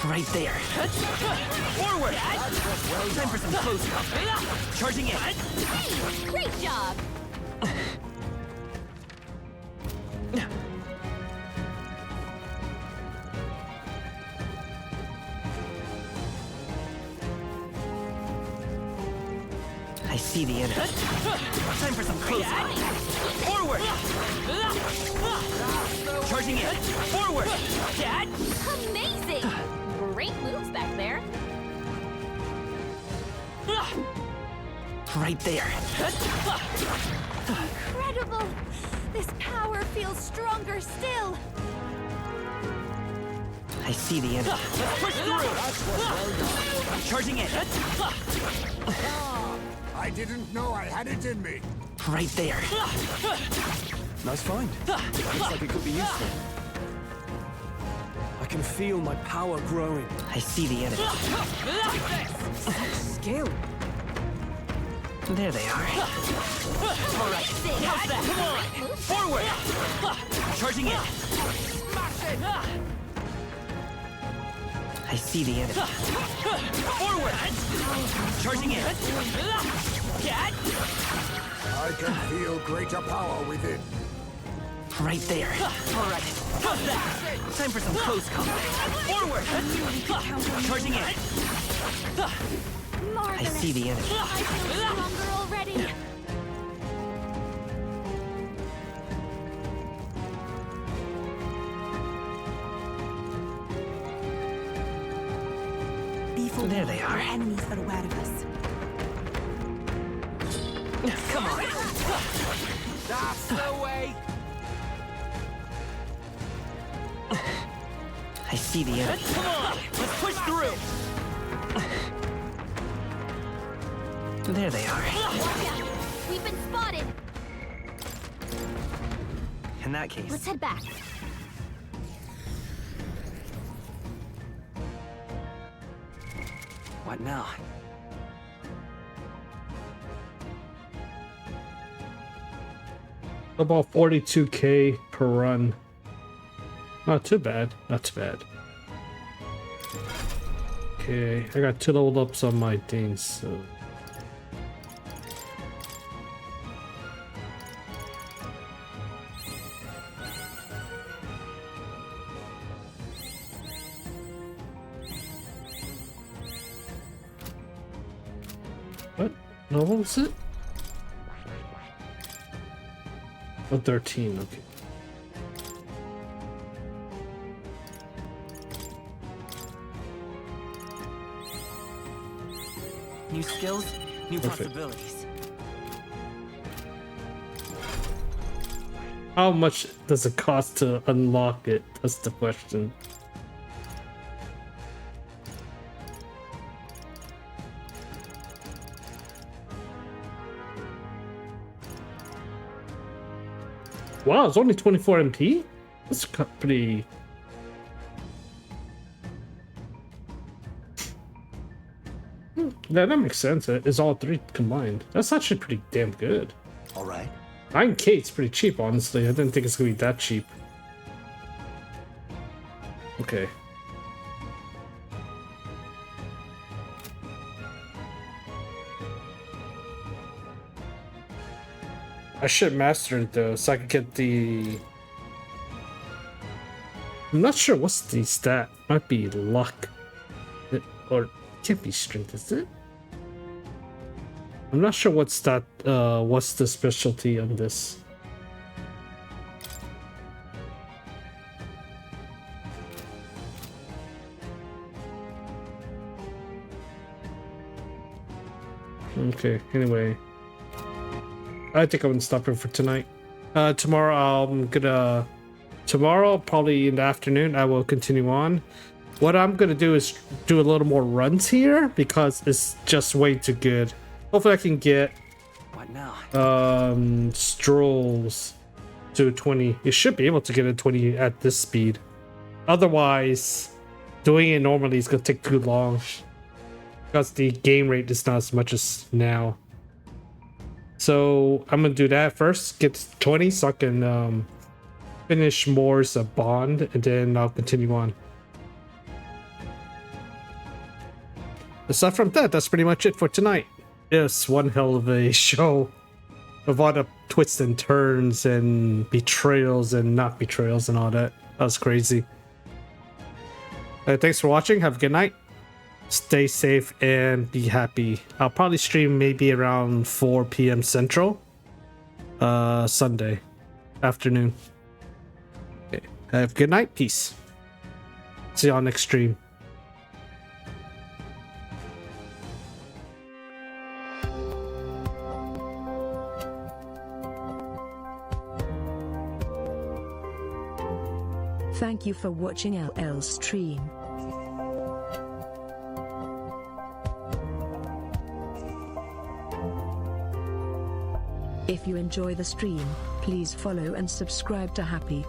Right there.
Forward.
Time for some close.
Charging it.
Hey, great job.
I see the enemy. Time for some close.
Forward. Charging it. Forward. Dad.
Amazing. Great moves back there.
Right there.
Incredible. This power feels stronger still.
I see the enemy.
Let's push through. Charging it.
I didn't know I had it in me.
Right there.
Nice find. Looks like it could be useful. I can feel my power growing.
I see the enemy.
Skill.
There they are.
All right. How's that? Come on. Forward. Charging it. Smash it.
I see the enemy.
Forward. Charging it. Dad.
I can feel greater power within.
Right there.
All right. How's that?
Time for some close combat.
Forward. Charging it.
Marvelous.
I see the enemy.
I feel stronger already.
Before
There they are.
enemies are aware of us.
Come on. That's the way. I see the enemy.
Come on! Let's push through!
There they are.
We've been spotted.
In that case,
Let's head back.
what now?
About 42k per run. Not too bad. Not too bad. Okay, I got 2 leveled ups on my things, so. What level is it? Oh, 13, okay.
New skills, new
Perfect.
possibilities.
How much does it cost to unlock it? That's the question. Wow, it's only 24 MP? That's pretty... Yeah, that makes sense. It's all 3 combined. That's actually pretty damn good.
All right.
9k is pretty cheap, honestly. I didn't think it's gonna be that cheap. Okay. I should master it though, so I can get the... I'm not sure what's the stat. Might be luck. Or it can't be strength, is it? I'm not sure what's that, what's the specialty on this. Okay, anyway. I think I'm gonna stop it for tonight. Tomorrow tomorrow, probably in the afternoon, I will continue on. What I'm gonna do is do a little more runs here because it's just way too good. Hopefully I can get
What now?
strolls to 20. You should be able to get a 20 at this speed. Otherwise, doing it normally is gonna take too long because the game rate is not as much as now. So I'm gonna do that first, get 20 so I can finish Moore's bond, and then I'll continue on. Aside from that, that's pretty much it for tonight. Yes, one hell of a show of all the twists and turns and betrayals and not betrayals and all that. That was crazy. Thanks for watching. Have a good night. Stay safe and be happy. I'll probably stream maybe around 4 p.m. Central. Sunday afternoon. Okay. Have a good night. Peace. See y'all next stream.
Thank you for watching LL's stream. If you enjoy the stream, please follow and subscribe to Happy.